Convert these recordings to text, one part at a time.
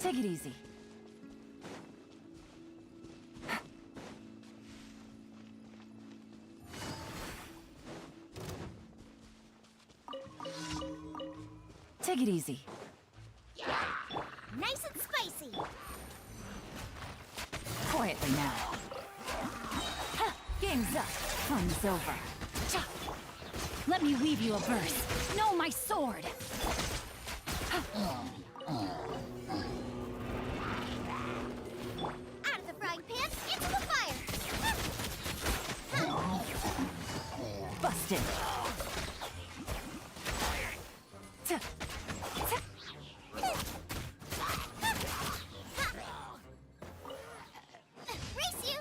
Take it easy. Take it easy. Nice and spicy. Quietly now. Ha! Game's up. Fun's over. Cha! Let me weave you a verse. Know my sword. Out of the frying pan, into the fire. Busted. Ta! Ta! Race you.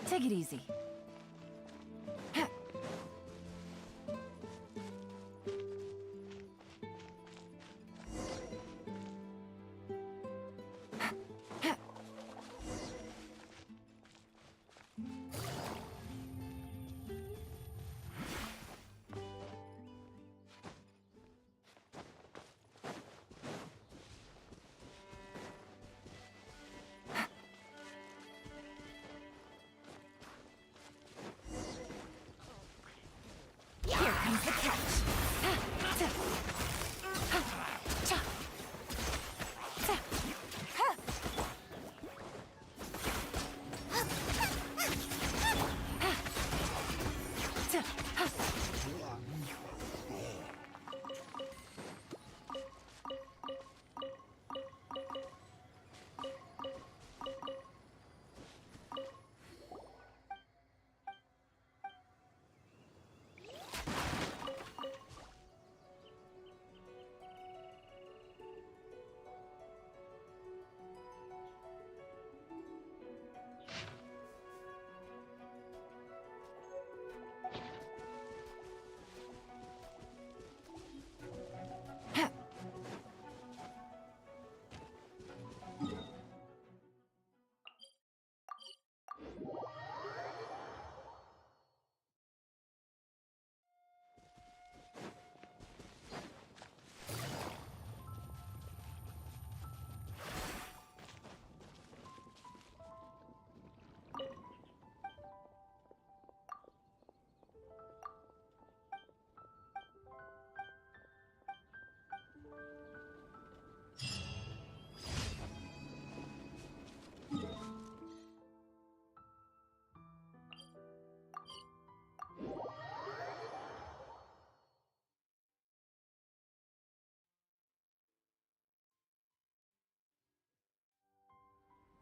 Take it easy. Ha! Ha! Here comes the catch. Ha! Ta! Ha! Cha! Ta! Ha! Ha! Ta!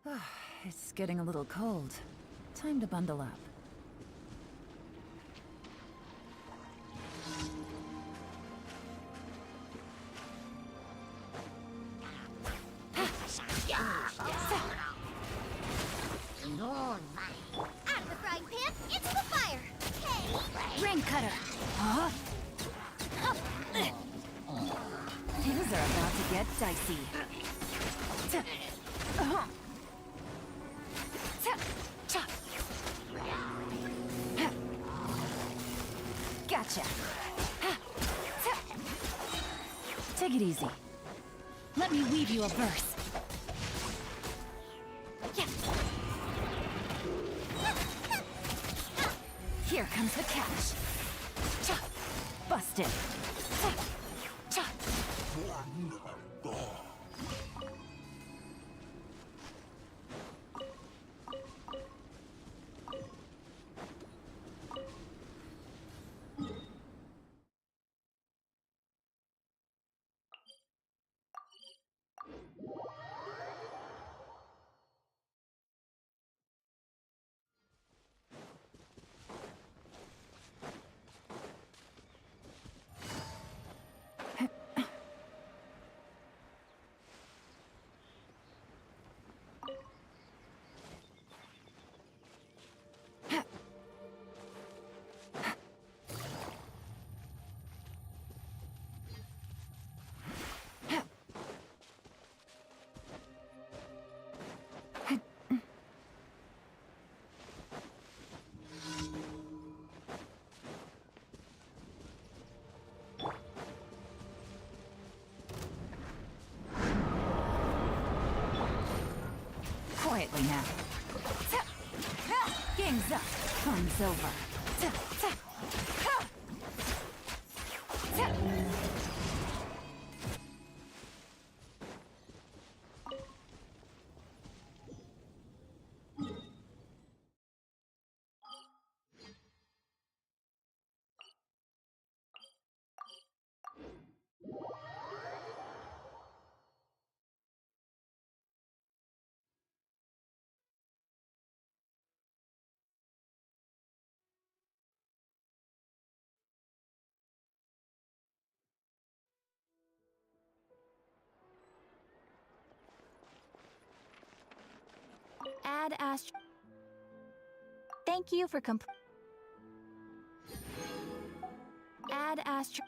Ha! It's getting a little cold. Time to bundle up. Out of the frying pan, into the fire. Hey. Ring cutter! Huh? Things are about to get dicey. Ta- uh-huh. Ta- cha. Ha. Gotcha. Ha. Ta. Take it easy. Let me weave you a verse. Yeah. Here comes the catch. Cha. Busted. Ta. Cha. quickly now. Game's up. Fun's over. Add Ast. Thank you for Add Ast.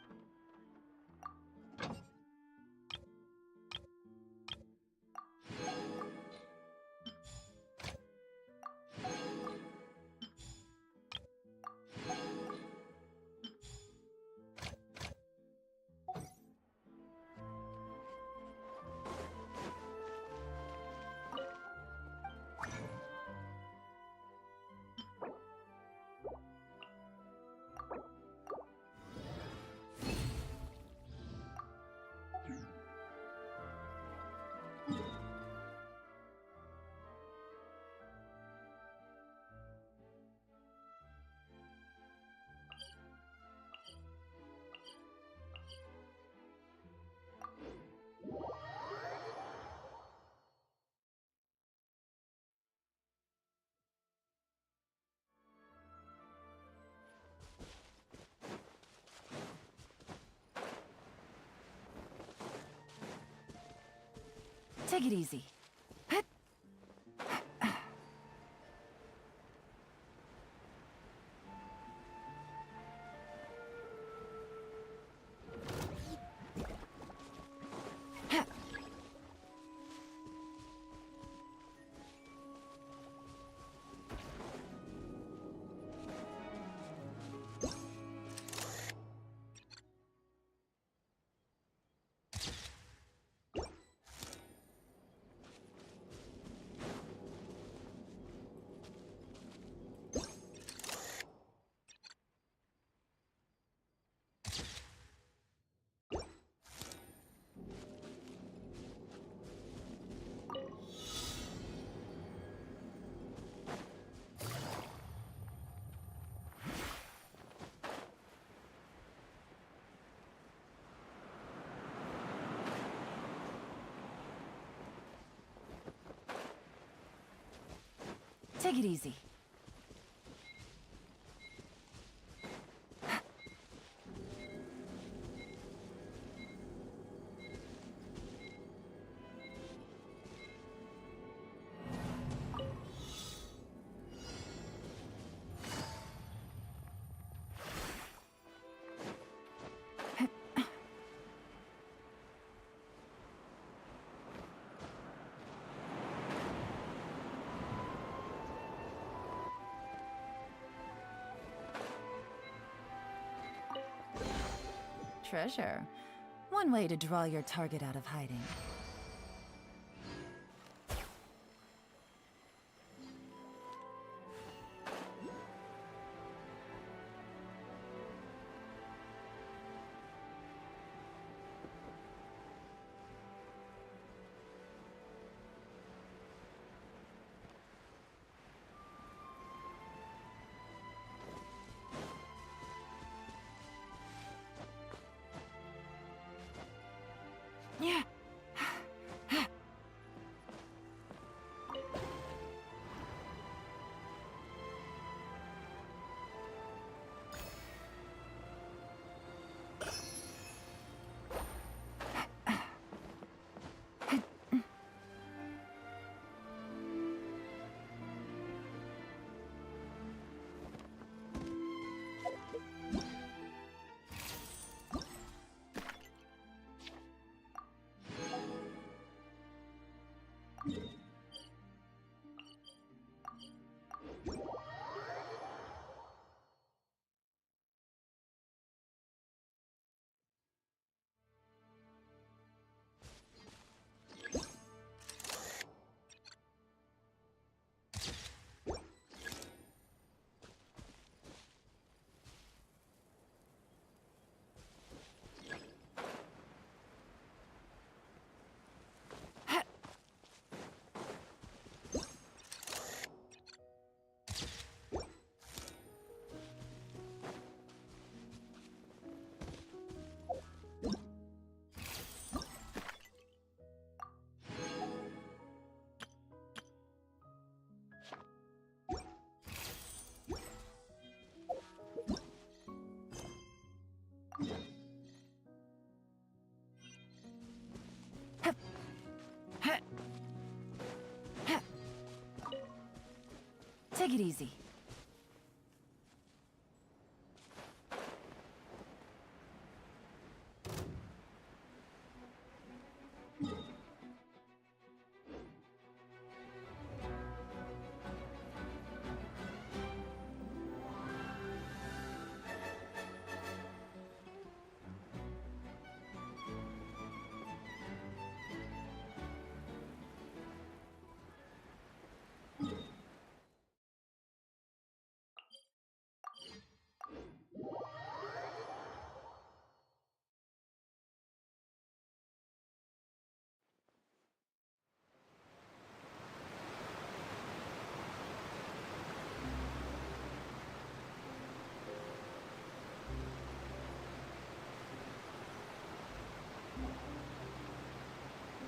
Take it easy. Take it easy. Treasure. One way to draw your target out of hiding. Yeah. Take it easy.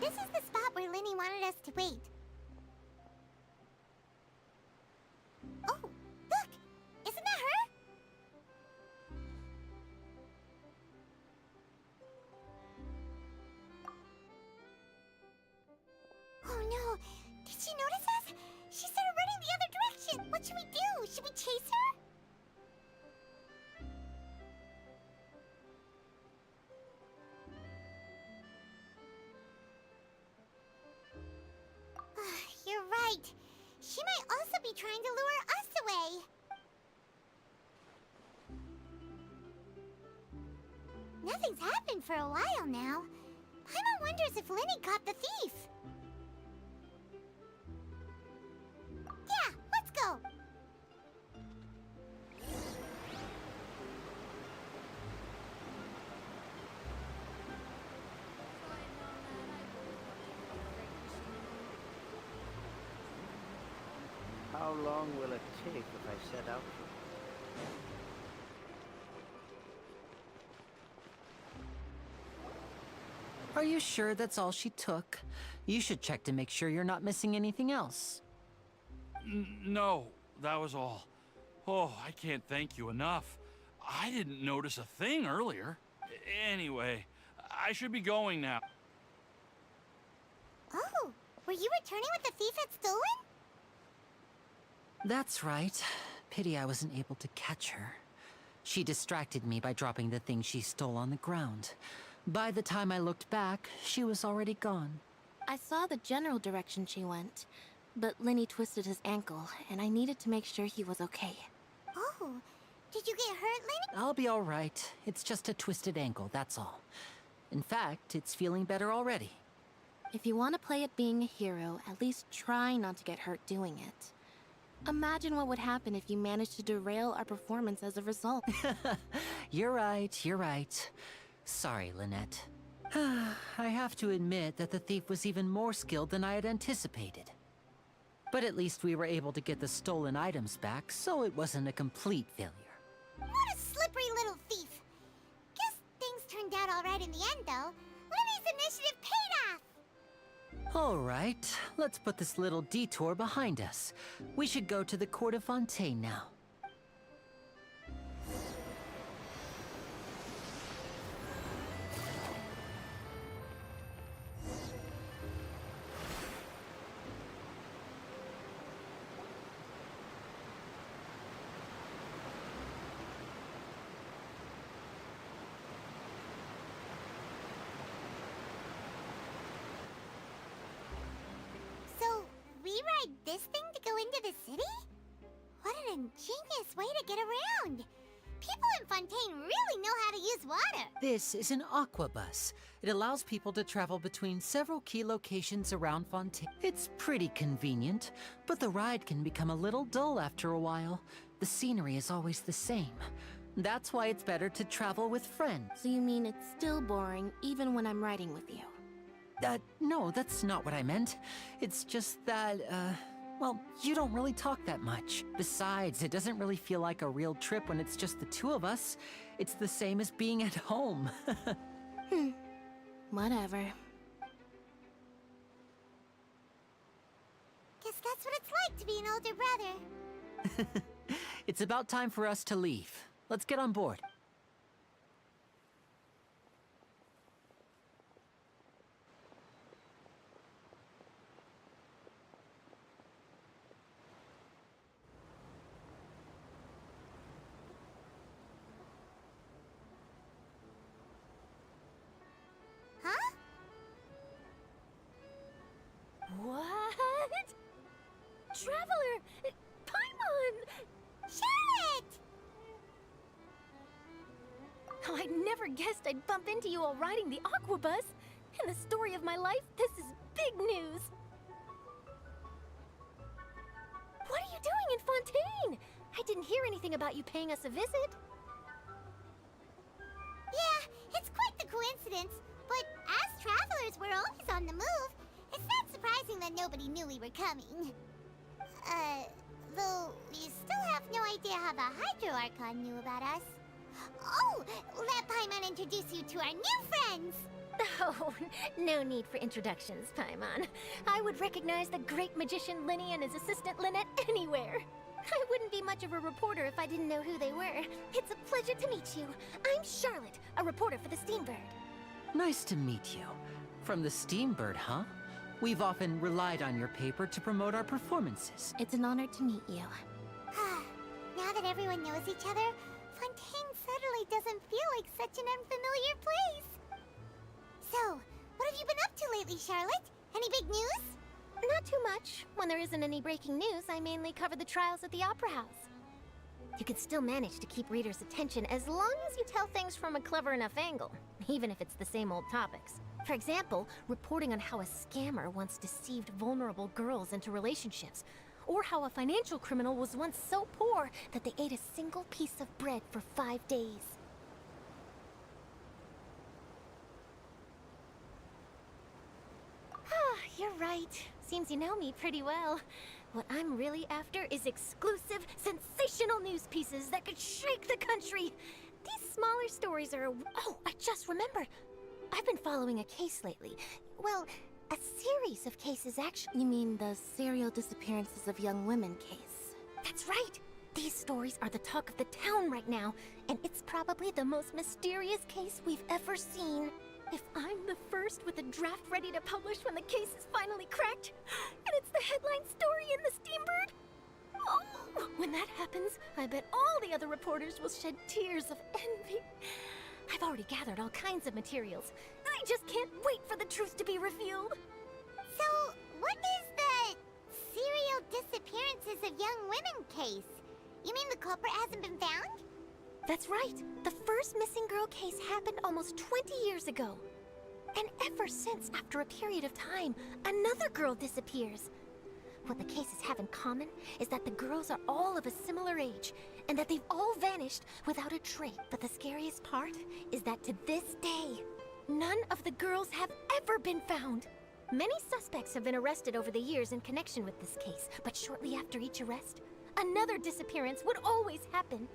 This is the spot where Linny wanted us to wait. Oh, look! Isn't that her? Oh no! Did she notice us? She started running the other direction! What should we do? Should we chase her? You're right. She might also be trying to lure us away. Nothing's happened for a while now. Paimon wonders if Linny caught the thief. Yeah, let's go. How long will it take if I set out? Are you sure that's all she took? You should check to make sure you're not missing anything else. No, that was all. Oh, I can't thank you enough. I didn't notice a thing earlier. Anyway, I should be going now. Oh, were you returning what the thief had stolen? That's right. Pity I wasn't able to catch her. She distracted me by dropping the thing she stole on the ground. By the time I looked back, she was already gone. I saw the general direction she went, but Linny twisted his ankle, and I needed to make sure he was okay. Oh, did you get hurt, Linny? I'll be all right. It's just a twisted ankle, that's all. In fact, it's feeling better already. If you want to play at being a hero, at least try not to get hurt doing it. Imagine what would happen if you managed to derail our performance as a result. You're right, you're right. Sorry, Lynette. I have to admit that the thief was even more skilled than I had anticipated. But at least we were able to get the stolen items back, so it wasn't a complete failure. What a slippery little thief. Guess things turned out all right in the end, though. Linny's initiative paid off. All right, let's put this little detour behind us. We should go to the court of Fontaine now. So, we ride this thing to go into the city? What an ingenious way to get around. People in Fontaine really know how to use water. This is an aqua bus. It allows people to travel between several key locations around Fontaine. It's pretty convenient, but the ride can become a little dull after a while. The scenery is always the same. That's why it's better to travel with friends. So you mean it's still boring even when I'm riding with you? No, that's not what I meant. It's just that, well, you don't really talk that much. Besides, it doesn't really feel like a real trip when it's just the two of us. It's the same as being at home. Whatever. Guess that's what it's like to be an older brother. It's about time for us to leave. Let's get on board. Traveler! Paimon! Charlotte! Oh, I never guessed I'd bump into you while riding the Aquabus. In the story of my life, this is big news. What are you doing in Fontaine? I didn't hear anything about you paying us a visit. Yeah, it's quite the coincidence. But as travelers, we're always on the move. It's not surprising that nobody knew we were coming. Though we still have no idea how the Hydro Archon knew about us. Oh, let Paimon introduce you to our new friends! Oh, no need for introductions, Paimon. I would recognize the great magician Linny and his assistant Lynette anywhere. I wouldn't be much of a reporter if I didn't know who they were. It's a pleasure to meet you. I'm Charlotte, a reporter for the Steambird. Nice to meet you. From the Steambird, huh? We've often relied on your paper to promote our performances. It's an honor to meet you. Now that everyone knows each other, Fontaine suddenly doesn't feel like such an unfamiliar place. So, what have you been up to lately, Charlotte? Any big news? Not too much. When there isn't any breaking news, I mainly cover the trials at the Opera House. You can still manage to keep readers' attention as long as you tell things from a clever enough angle, even if it's the same old topics. For example, reporting on how a scammer once deceived vulnerable girls into relationships, or how a financial criminal was once so poor that they ate a single piece of bread for 5 days. You're right. Seems you know me pretty well. What I'm really after is exclusive, sensational news pieces that could shake the country. These smaller stories are... Oh, I just remembered. I've been following a case lately. Well, a series of cases, actually. You mean the serial disappearances of young women case? That's right. These stories are the talk of the town right now, and it's probably the most mysterious case we've ever seen. If I'm the first with a draft ready to publish when the case is finally cracked, and it's the headline story in the Steambird, oh, when that happens, I bet all the other reporters will shed tears of envy. I've already gathered all kinds of materials. I just can't wait for the truth to be revealed. So, what is the serial disappearances of young women case? You mean the culprit hasn't been found? That's right. The first missing girl case happened almost 20 years ago. And ever since, after a period of time, another girl disappears. What the cases have in common is that the girls are all of a similar age, and that they've all vanished without a trace. But the scariest part is that to this day, none of the girls have ever been found. Many suspects have been arrested over the years in connection with this case, but shortly after each arrest, another disappearance would always happen.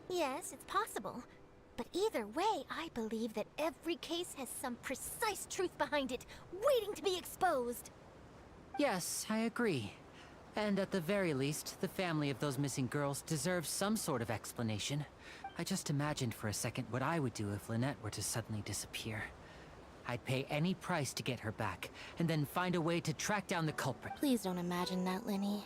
Yes, it's possible. But either way, I believe that every case has some precise truth behind it, waiting to be exposed. Yes, I agree. And at the very least, the family of those missing girls deserves some sort of explanation. I just imagined for a second what I would do if Lynette were to suddenly disappear. I'd pay any price to get her back, and then find a way to track down the culprit. Please don't imagine that, Linny.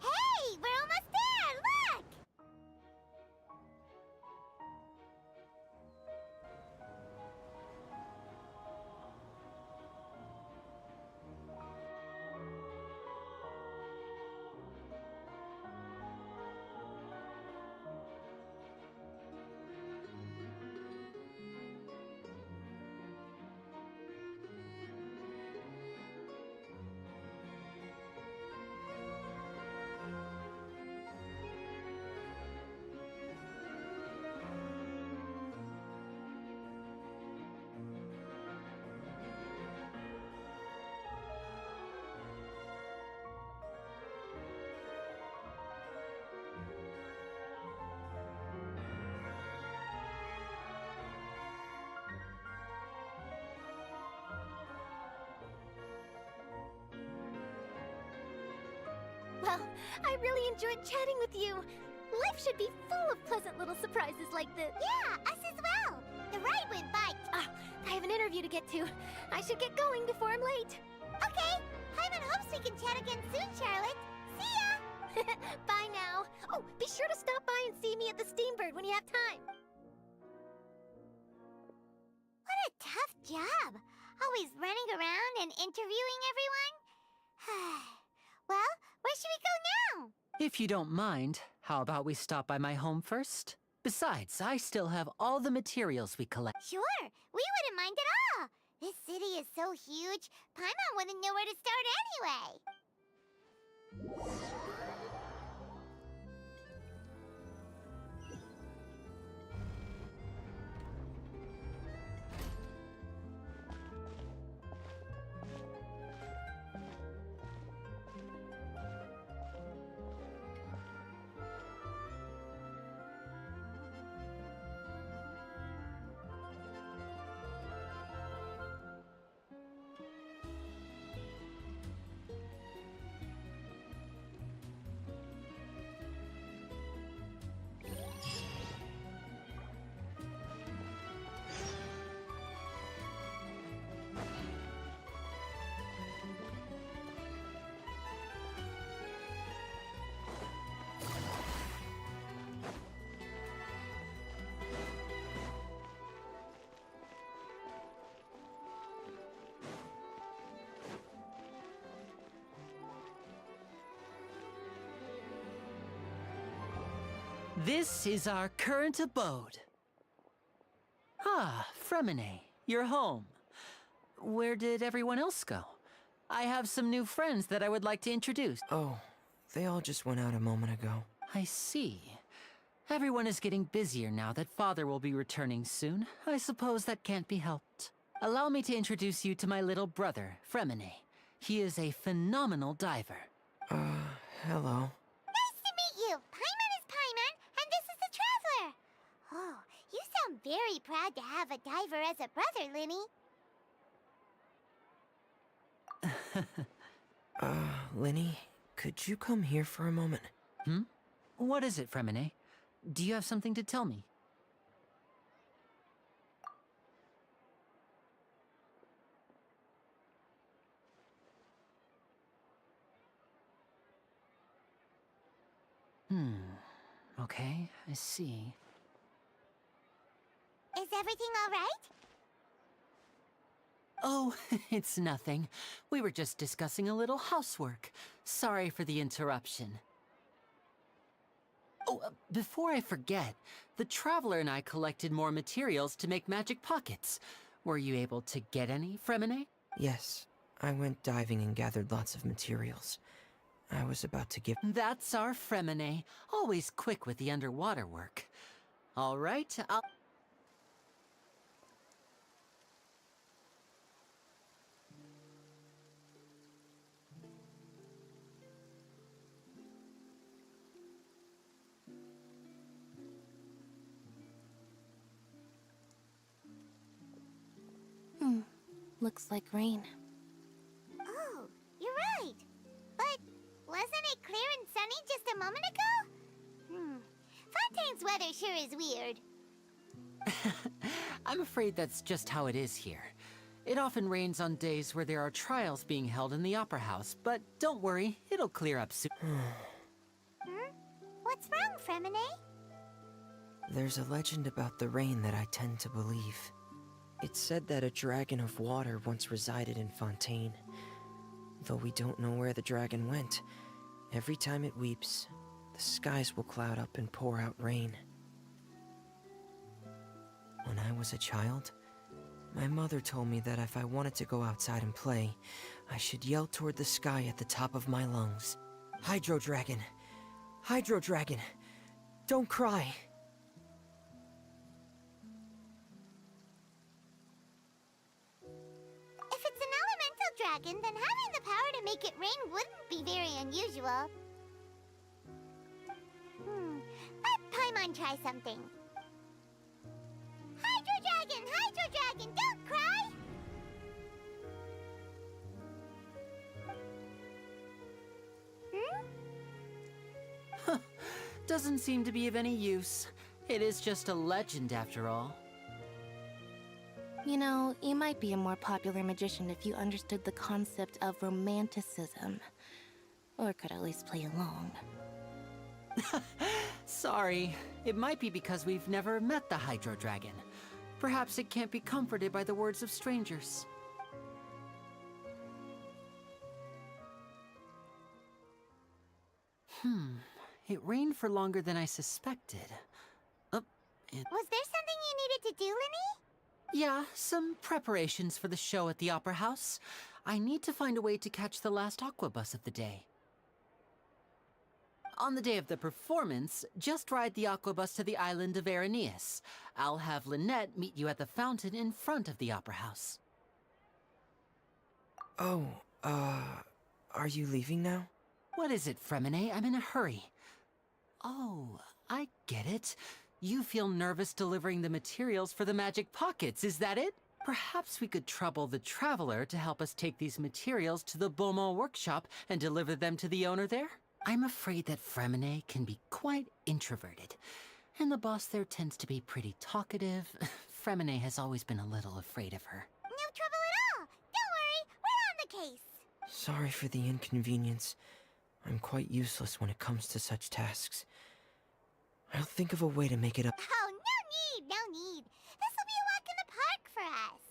Hey, we're almost there! Look! Well, I really enjoyed chatting with you. Life should be full of pleasant little surprises like this. Yeah, us as well. The ride went by. Ah, I have an interview to get to. I should get going before I'm late. Okay, Paimon hopes we can chat again soon, Charlotte. See ya! Bye now. Oh, be sure to stop by and see me at the Steambird when you have time. What a tough job. Always running around and interviewing everyone. Well, where should we go now? If you don't mind, how about we stop by my home first? Besides, I still have all the materials we collect. Sure, we wouldn't mind at all. This city is so huge, Paimon wouldn't know where to start anyway. This is our current abode. Ah, Fremine, you're home. Where did everyone else go? I have some new friends that I would like to introduce. Oh, they all just went out a moment ago. I see. Everyone is getting busier now that Father will be returning soon. I suppose that can't be helped. Allow me to introduce you to my little brother, Fremine. He is a phenomenal diver. Hello. Nice to meet you. Paimon is Paimon, and this is the Traveler. Oh, you sound very proud to have a diver as a brother, Linny. Linny, could you come here for a moment? What is it, Fremine? Do you have something to tell me? Okay, I see. Is everything all right? Oh, it's nothing. We were just discussing a little housework. Sorry for the interruption. Oh, before I forget, the Traveler and I collected more materials to make magic pockets. Were you able to get any, Fremine? Yes, I went diving and gathered lots of materials. I was about to give... That's our Fremine, always quick with the underwater work. All right, I'll... Looks like rain. Oh, you're right. But wasn't it clear and sunny just a moment ago? Fontaine's weather sure is weird. I'm afraid that's just how it is here. It often rains on days where there are trials being held in the Opera House, but don't worry, it'll clear up soon. What's wrong, Fremine? There's a legend about the rain that I tend to believe. It's said that a dragon of water once resided in Fontaine. Though we don't know where the dragon went, every time it weeps, the skies will cloud up and pour out rain. When I was a child, my mother told me that if I wanted to go outside and play, I should yell toward the sky at the top of my lungs. Hydro Dragon! Hydro Dragon! Don't cry! If it's an elemental dragon, then having the power to make it rain wouldn't be very unusual. Let Paimon try something. Hydro Dragon, don't cry! Doesn't seem to be of any use. It is just a legend after all. You know, you might be a more popular magician if you understood the concept of romanticism. Or could at least play along. Sorry. It might be because we've never met the Hydro Dragon. Perhaps it can't be comforted by the words of strangers. It rained for longer than I suspected. Was there something you needed to do, Linny? Yeah, some preparations for the show at the Opera House. I need to find a way to catch the last aqua bus of the day. On the day of the performance, just ride the aqua bus to the island of Araneus. I'll have Lynette meet you at the fountain in front of the Opera House. Oh, are you leaving now? What is it, Fremine? I'm in a hurry. Oh, I get it. You feel nervous delivering the materials for the magic pockets, is that it? Perhaps we could trouble the Traveler to help us take these materials to the Beaumont workshop and deliver them to the owner there? I'm afraid that Fremine can be quite introverted, and the boss there tends to be pretty talkative. Fremine has always been a little afraid of her. No trouble at all. Don't worry, we're on the case. Sorry for the inconvenience. I'm quite useless when it comes to such tasks. I'll think of a way to make it up. Oh, no need. This will be a walk in the park for us.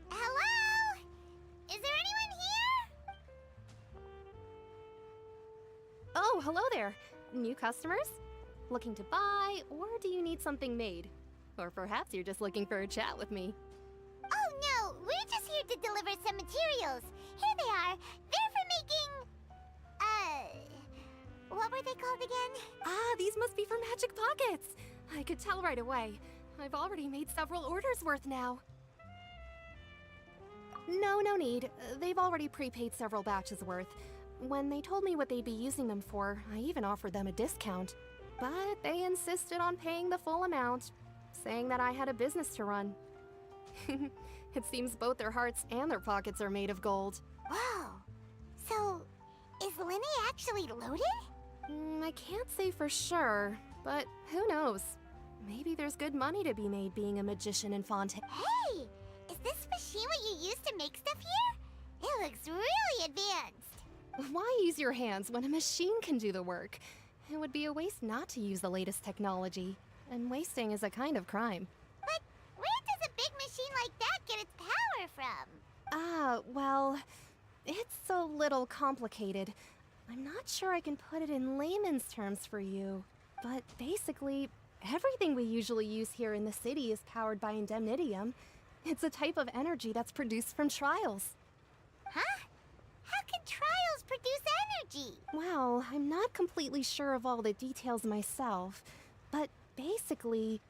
Hello? Is there anyone here? Oh, hello there. New customers? Looking to buy, or do you need something made? Or perhaps you're just looking for a chat with me. Oh no, we're just here to deliver some materials. Here they are. They're for making... what were they called again? Ah, these must be for magic pockets. I could tell right away. I've already made several orders worth now. No need. They've already prepaid several batches worth. When they told me what they'd be using them for, I even offered them a discount. But they insisted on paying the full amount, saying that I had a business to run. It seems both their hearts and their pockets are made of gold. Whoa. So, is Linny actually loaded? I can't say for sure, but who knows? Maybe there's good money to be made being a magician in Fontaine. Hey! Is this machine what you use to make stuff here? It looks really advanced. Why use your hands when a machine can do the work? It would be a waste not to use the latest technology, and wasting is a kind of crime. But where does a big machine like that get its power from? Well, it's a little complicated. I'm not sure I can put it in layman's terms for you, but basically, everything we usually use here in the city is powered by indemnitium. It's a type of energy that's produced from trials. Huh? How can trials produce energy? Well, I'm not completely sure of all the details myself, but basically,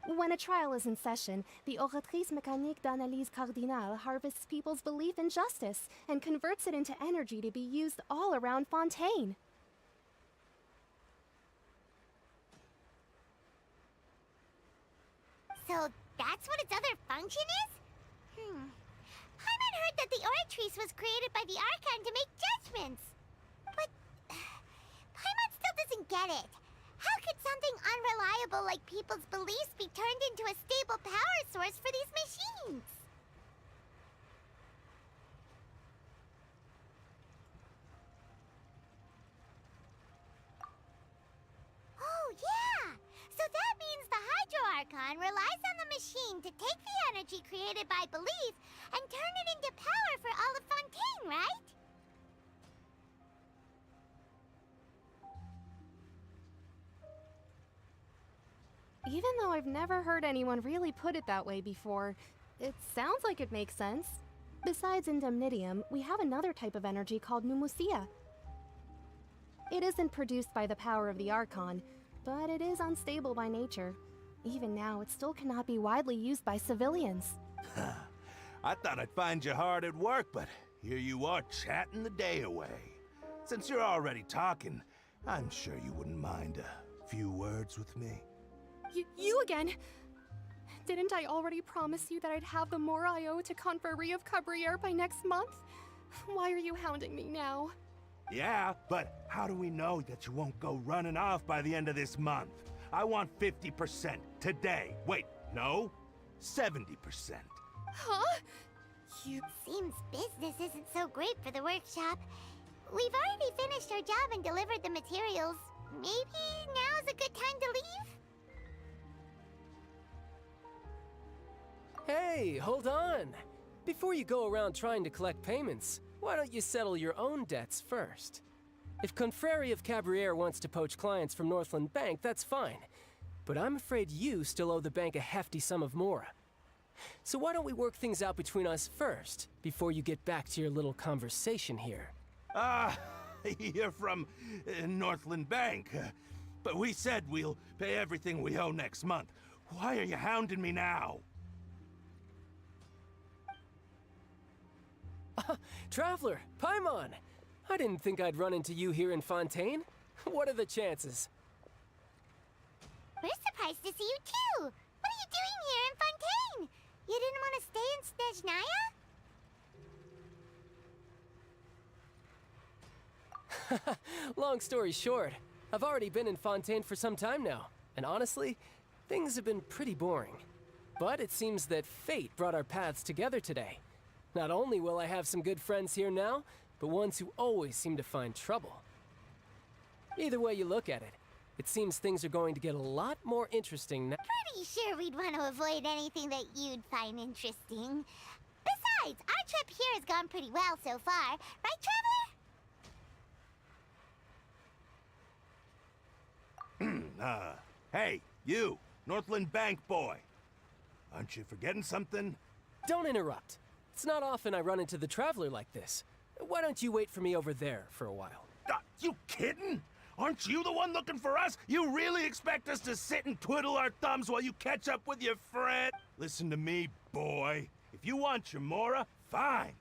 when a trial is in session, the Oratrice Mécanique d'Analyse Cardinale harvests people's belief in justice and converts it into energy to be used all around Fontaine. So that's what its other function is? Paimon heard that the Oratrice was created by the Archon to make judgments. But Paimon still doesn't get it. How could something unreliable like people's beliefs be turned into a stable power source for these machines? Oh, yeah! So that means the Hydro Archon relies on the machine to take the energy created by belief and turn it into power for all of Fontaine, right? Even though I've never heard anyone really put it that way before, it sounds like it makes sense. Besides indemnitium, we have another type of energy called pneumosia. It isn't produced by the power of the Archon, but it is unstable by nature. Even now, it still cannot be widely used by civilians. I thought I'd find you hard at work, but here you are chatting the day away. Since you're already talking, I'm sure you wouldn't mind a few words with me. You again? Didn't I already promise you that I'd have the more I owe to Confrérie of Cabriere by next month? Why are you hounding me now? Yeah, but how do we know that you won't go running off by the end of this month? I want 50% today. Wait, no, 70%. Huh? You... Seems business isn't so great for the workshop. We've already finished our job and delivered the materials. Maybe now's a good time to leave? Hey, hold on! Before you go around trying to collect payments, why don't you settle your own debts first? If Confrérie of Cabriere wants to poach clients from Northland Bank, that's fine. But I'm afraid you still owe the bank a hefty sum of mora. So why don't we work things out between us first, before you get back to your little conversation here? You're from Northland Bank. But we said we'll pay everything we owe next month. Why are you hounding me now? Traveler, Paimon! I didn't think I'd run into you here in Fontaine. What are the chances? We're surprised to see you too! What are you doing here in Fontaine? You didn't want to stay in Snezhnaya? Long story short, I've already been in Fontaine for some time now, and honestly, things have been pretty boring. But it seems that fate brought our paths together today. Not only will I have some good friends here now, but ones who always seem to find trouble. Either way you look at it, it seems things are going to get a lot more interesting now. Pretty sure we'd want to avoid anything that you'd find interesting. Besides, our trip here has gone pretty well so far. Right, Traveler? Hey, you, Northland Bank boy. Aren't you forgetting something? Don't interrupt. It's not often I run into the Traveler like this. Why don't you wait for me over there for a while? You kidding? Aren't you the one looking for us? You really expect us to sit and twiddle our thumbs while you catch up with your friend? Listen to me, boy. If you want your mora, fine.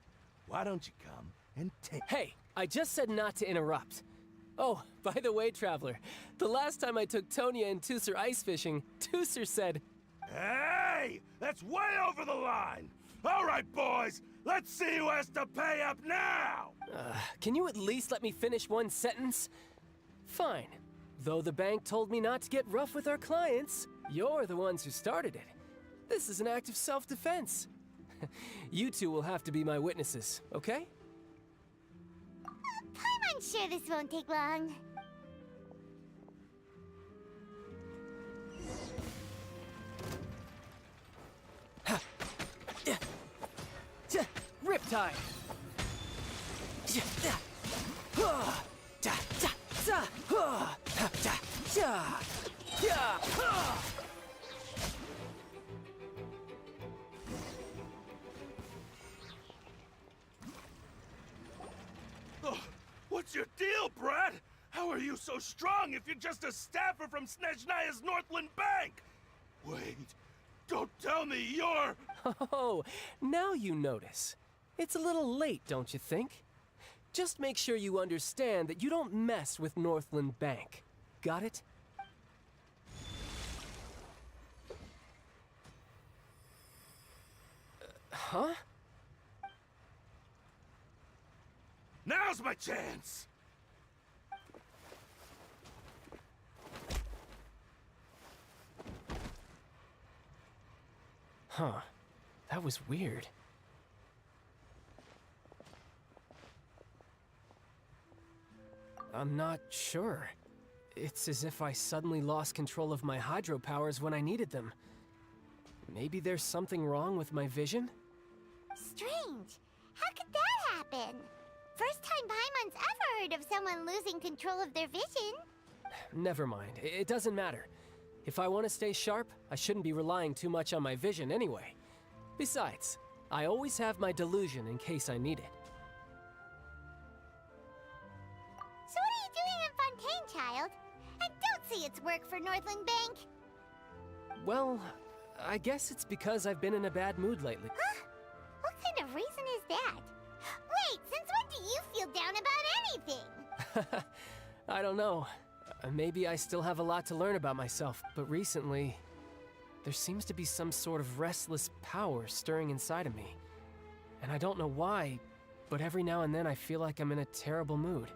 Why don't you come and take... Hey, I just said not to interrupt. Oh, by the way, Traveler, the last time I took Tonya and Tusser ice fishing, Tusser said... Hey! That's way over the line! All right, boys, let's see who has to pay up now! Can you at least let me finish one sentence? Fine. Though the bank told me not to get rough with our clients, you're the ones who started it. This is an act of self-defense. You two will have to be my witnesses, okay? I'm sure this won't take long. Riptide! Oh, what's your deal, Brad? How are you so strong if you're just a staffer from Snezhnaya's Northland Bank? Wait, don't tell me you're... Oh, now you notice. It's a little late, don't you think? Just make sure you understand that you don't mess with Northland Bank. Got it? Huh? Now's my chance! Huh. That was weird. I'm not sure. It's as if I suddenly lost control of my hydro powers when I needed them. Maybe there's something wrong with my vision? Strange. How could that happen? First time Paimon's ever heard of someone losing control of their vision. Never mind. It doesn't matter. If I want to stay sharp, I shouldn't be relying too much on my vision anyway. Besides, I always have my delusion in case I need it. So what are you doing in Fontaine, child? And don't say idiots work for Northland Bank? Well, I guess it's because I've been in a bad mood lately. Huh? What kind of reason is that? Wait, since when do you feel down about anything? I don't know. Maybe I still have a lot to learn about myself, but recently, there seems to be some sort of restless power stirring inside of me. And I don't know why, but every now and then I feel like I'm in a terrible mood.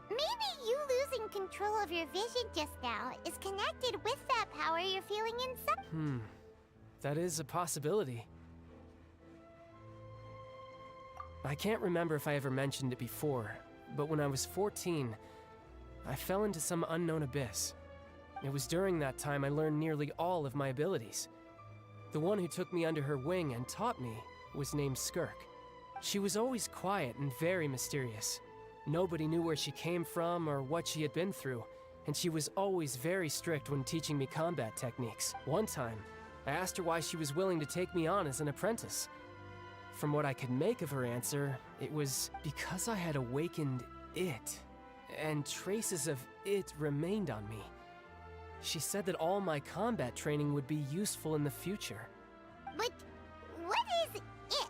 Maybe you losing control of your vision just now is connected with that power you're feeling inside. That is a possibility. I can't remember if I ever mentioned it before, but when I was 14, I fell into some unknown abyss. It was during that time I learned nearly all of my abilities. The one who took me under her wing and taught me was named Skirk. She was always quiet and very mysterious. Nobody knew where she came from or what she had been through, and she was always very strict when teaching me combat techniques. One time, I asked her why she was willing to take me on as an apprentice. From what I could make of her answer, it was because I had awakened it, and traces of it remained on me. She said that all my combat training would be useful in the future. But what is it?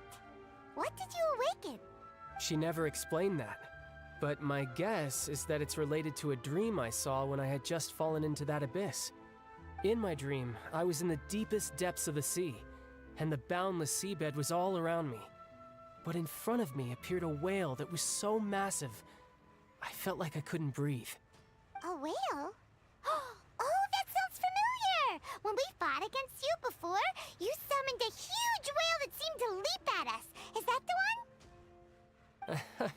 What did you awaken? She never explained that, but my guess is that it's related to a dream I saw when I had just fallen into that abyss. In my dream, I was in the deepest depths of the sea, and the boundless seabed was all around me. But in front of me appeared a whale that was so massive, I felt like I couldn't breathe. A whale? Oh, that sounds familiar! When we fought against you before, you summoned a huge whale that seemed to leap at us. Is that the one?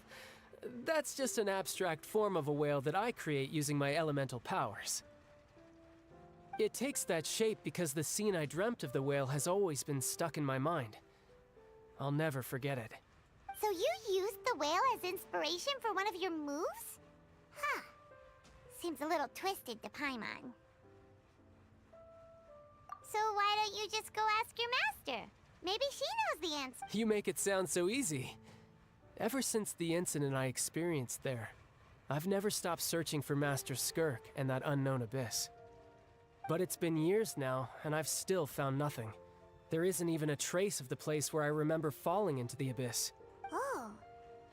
That's just an abstract form of a whale that I create using my elemental powers. It takes that shape because the scene I dreamt of the whale has always been stuck in my mind. I'll never forget it. So you used the whale as inspiration for one of your moves? Huh. Seems a little twisted to Paimon. So why don't you just go ask your master? Maybe she knows the answer. You make it sound so easy. Ever since the incident I experienced there, I've never stopped searching for Master Skirk and that unknown abyss. But it's been years now, and I've still found nothing. There isn't even a trace of the place where I remember falling into the abyss. Oh,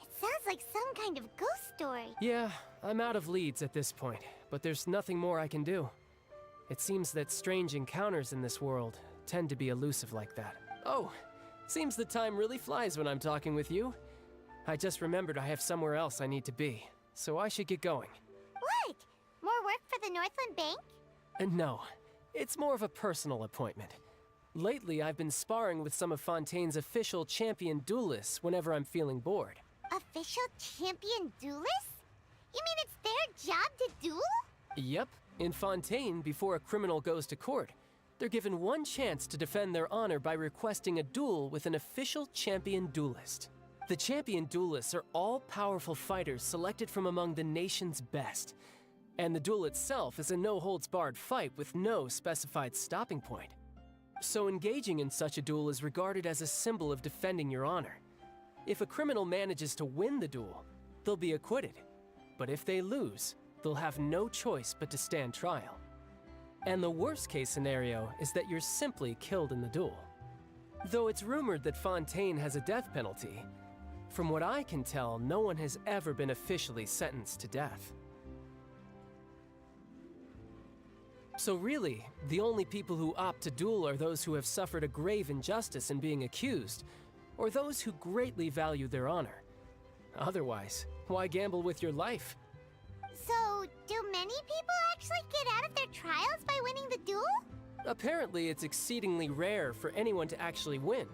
it sounds like some kind of ghost story. Yeah, I'm out of leads at this point, but there's nothing more I can do. It seems that strange encounters in this world tend to be elusive like that. Oh, seems the time really flies when I'm talking with you. I just remembered I have somewhere else I need to be, so I should get going. What? More work for the Northland Bank? No, it's more of a personal appointment. Lately, I've been sparring with some of Fontaine's official champion duelists whenever I'm feeling bored. Official champion duelists? You mean it's their job to duel? Yep. In Fontaine, before a criminal goes to court, they're given one chance to defend their honor by requesting a duel with an official champion duelist. The champion duelists are all-powerful fighters selected from among the nation's best. And the duel itself is a no-holds-barred fight with no specified stopping point. So engaging in such a duel is regarded as a symbol of defending your honor. If a criminal manages to win the duel, they'll be acquitted. But if they lose, they'll have no choice but to stand trial. And the worst-case scenario is that you're simply killed in the duel. Though it's rumored that Fontaine has a death penalty, from what I can tell, no one has ever been officially sentenced to death. So really, the only people who opt to duel are those who have suffered a grave injustice in being accused, or those who greatly value their honor. Otherwise, why gamble with your life? So, do many people actually get out of their trials by winning the duel? Apparently, it's exceedingly rare for anyone to actually win.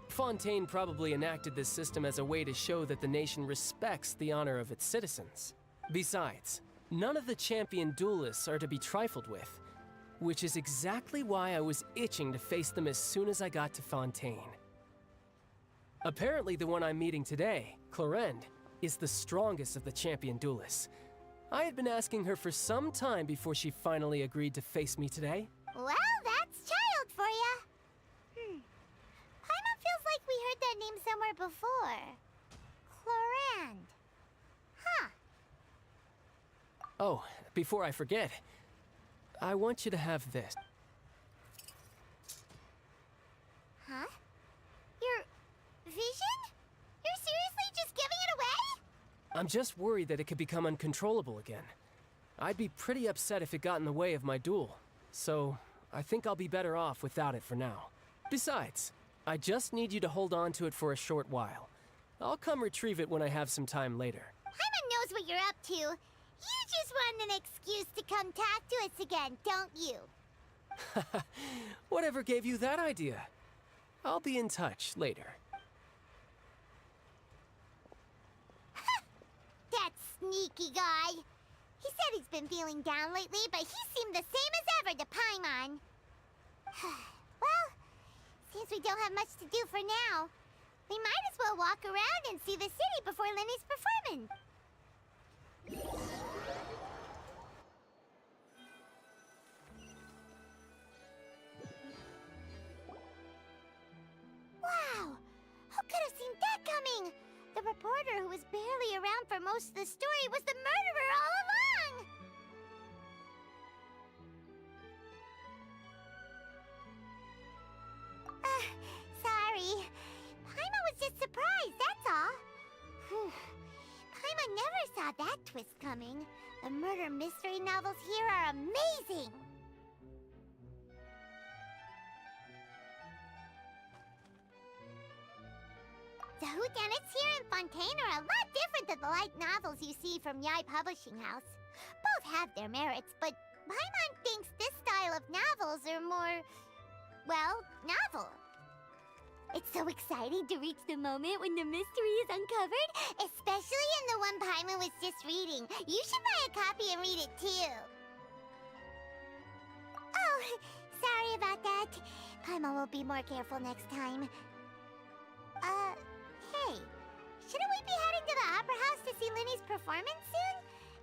Fontaine probably enacted this system as a way to show that the nation respects the honor of its citizens. Besides, none of the champion duelists are to be trifled with, which is exactly why I was itching to face them as soon as I got to Fontaine. Apparently the one I'm meeting today, Clorinde, is the strongest of the champion duelists. I had been asking her for some time before she finally agreed to face me today. Well, that's child for ya. Paimon feels like we heard that name somewhere before. Clorinde. Huh. Oh, before I forget, I want you to have this. Huh? Your vision? You're seriously just giving it away? I'm just worried that it could become uncontrollable again. I'd be pretty upset if it got in the way of my duel, so I think I'll be better off without it for now. Besides, I just need you to hold on to it for a short while. I'll come retrieve it when I have some time later. Paimon knows what you're up to. You just want an excuse to come talk to us again, don't you? Whatever gave you that idea? I'll be in touch later. That sneaky guy. He said he's been feeling down lately, but he seemed the same as ever to Paimon. Well, since we don't have much to do for now, we might as well walk around and see the city before Lenny's performance. Wow! Who could have seen that coming? The reporter who was barely around for most of the story was the murderer all along! Sorry. Paimon was just surprised, that's all. Paimon never saw that twist coming. The murder mystery novels here are amazing! The whodunits here in Fontaine are a lot different than the light novels you see from Yai Publishing House. Both have their merits, but Paimon thinks this style of novels are more, well, novel. It's so exciting to reach the moment when the mystery is uncovered, especially in the one Paimon was just reading. You should buy a copy and read it too. Oh, sorry about that. Paimon will be more careful next time. Hey, shouldn't we be heading to the Opera House to see Linny's performance soon?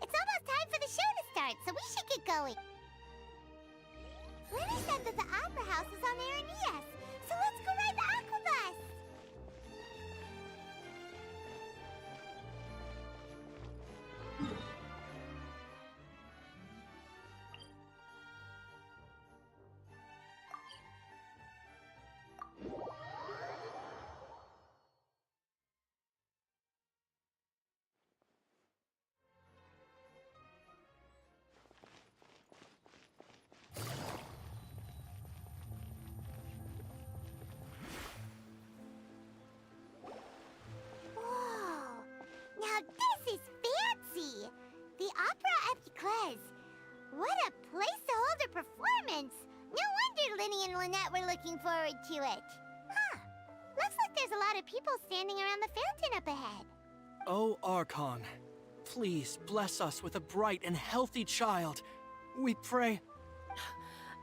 It's almost time for the show to start, so we should get going. Linny said that the Opera House is on Aranias, so let's go ride the Aquabus! Now this is fancy! The Opera Epiclese. What a place to hold a performance! No wonder Linny and Lynette were looking forward to it. Huh. Looks like there's a lot of people standing around the fountain up ahead. Oh, Archon, please bless us with a bright and healthy child. We pray.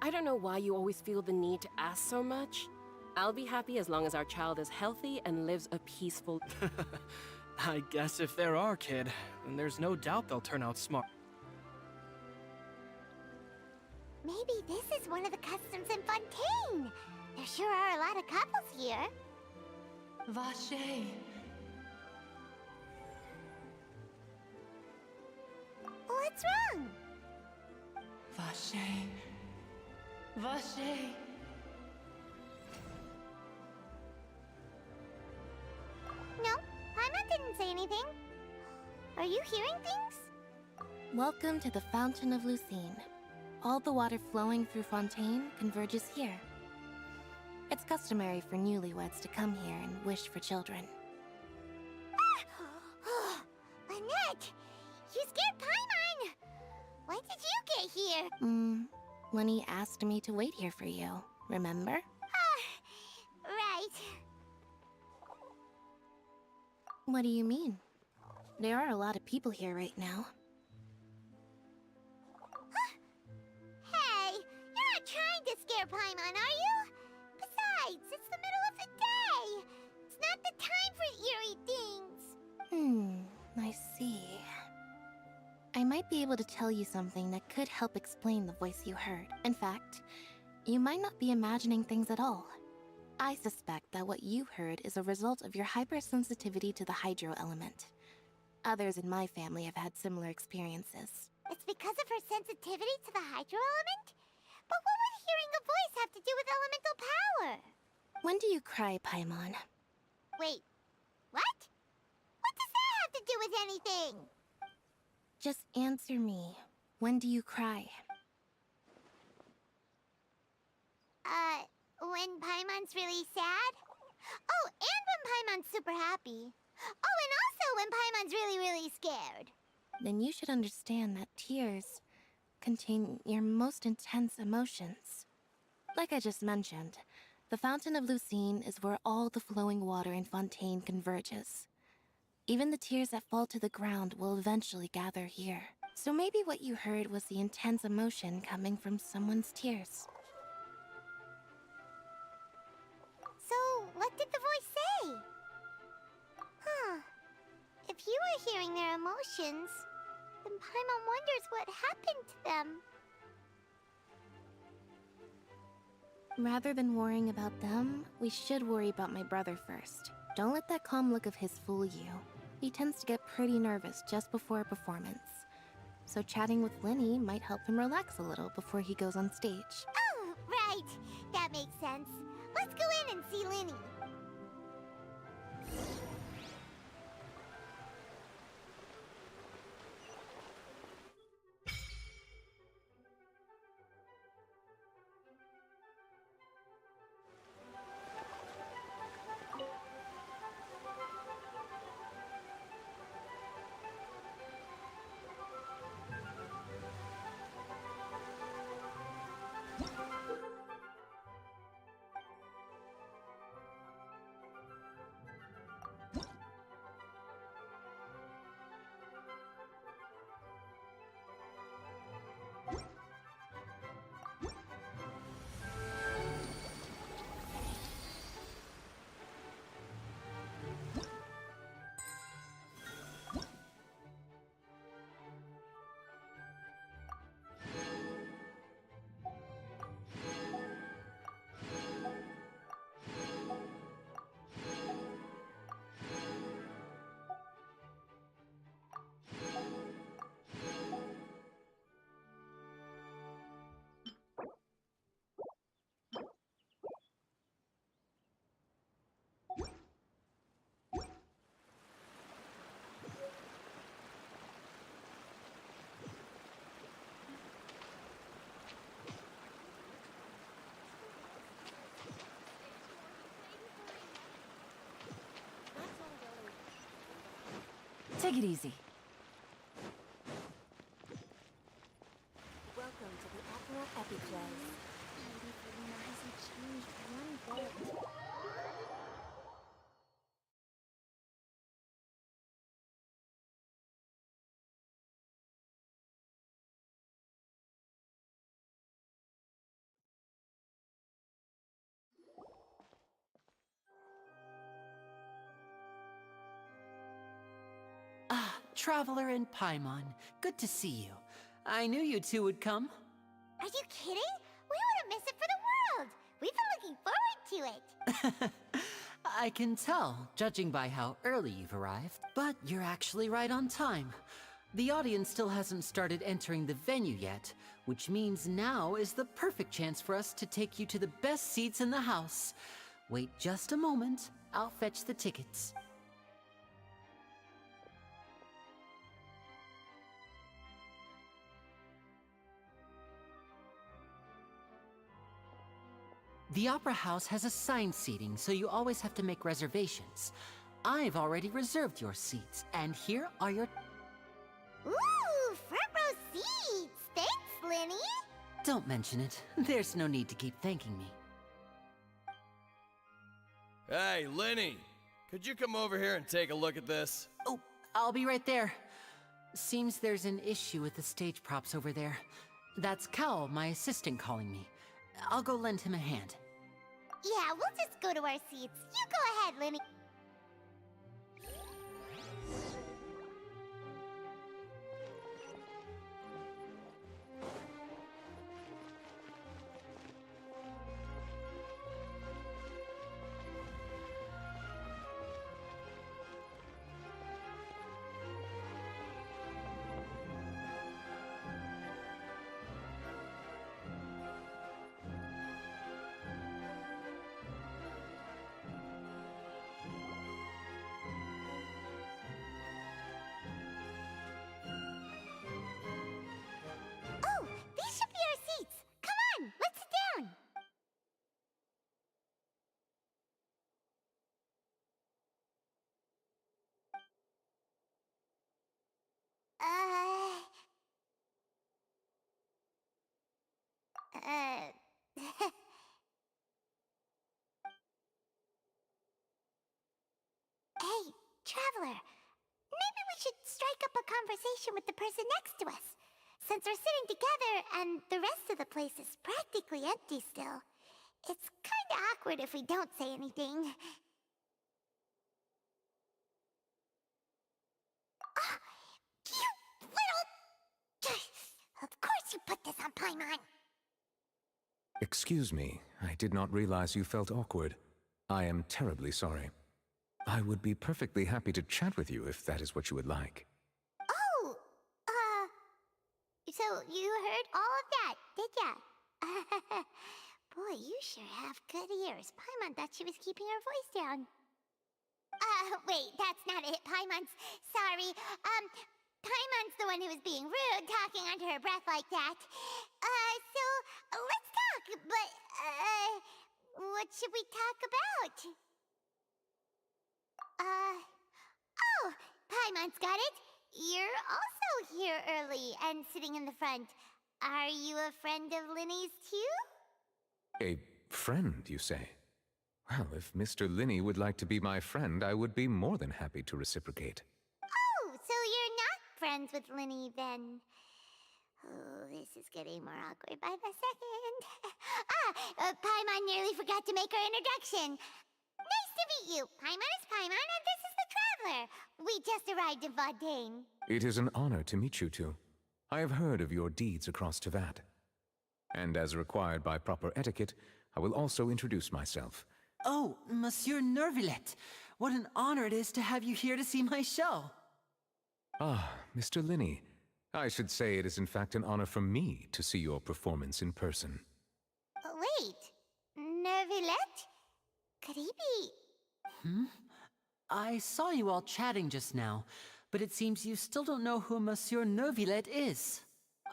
I don't know why you always feel the need to ask so much. I'll be happy as long as our child is healthy and lives a peaceful... I guess if they're our kid, then there's no doubt they'll turn out smart. Maybe this is one of the customs in Fontaine. There sure are a lot of couples here. Vache. What's wrong? Vache. Vache. No, Paimon didn't say anything. Are you hearing things? Welcome to the Fountain of Lucine. All the water flowing through Fontaine converges here. It's customary for newlyweds to come here and wish for children. Lynette! You scared Paimon! When did you get here? Lenny asked me to wait here for you, remember? Right. What do you mean? There are a lot of people here right now. Hey, you're not trying to scare Paimon, are you? Besides, it's the middle of the day. It's not the time for eerie things. I see. I might be able to tell you something that could help explain the voice you heard. In fact, you might not be imagining things at all. I suspect that what you heard is a result of your hypersensitivity to the hydro element. Others in my family have had similar experiences. It's because of her sensitivity to the hydro element? But what would hearing a voice have to do with elemental power? When do you cry, Paimon? Wait, what? What does that have to do with anything? Just answer me. When do you cry? When Paimon's really sad? Oh, and when Paimon's super happy. Oh, and also when Paimon's really, really scared. Then you should understand that tears contain your most intense emotions. Like I just mentioned, the Fountain of Lucine is where all the flowing water in Fontaine converges. Even the tears that fall to the ground will eventually gather here. So maybe what you heard was the intense emotion coming from someone's tears. So, what did the voice say? Huh. If you were hearing their emotions, then Paimon wonders what happened to them. Rather than worrying about them, we should worry about my brother first. Don't let that calm look of his fool you. He tends to get pretty nervous just before a performance. So chatting with Linny might help him relax a little before he goes on stage. Oh, right. That makes sense. Let's go in and see Linny. Take it easy. Welcome to the Opera Epiclese. Lady Felina hasn't changed one bit. Ah, Traveler and Paimon. Good to see you. I knew you two would come. Are you kidding? We wouldn't miss it for the world. We've been looking forward to it. I can tell, judging by how early you've arrived. But you're actually right on time. The audience still hasn't started entering the venue yet, which means now is the perfect chance for us to take you to the best seats in the house. Wait just a moment. I'll fetch the tickets. The Opera House has assigned seating, so you always have to make reservations. I've already reserved your seats, and here are your... Ooh, front row seats! Thanks, Linny! Don't mention it. There's no need to keep thanking me. Hey, Linny! Could you come over here and take a look at this? Oh, I'll be right there. Seems there's an issue with the stage props over there. That's Cal, my assistant, calling me. I'll go lend him a hand. Yeah, we'll just go to our seats. You go ahead, Linny. Hey, Traveler. Maybe we should strike up a conversation with the person next to us. Since we're sitting together and the rest of the place is practically empty still, it's kinda awkward if we don't say anything. Ah, you little... Of course you put this on Paimon! Excuse me, I did not realize you felt awkward. I am terribly sorry. I would be perfectly happy to chat with you if that is what you would like. Oh, so you heard all of that, did ya? Boy, you sure have good ears. Paimon thought she was keeping her voice down. Wait, that's not it. Paimon's... Sorry. Paimon's the one who was being rude, talking under her breath like that. So, let's talk, but, what should we talk about? Oh, Paimon's got it. You're also here early and sitting in the front. Are you a friend of Linny's too? A friend, you say? Well, if Mr. Linney would like to be my friend, I would be more than happy to reciprocate. Oh, so you're not friends with Linny then? Oh, this is getting more awkward by the second. Paimon nearly forgot to make her introduction. Nice to meet you. Paimon is Paimon, and this is the Traveler. We just arrived in Fontaine. It is an honor to meet you two. I have heard of your deeds across Tevat. And as required by proper etiquette, I will also introduce myself. Oh, Monsieur Nervillet. What an honor it is to have you here to see my show. Ah, Mr. Linney. I should say it is in fact an honor for me to see your performance in person. Wait, Nervillet? Could he be... I saw you all chatting just now, but it seems you still don't know who Monsieur Nervillet is.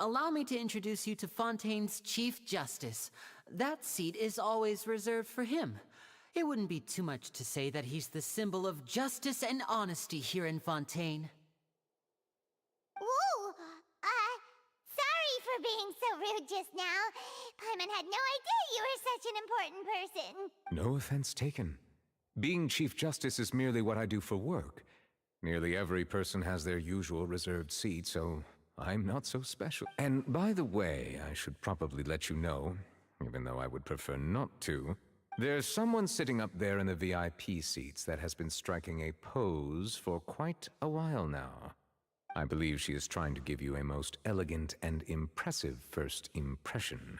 Allow me to introduce you to Fontaine's Chief Justice. That seat is always reserved for him. It wouldn't be too much to say that he's the symbol of justice and honesty here in Fontaine. Ooh, sorry for being so rude just now. Paimon had no idea you were such an important person. No offense taken. Being Chief Justice is merely what I do for work. Nearly every person has their usual reserved seat, so I'm not so special. And by the way, I should probably let you know, even though I would prefer not to, there's someone sitting up there in the VIP seats that has been striking a pose for quite a while now. I believe she is trying to give you a most elegant and impressive first impression.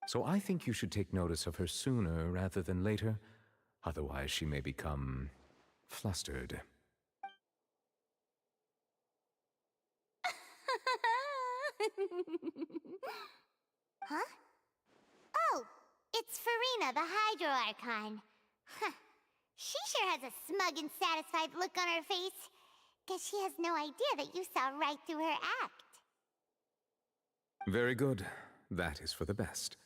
So I think you should take notice of her sooner rather than later, otherwise she may become flustered. Huh? Oh, it's Farina, the Hydro Archon. Huh. She sure has a smug and satisfied look on her face. Guess she has no idea that you saw right through her act. Very good. That is for the best.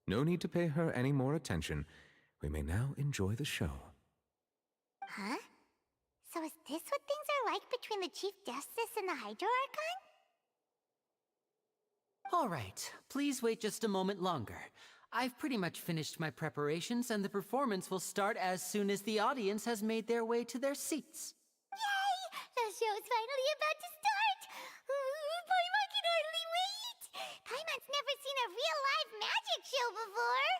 No need to pay her any more attention. We may now enjoy the show. Huh? So is this what things are like between the Chief Justice and the Hydro Archon? All right, please wait just a moment longer. I've pretty much finished my preparations, and the performance will start as soon as the audience has made their way to their seats. Yay! The show's finally about to start! Paimon can hardly wait! Paimon's never seen a real live magic show before!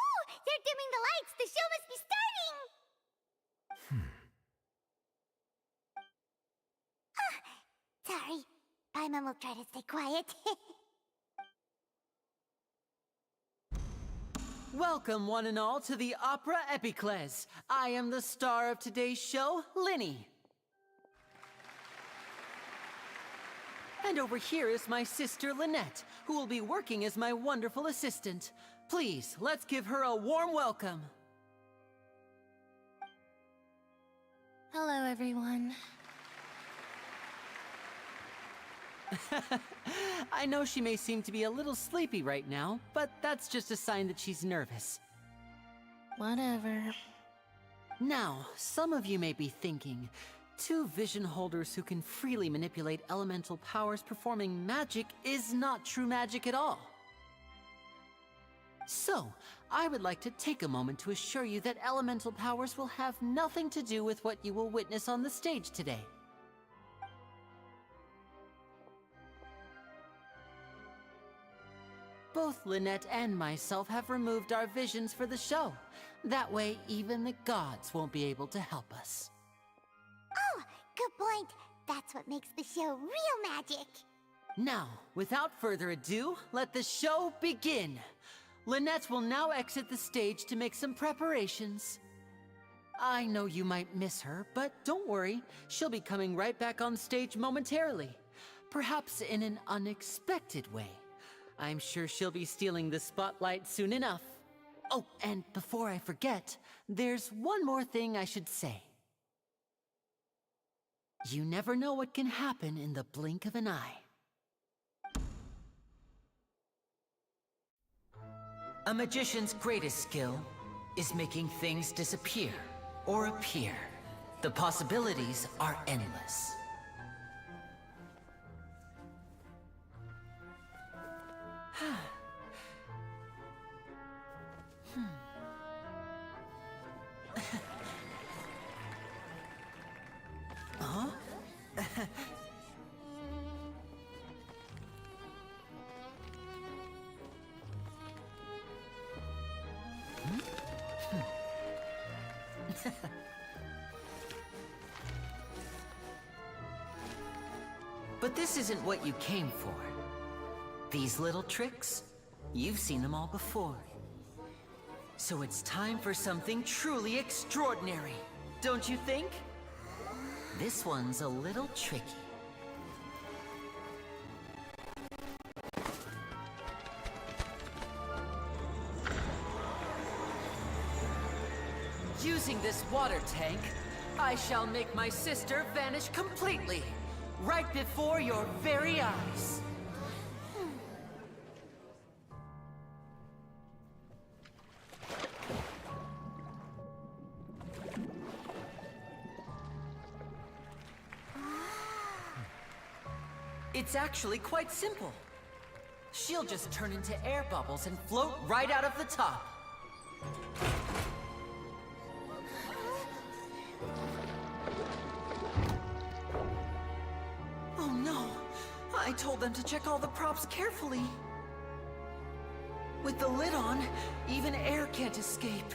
Ooh! They're dimming the lights! The show must be starting! Sorry. Paimon will try to stay quiet. Welcome, one and all, to the Opera Epiclese. I am the star of today's show, Linny. And over here is my sister, Lynette, who will be working as my wonderful assistant. Please, let's give her a warm welcome. Hello, everyone. I know she may seem to be a little sleepy right now, but that's just a sign that she's nervous. Whatever. Now, some of you may be thinking, Two vision holders who can freely manipulate elemental powers performing magic is not true magic at all. So, I would like to take a moment to assure you that elemental powers will have nothing to do with what you will witness on the stage today. Both Lynette and myself have removed our visions for the show. That way, even the gods won't be able to help us. Oh, good point. That's what makes the show real magic. Now, without further ado, let the show begin. Lynette will now exit the stage to make some preparations. I know you might miss her, but don't worry. She'll be coming right back on stage momentarily. Perhaps in an unexpected way. I'm sure she'll be stealing the spotlight soon enough. Oh, and before I forget, there's one more thing I should say. You never know what can happen in the blink of an eye. A magician's greatest skill is making things disappear or appear. The possibilities are endless. Huh? But this isn't what you came for. These little tricks, you've seen them all before. So it's time for something truly extraordinary, don't you think? This one's a little tricky. Using this water tank, I shall make my sister vanish completely, right before your very eyes. It's actually quite simple. She'll just turn into air bubbles and float right out of the top. Oh no! I told them to check all the props carefully. With the lid on, even air can't escape.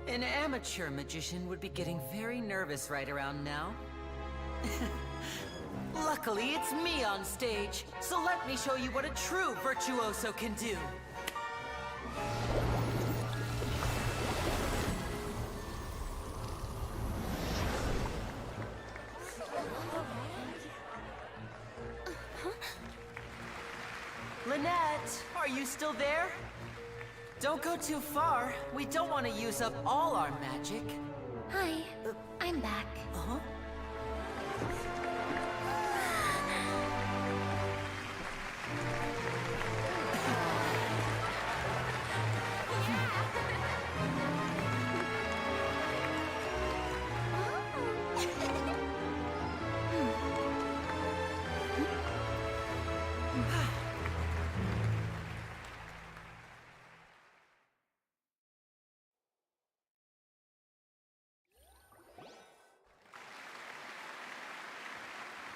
An amateur magician would be getting very nervous right around now. Luckily, it's me on stage, so let me show you what a true virtuoso can do. Lynette, are you still there? Don't go too far. We don't want to use up all our magic. Hi, I'm back. Uh-huh.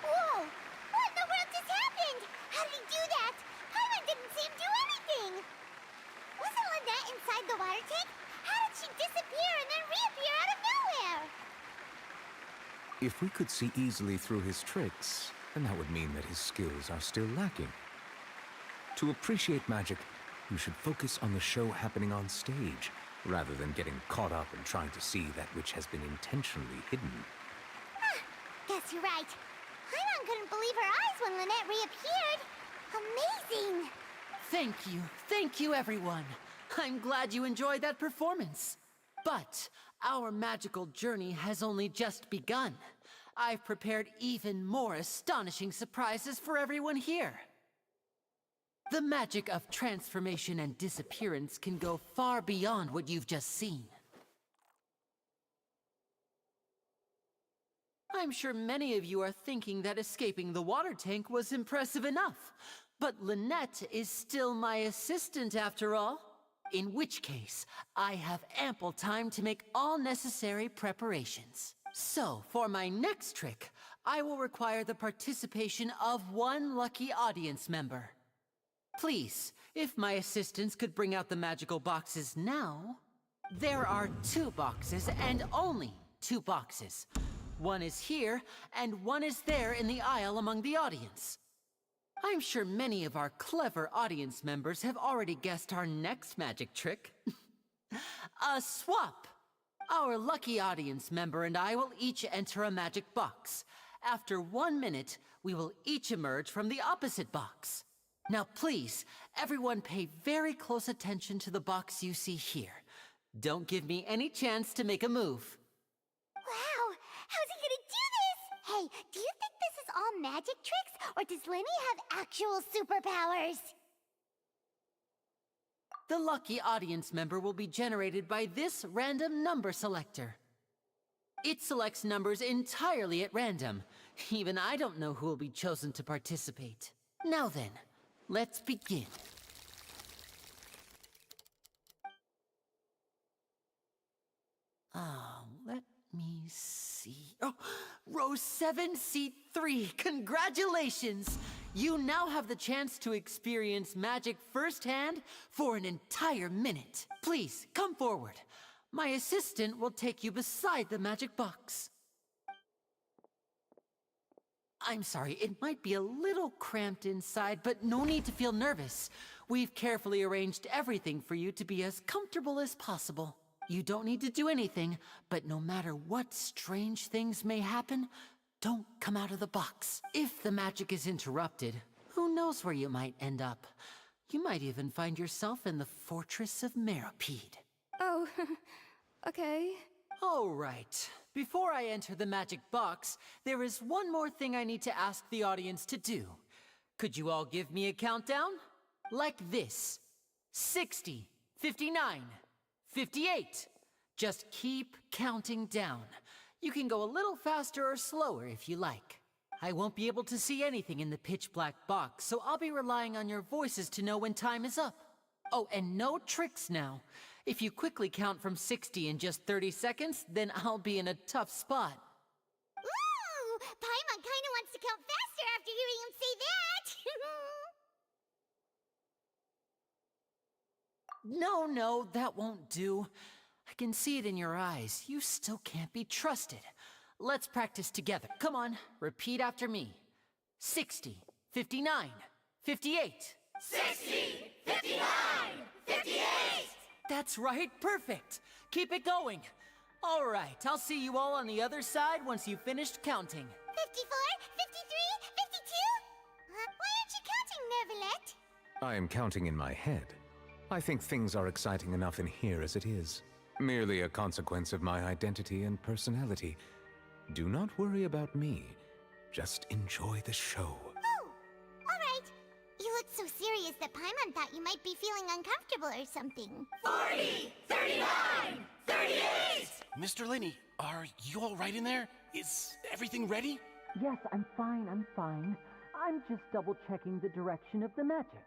Whoa! What in the world just happened? How did he do that? Paimon didn't see him do anything! Wasn't Lynette inside the water tank? How did she disappear and then reappear out of nowhere? If we could see easily through his tricks, then that would mean that his skills are still lacking. To appreciate magic, you should focus on the show happening on stage, rather than getting caught up in trying to see that which has been intentionally hidden. Guess you're right. Paimon couldn't believe her eyes when Lynette reappeared. Amazing! Thank you everyone. I'm glad you enjoyed that performance. But our magical journey has only just begun. I've prepared even more astonishing surprises for everyone here. The magic of transformation and disappearance can go far beyond what you've just seen. I'm sure many of you are thinking that escaping the water tank was impressive enough. But Lynette is still my assistant after all. In which case, I have ample time to make all necessary preparations. So, for my next trick, I will require the participation of one lucky audience member. Please, if my assistants could bring out the magical boxes now. There are 2 boxes and only 2 boxes. One is here, and one is there in the aisle among the audience. I'm sure many of our clever audience members have already guessed our next magic trick. A swap! Our lucky audience member and I will each enter a magic box. After 1 minute, we will each emerge from the opposite box. Now please, everyone pay very close attention to the box you see here. Don't give me any chance to make a move. Wow! How's he gonna do this? Hey, do you think this is all magic tricks, or does Lenny have actual superpowers? The lucky audience member will be generated by this random number selector. It selects numbers entirely at random. Even I don't know who will be chosen to participate. Now then, let's begin. Let me see. Oh, row 7, seat 3. Congratulations! You now have the chance to experience magic firsthand for an entire minute. Please, come forward. My assistant will take you beside the magic box. I'm sorry, it might be a little cramped inside, but no need to feel nervous. We've carefully arranged everything for you to be as comfortable as possible. You don't need to do anything, but no matter what strange things may happen, don't come out of the box. If the magic is interrupted, who knows where you might end up? You might even find yourself in the Fortress of Meropide. Oh, okay. All right. Before I enter the magic box, there is one more thing I need to ask the audience to do. Could you all give me a countdown? Like this. 60, 59, 58. Just keep counting down. You can go a little faster or slower if you like. I won't be able to see anything in the pitch black box, so I'll be relying on your voices to know when time is up. Oh, and no tricks now. If you quickly count from 60 in just 30 seconds, then I'll be in a tough spot. Ooh! Paimon kinda wants to count faster after hearing him say that! No, that won't do. I can see it in your eyes. You still can't be trusted. Let's practice together. Come on, repeat after me. 60, 59, 58. 60, 59, 58! That's right, perfect. Keep it going. All right, I'll see you all on the other side once you've finished counting. 54, 53, 52? Why aren't you counting, Nervalette? I am counting in my head. I think things are exciting enough in here as it is. Merely a consequence of my identity and personality. Do not worry about me. Just enjoy the show. Oh, all right. You look so serious that Paimon thought you might be feeling uncomfortable or something. 40, 39, 38! Mr. Linney, are you all right in there? Is everything ready? Yes, I'm fine. I'm just double-checking the direction of the magic.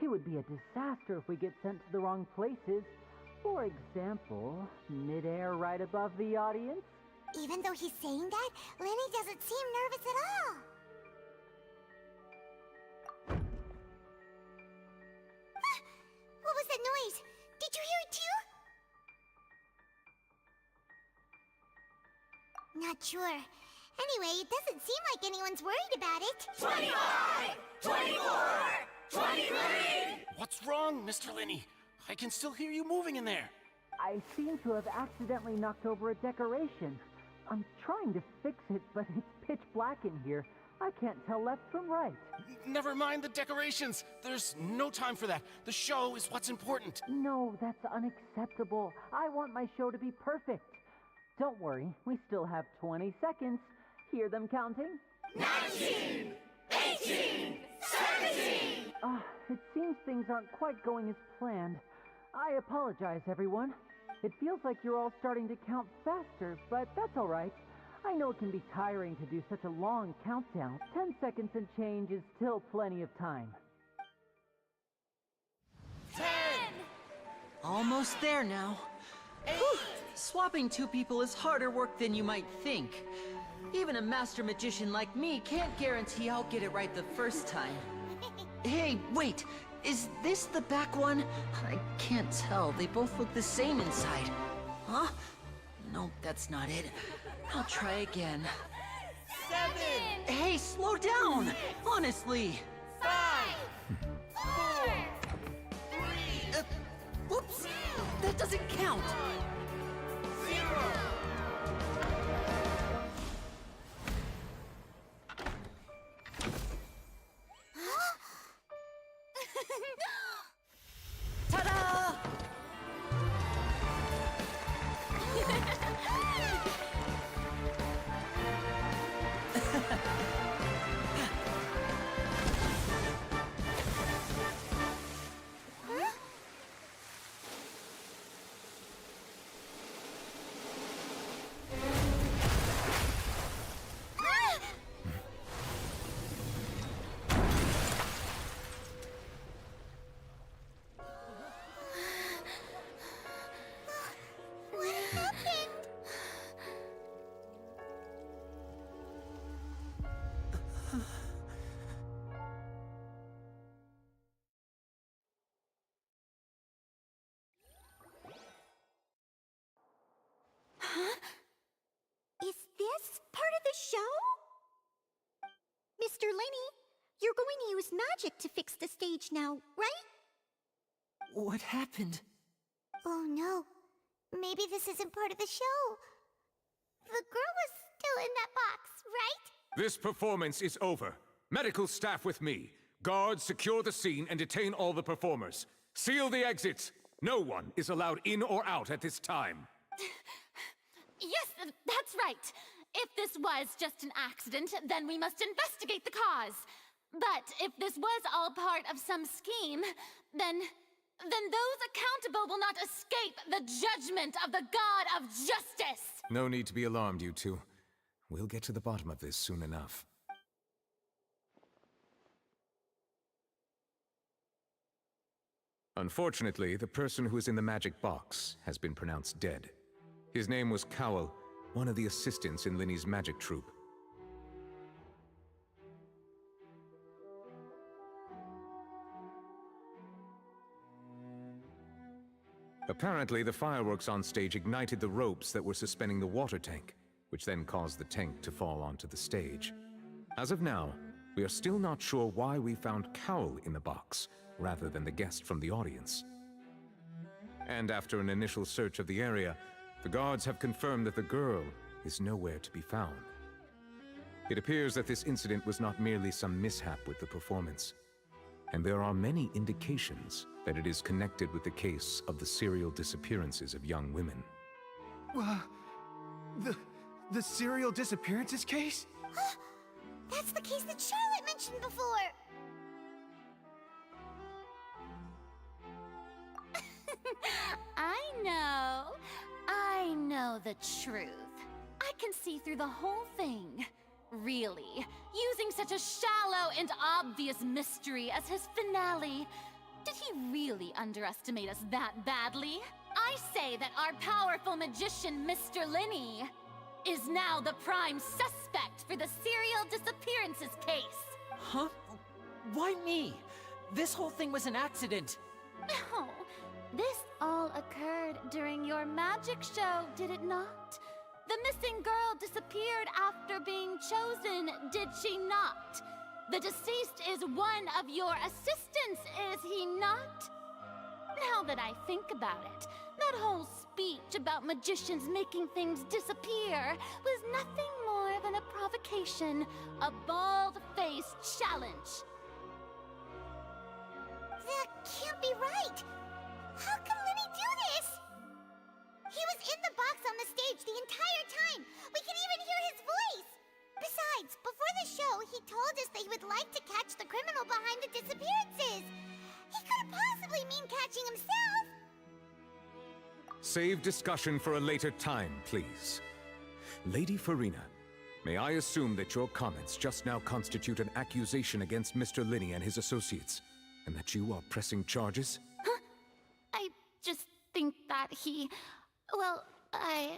It would be a disaster if we get sent to the wrong places. For example, midair right above the audience. Even though he's saying that, Lenny doesn't seem nervous at all. What was that noise? Did you hear it too? Not sure. Anyway, it doesn't seem like anyone's worried about it. 25, 24, 23! What's wrong, Mr. Linney? I can still hear you moving in there. I seem to have accidentally knocked over a decoration. I'm trying to fix it, but it's pitch black in here. I can't tell left from right. Never mind the decorations. There's no time for that. The show is what's important. No, that's unacceptable. I want my show to be perfect. Don't worry, we still have 20 seconds. Hear them counting? 19, 18, 17! It seems things aren't quite going as planned. I apologize, everyone. It feels like you're all starting to count faster, but that's all right. I know it can be tiring to do such a long countdown. 10 seconds and change is still plenty of time. 10, Almost there now. Whew. Swapping two people is harder work than you might think. Even a master magician like me can't guarantee I'll get it right the first time. Hey, wait! Is this the back one? I can't tell. They both look the same inside. Huh? No, that's not it. I'll try again. 7, Hey, slow down! Honestly! 5, 4, 3, Whoops! That doesn't count! 0. Ta-da! What happened? Huh? Is this part of the show? Mr. Lenny, you're going to use magic to fix the stage now, right? What happened? Oh no. Maybe this isn't part of the show. The girl was still in that box, right? This performance is over. Medical staff with me. Guards, secure the scene and detain all the performers. Seal the exits. No one is allowed in or out at this time. Yes, that's right. If this was just an accident, then we must investigate the cause. But if this was all part of some scheme, then those accountable will not escape the judgment of the God of Justice! No need to be alarmed, you two. We'll get to the bottom of this soon enough. Unfortunately, the person who is in the magic box has been pronounced dead. His name was Cowell, one of the assistants in Linny's magic troupe. Apparently, the fireworks on stage ignited the ropes that were suspending the water tank, which then caused the tank to fall onto the stage. As of now, we are still not sure why we found Cowell in the box, rather than the guest from the audience. And after an initial search of the area, the guards have confirmed that the girl is nowhere to be found. It appears that this incident was not merely some mishap with the performance, and there are many indications that it is connected with the case of the serial disappearances of young women. The serial disappearances case? That's the case that Charlotte mentioned before! I know the truth. I can see through the whole thing. Really, using such a shallow and obvious mystery as his finale. Did he really underestimate us that badly? I say that our powerful magician, Mr. Lenny, is now the prime suspect for the serial disappearances case. Huh? Why me? This whole thing was an accident. No, this all occurred during your magic show, did it not? The missing girl disappeared after being chosen, did she not? The deceased is one of your assistants, is he not? Now that I think about it, that whole speech about magicians making things disappear was nothing more than a provocation, a bald-faced challenge. That can't be right! How can Lenny do this? He was in the box on the stage the entire time! We can even hear his voice! Besides, before the show, he told us that he would like to catch the criminal behind the disappearances! He couldn't possibly mean catching himself! Save discussion for a later time, please. Lady Farina, May I assume that your comments just now constitute an accusation against Mr. Linney and his associates, and that you are pressing charges? Huh? I just think that he... Well, I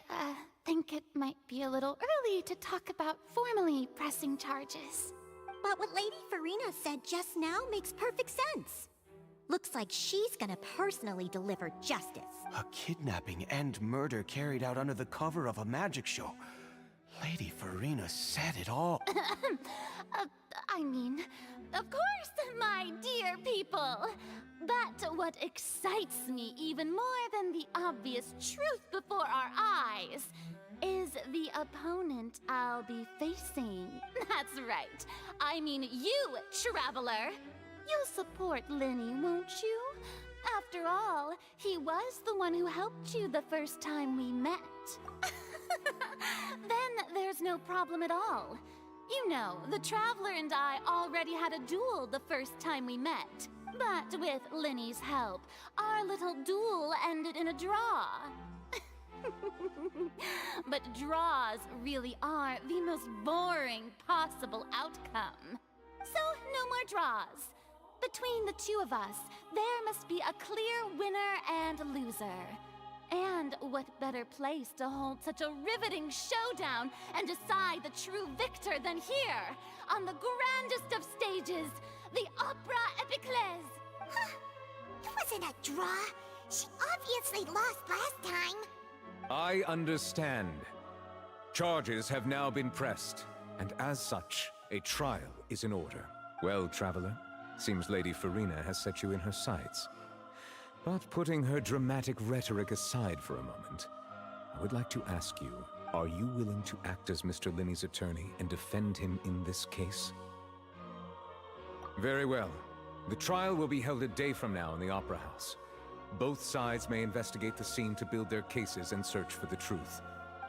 think it might be a little early to talk about formally pressing charges. But what Lady Farina said just now makes perfect sense. Looks like she's gonna personally deliver justice. A kidnapping and murder carried out under the cover of a magic show. Lady Farina said it all. I mean, of course, my dear people. But what excites me even more than the obvious truth before our eyes is the opponent I'll be facing. That's right. I mean you, Traveler. You'll support Linney, won't you? After all, he was the one who helped you the first time we met. Then there's no problem at all. You know, the Traveler and I already had a duel the first time we met. But with Linney's help, our little duel ended in a draw. But draws really are the most boring possible outcome. So, no more draws. Between the two of us, there must be a clear winner and loser. And what better place to hold such a riveting showdown and decide the true victor than here, on the grandest of stages, the Opera Epiclese. Huh. It wasn't a draw. She obviously lost last time. I understand. Charges have now been pressed, and as such, a trial is in order. Well, Traveler, seems Lady Farina has set you in her sights. But putting her dramatic rhetoric aside for a moment, I would like to ask you, are you willing to act as Mr. Linney's attorney and defend him in this case? Very well. The trial will be held a day from now in the Opera House. Both sides may investigate the scene to build their cases and search for the truth.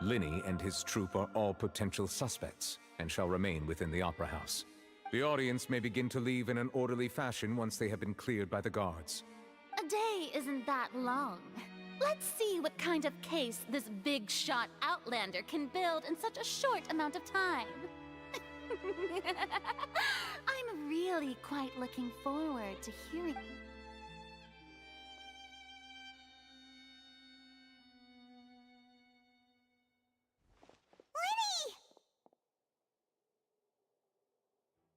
Linney and his troupe are all potential suspects and shall remain within the Opera House. The audience may begin to leave in an orderly fashion once they have been cleared by the guards. A day isn't that long. Let's see what kind of case this big shot Outlander can build in such a short amount of time. I'm really quite looking forward to hearing.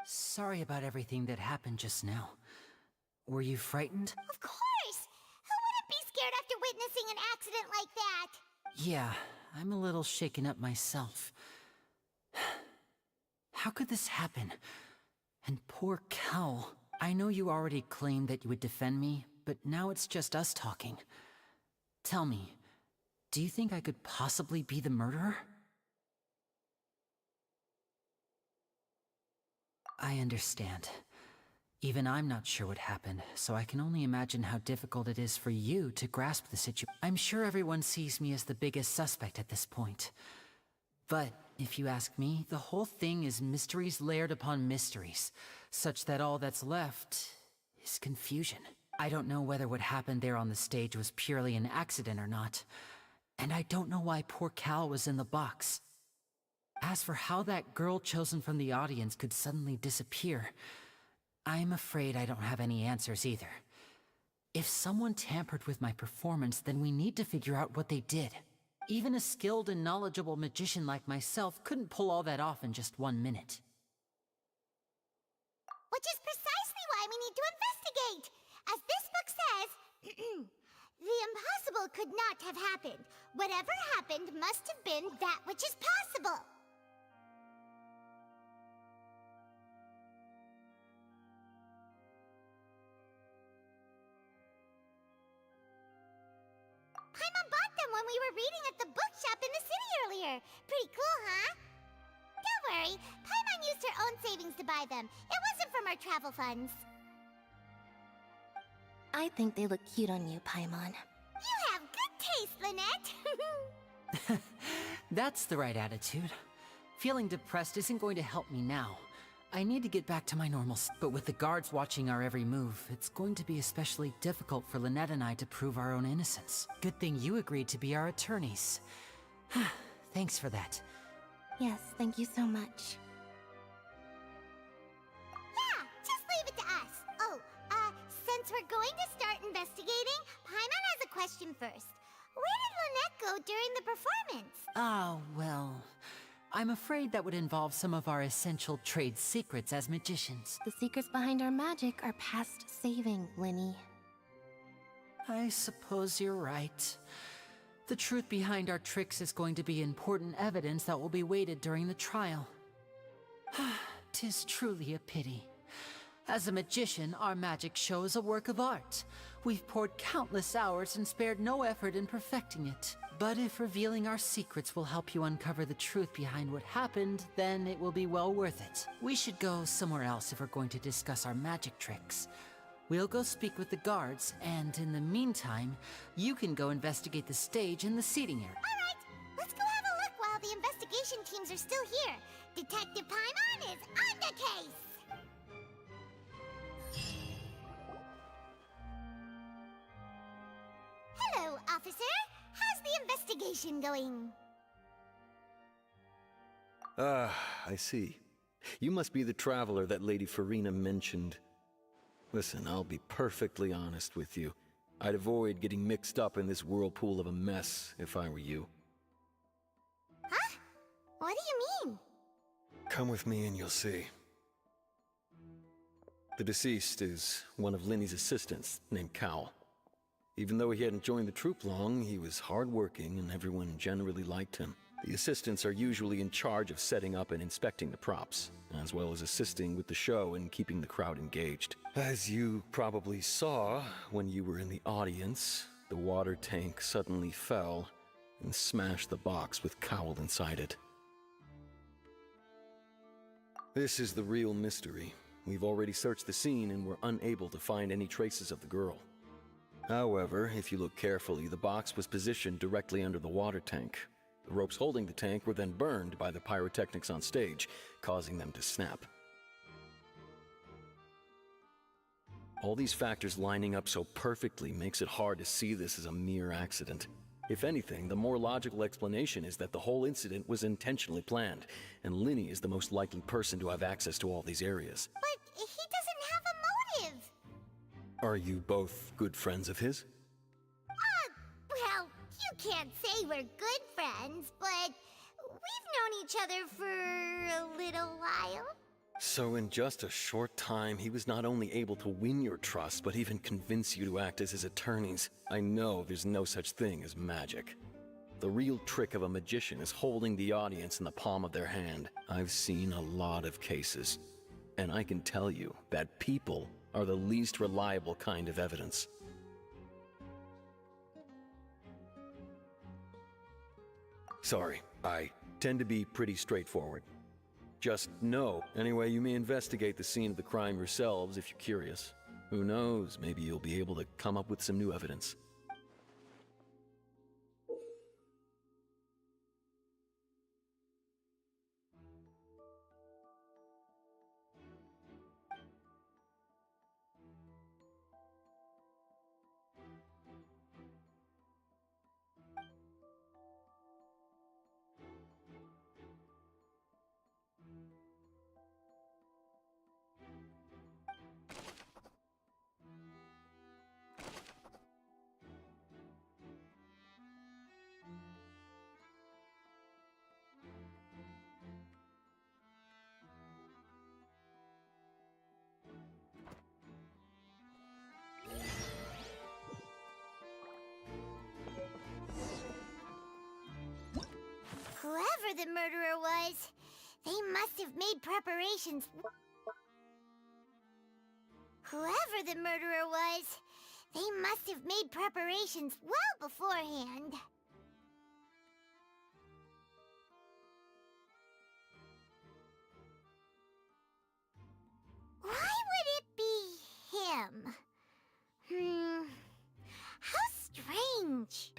Sorry about everything that happened just now. Were you frightened? Of course! Who wouldn't be scared after witnessing an accident like that? Yeah, I'm a little shaken up myself. How could this happen? And poor Cal. I know you already claimed that you would defend me, but now it's just us talking. Tell me, do you think I could possibly be the murderer? I understand. Even I'm not sure what happened, so I can only imagine how difficult it is for you to grasp the situation. I'm sure everyone sees me as the biggest suspect at this point. But, if you ask me, the whole thing is mysteries layered upon mysteries, such that all that's left is confusion. I don't know whether what happened there on the stage was purely an accident or not, and I don't know why poor Cal was in the box. As for how that girl chosen from the audience could suddenly disappear, I'm afraid I don't have any answers either. If someone tampered with my performance, then we need to figure out what they did. Even a skilled and knowledgeable magician like myself couldn't pull all that off in just 1 minute. Which is precisely why we need to investigate! As this book says, the impossible could not have happened. Whatever happened must have been that which is possible. Paimon bought them when we were reading at the bookshop in the city earlier. Pretty cool, huh? Don't worry, Paimon used her own savings to buy them. It wasn't from our travel funds. I think they look cute on you, Paimon. You have good taste, Lynette. That's the right attitude. Feeling depressed isn't going to help me now. I need to get back to my normal but with the guards watching our every move, it's going to be especially difficult for Lynette and I to prove our own innocence. Good thing you agreed to be our attorneys. Thanks for that. Yes, thank you so much. Yeah, just leave it to us. Oh, since we're going to start investigating, Paimon has a question first. Where did Lynette go during the performance? Oh, well, I'm afraid that would involve some of our essential trade secrets as magicians. The secrets behind our magic are past saving, Linny. I suppose you're right. The truth behind our tricks is going to be important evidence that will be weighted during the trial. 'Tis truly a pity. As a magician, our magic show is a work of art. We've poured countless hours and spared no effort in perfecting it. But if revealing our secrets will help you uncover the truth behind what happened, then it will be well worth it. We should go somewhere else if we're going to discuss our magic tricks. We'll go speak with the guards, and in the meantime, you can go investigate the stage and the seating area. Alright, let's go have a look while the investigation teams are still here. Detective Paimon is on the case! Hello, officer. How's the investigation going? Ah, I see. You must be the traveler that Lady Farina mentioned. Listen, I'll be perfectly honest with you. I'd avoid getting mixed up in this whirlpool of a mess if I were you. Huh? What do you mean? Come with me and you'll see. The deceased is one of Linny's assistants, named Cowell. Even though he hadn't joined the troupe long, he was hardworking and everyone generally liked him. The assistants are usually in charge of setting up and inspecting the props, as well as assisting with the show and keeping the crowd engaged. As you probably saw when you were in the audience, the water tank suddenly fell and smashed the box with Cowell inside it. This is the real mystery. We've already searched the scene and were unable to find any traces of the girl. However, if you look carefully, the box was positioned directly under the water tank. The ropes holding the tank were then burned by the pyrotechnics on stage, causing them to snap. All these factors lining up so perfectly makes it hard to see this as a mere accident. If anything, the more logical explanation is that the whole incident was intentionally planned, and Linny is the most likely person to have access to all these areas. But he doesn't have a motive! Are you both good friends of his? Well, you can't say we're good friends, but we've known each other for a little while. So in just a short time, he was not only able to win your trust, but even convince you to act as his attorneys. I know there's no such thing as magic. The real trick of a magician is holding the audience in the palm of their hand. I've seen a lot of cases, and I can tell you that people are the least reliable kind of evidence. Sorry, I tend to be pretty straightforward. Just know, anyway, you may investigate the scene of the crime yourselves if you're curious. Who knows, maybe you'll be able to come up with some new evidence. Whoever the murderer was, they must have made preparations. Whoever the murderer was, they must have made preparations well beforehand. Why would it be him? How strange.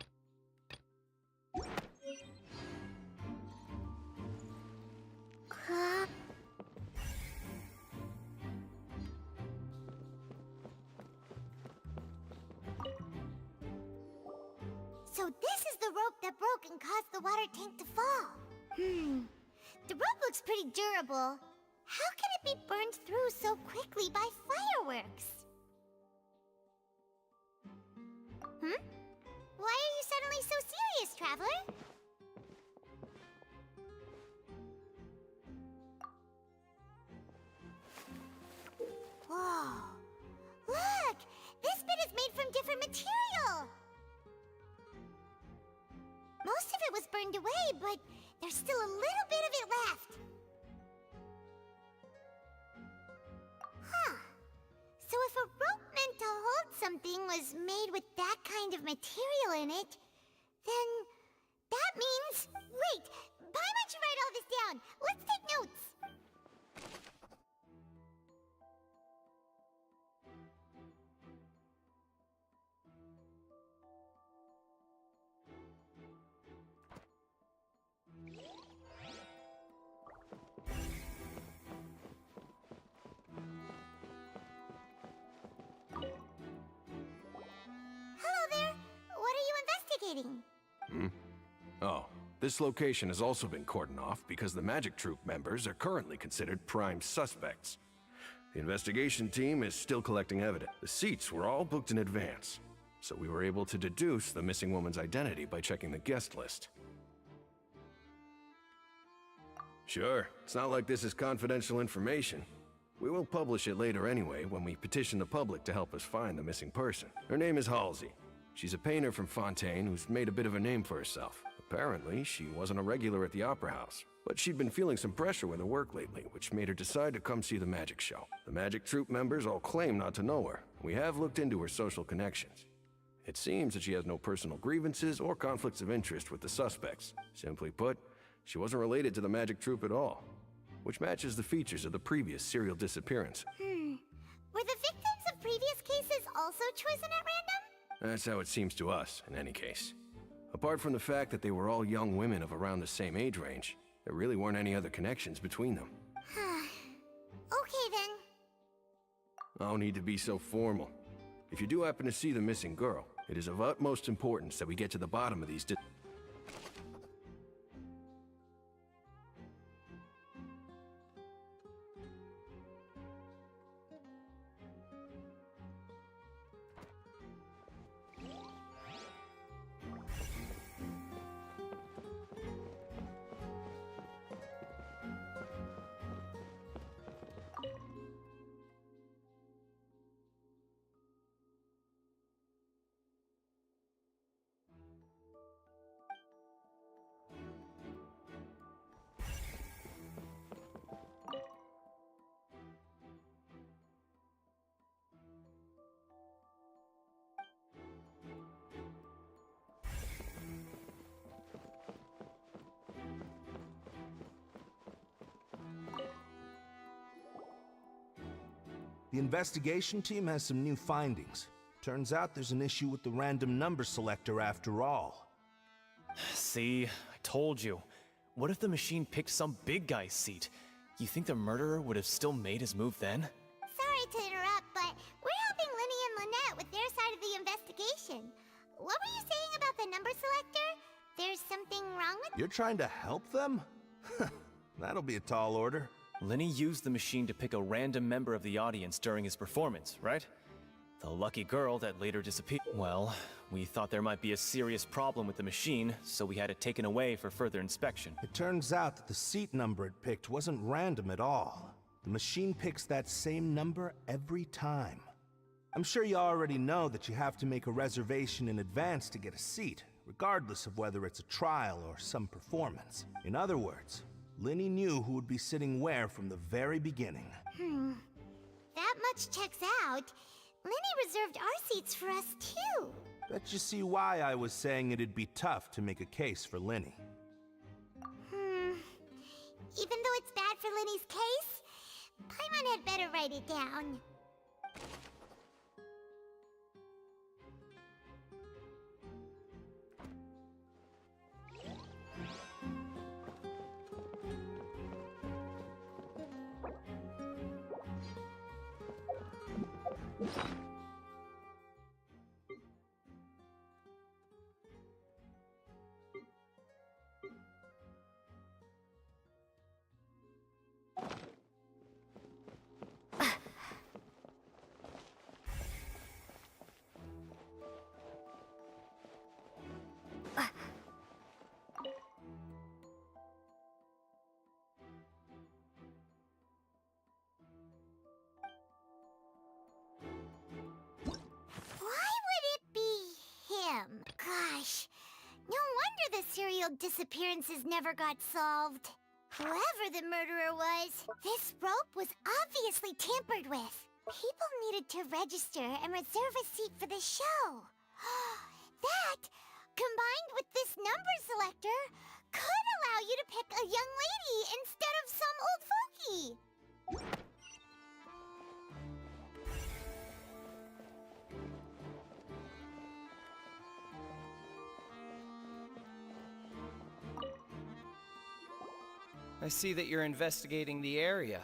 So this is the rope that broke and caused the water tank to fall. The rope looks pretty durable. How can it be burned through so quickly by fireworks? Why are you suddenly so serious, Traveler? Whoa! Look! This bit is made from different material! Most of it was burned away, but there's still a little bit of it left. Huh. So if a rope meant to hold something was made with that kind of material in it, then that means... Wait! Why don't you write all this down? Let's take notes! Hello there! What are you investigating? Oh, this location has also been cordoned off because the Magic Troop members are currently considered prime suspects. The investigation team is still collecting evidence. The seats were all booked in advance, so we were able to deduce the missing woman's identity by checking the guest list. Sure, it's not like this is confidential information. We will publish it later anyway when we petition the public to help us find the missing person. Her name is Halsey. She's a painter from Fontaine who's made a bit of a name for herself. Apparently, she wasn't a regular at the Opera House, but she'd been feeling some pressure with her work lately, which made her decide to come see the magic show. The Magic Troop members all claim not to know her. We have looked into her social connections. It seems that she has no personal grievances or conflicts of interest with the suspects. Simply put, she wasn't related to the Magic Troop at all, which matches the features of the previous serial disappearance. Were the victims of previous cases also chosen at random? That's how it seems to us, in any case. Apart from the fact that they were all young women of around the same age range, there really weren't any other connections between them. Okay then. No need to be so formal. If you do happen to see the missing girl, it is of utmost importance that we get to the bottom of these The investigation team has some new findings. Turns out there's an issue with the random number selector after all. See, I told you. What if the machine picked some big guy's seat? You think the murderer would have still made his move then? Sorry to interrupt, but we're helping Linny and Lynette with their side of the investigation. What were you saying about the number selector? There's something wrong with... You're trying to help them? That'll be a tall order. Linny used the machine to pick a random member of the audience during his performance, right? The lucky girl that later disappeared. Well, we thought there might be a serious problem with the machine, so we had it taken away for further inspection. It turns out that the seat number it picked wasn't random at all. The machine picks that same number every time. I'm sure you already know that you have to make a reservation in advance to get a seat, regardless of whether it's a trial or some performance. In other words, Linny knew who would be sitting where from the very beginning. That much checks out. Linny reserved our seats for us, too. Bet you see why I was saying it'd be tough to make a case for Linny. Even though it's bad for Linny's case, Paimon had better write it down. gosh. No wonder the serial disappearances never got solved. Whoever the murderer was, this rope was obviously tampered with. People needed to register and reserve a seat for the show. That, combined with this number selector, could allow you to pick a young lady instead of some old fogey. I see that you're investigating the area.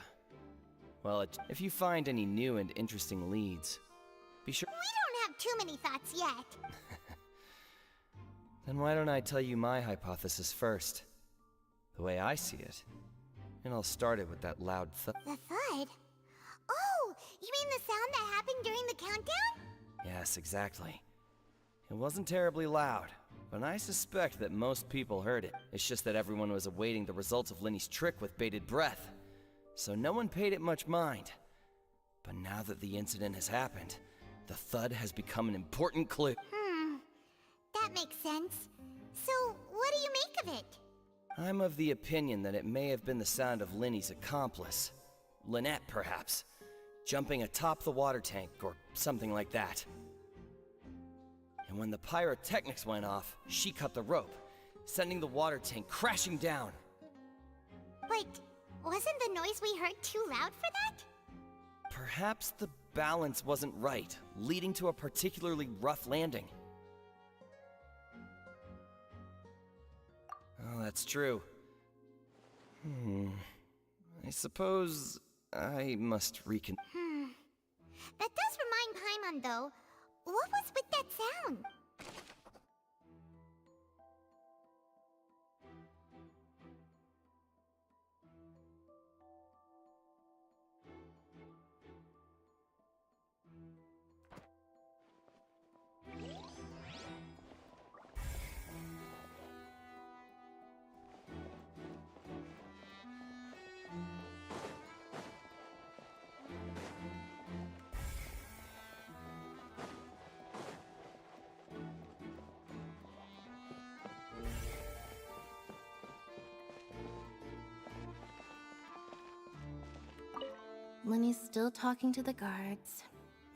Well, if you find any new and interesting leads, be sure— We don't have too many thoughts yet. Then why don't I tell you my hypothesis first? The way I see it. It all started with that loud thud. The thud? Oh, you mean the sound that happened during the countdown? Yes, exactly. It wasn't terribly loud, but I suspect that most people heard it. It's just that everyone was awaiting the results of Lenny's trick with bated breath, so no one paid it much mind. But now that the incident has happened, the thud has become an important clue. That makes sense. So, what do you make of it? I'm of the opinion that it may have been the sound of Lenny's accomplice. Lynette, perhaps. Jumping atop the water tank, or something like that. And when the pyrotechnics went off, she cut the rope, sending the water tank crashing down. But wasn't the noise we heard too loud for that? Perhaps the balance wasn't right, leading to a particularly rough landing. Oh, that's true. I suppose I must recon— That does remind Paimon, though. What was with that sound? Lenny's still talking to the guards.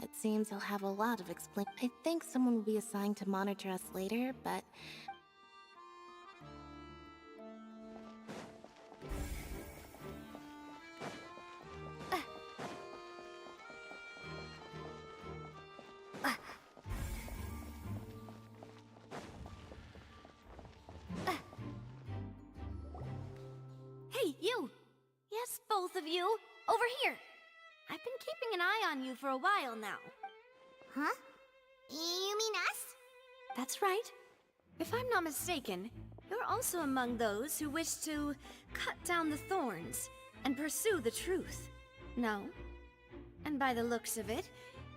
It seems he'll have a lot of explain. I think someone will be assigned to monitor us later, but... Hey, you! Yes, both of you! Over here! I've been keeping an eye on you for a while now. Huh? You mean us? That's right. If I'm not mistaken, you're also among those who wish to cut down the thorns and pursue the truth. No? And by the looks of it,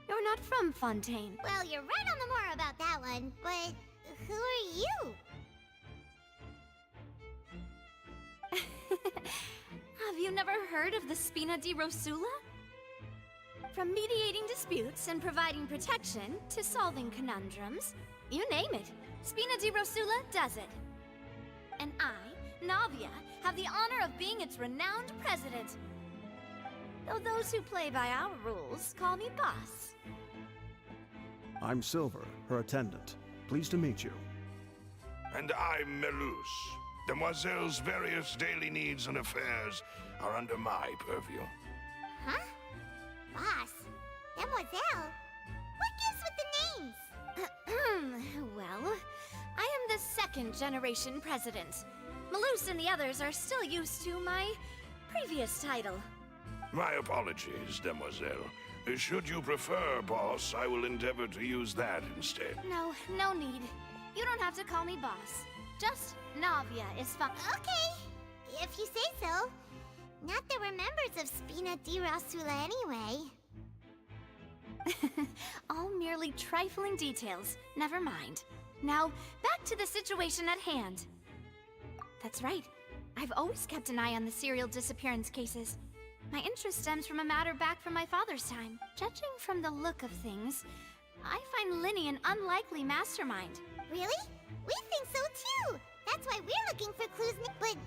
you're not from Fontaine. Well, you're right on the more about that one, but who are you? Have you never heard of the Spina di Rosula? From mediating disputes and providing protection to solving conundrums, you name it, Spina di Rosula does it. And I, Navia, have the honor of being its renowned president. Though those who play by our rules call me boss. I'm Silver, her attendant. Pleased to meet you. And I'm Melus. Demoiselle's various daily needs and affairs are under my purview. Huh? Boss? Demoiselle? What gives with the names? Well, I am the second generation president. Melus and the others are still used to my previous title. My apologies, Demoiselle. Should you prefer, boss, I will endeavor to use that instead. No need. You don't have to call me boss. Just Navia is fine. Okay, if you say so. Not that we're members of Spina di Rosula anyway. All merely trifling details. Never mind. Now, back to the situation at hand. That's right. I've always kept an eye on the serial disappearance cases. My interest stems from a matter back from my father's time. Judging from the look of things, I find Lenny an unlikely mastermind. Really? We think so too! That's why we're looking for clues. But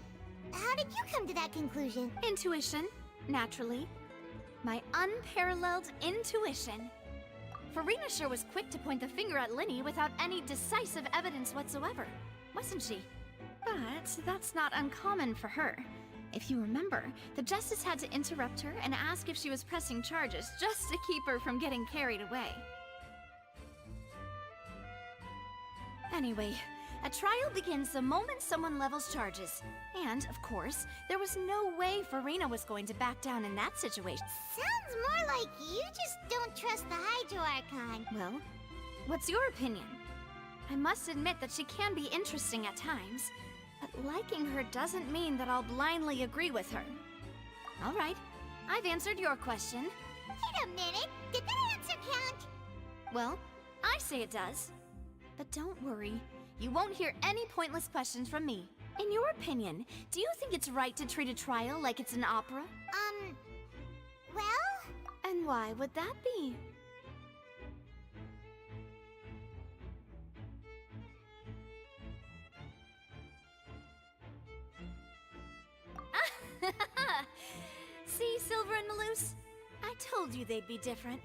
how did you come to that conclusion? Intuition, naturally. My unparalleled intuition. Farina sure was quick to point the finger at Linny without any decisive evidence whatsoever, wasn't she? But that's not uncommon for her. If you remember, the Justice had to interrupt her and ask if she was pressing charges just to keep her from getting carried away. Anyway, a trial begins the moment someone levels charges. And, of course, there was no way Farina was going to back down in that situation. Sounds more like you just don't trust the Hydro Archon. Well, what's your opinion? I must admit that she can be interesting at times, but liking her doesn't mean that I'll blindly agree with her. All right, I've answered your question. Wait a minute, did that answer count? Well, I say it does. But don't worry, you won't hear any pointless questions from me. In your opinion, do you think it's right to treat a trial like it's an opera? Well? And why would that be? See, Silver and Maloose? I told you they'd be different.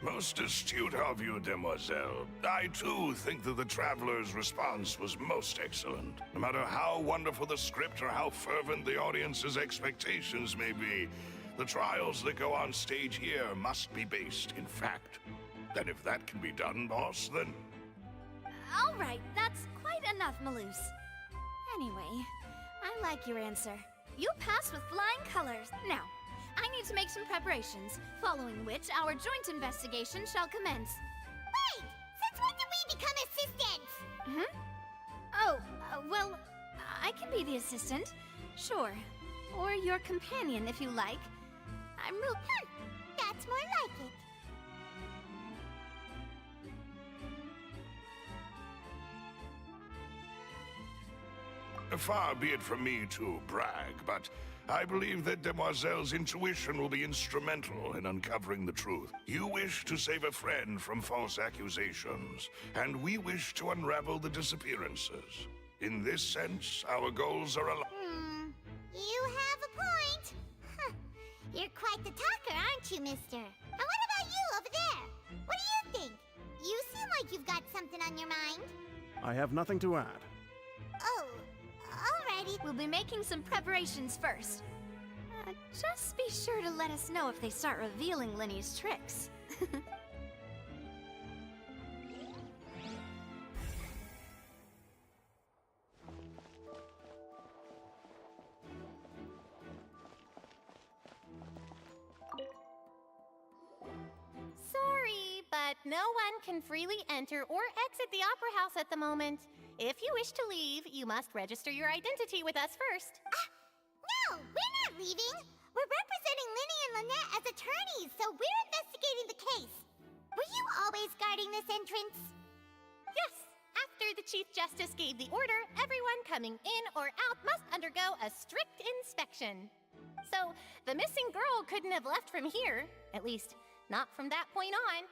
Most astute of you, demoiselle. I too think that the Traveler's response was most excellent. No matter how wonderful the script or how fervent the audience's expectations may be, the trials that go on stage here must be based in fact. And if that can be done, boss, then... All right, that's quite enough, Maloose. Anyway, I like your answer. You passed with flying colors. Now, I need to make some preparations, following which our joint investigation shall commence. Wait! Since when did we become assistants? Hmm? Oh, well, I can be the assistant. Sure. Or your companion, if you like. I'm real... That's more like it. Far be it from me to brag, but I believe that Demoiselle's intuition will be instrumental in uncovering the truth. You wish to save a friend from false accusations, and we wish to unravel the disappearances. In this sense, our goals are aligned. You have a point. Huh. You're quite the talker, aren't you, mister? And what about you over there? What do you think? You seem like you've got something on your mind. I have nothing to add. Oh, alrighty. We'll be making some preparations first. Just be sure to let us know if they start revealing Linny's tricks. Sorry, but no one can freely enter or exit the Opera House at the moment. If you wish to leave, you must register your identity with us first. No, we're not leaving. We're representing Linny and Lynette as attorneys, so we're investigating the case. Were you always guarding this entrance? Yes. After the Chief Justice gave the order, everyone coming in or out must undergo a strict inspection. So, the missing girl couldn't have left from here. At least, not from that point on.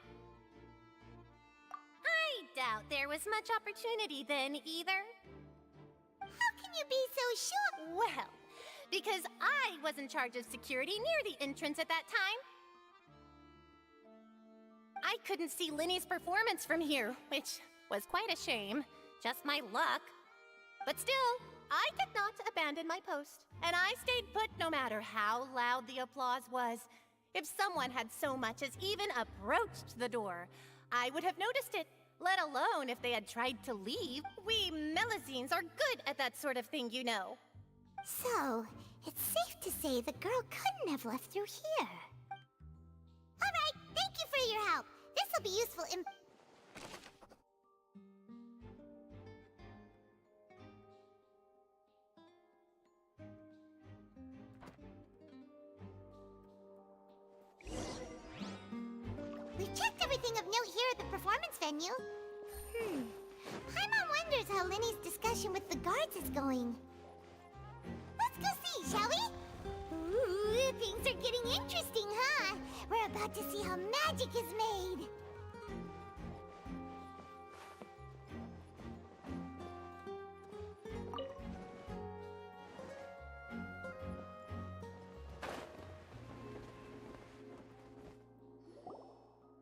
I doubt there was much opportunity then, either. How can you be so sure? Well, because I was in charge of security near the entrance at that time. I couldn't see Linny's performance from here, which was quite a shame. Just my luck. But still, I did not abandon my post, and I stayed put no matter how loud the applause was. If someone had so much as even approached the door, I would have noticed it, let alone if they had tried to leave. We Melusines are good at that sort of thing, you know. So, it's safe to say the girl couldn't have left through here. Alright, thank you for your help. This'll be useful in... We've checked everything of note here at the performance venue. Paimon wonders how Linny's discussion with the guards is going. Let's go see, shall we? Ooh, things are getting interesting, huh? We're about to see how magic is made.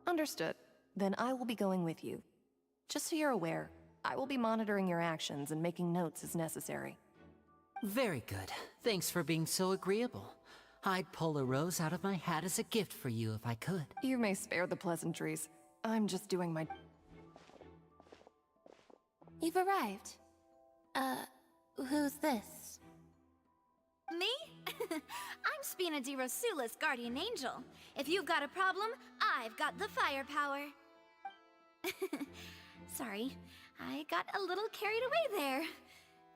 Understood. Then I will be going with you. Just so you're aware, I will be monitoring your actions and making notes as necessary. Very good. Thanks for being so agreeable. I'd pull a rose out of my hat as a gift for you if I could. You may spare the pleasantries. I'm just doing my... You've arrived. Who's this? Me? I'm Spina di Rosula's guardian angel. If you've got a problem, I've got the firepower. Sorry, I got a little carried away there.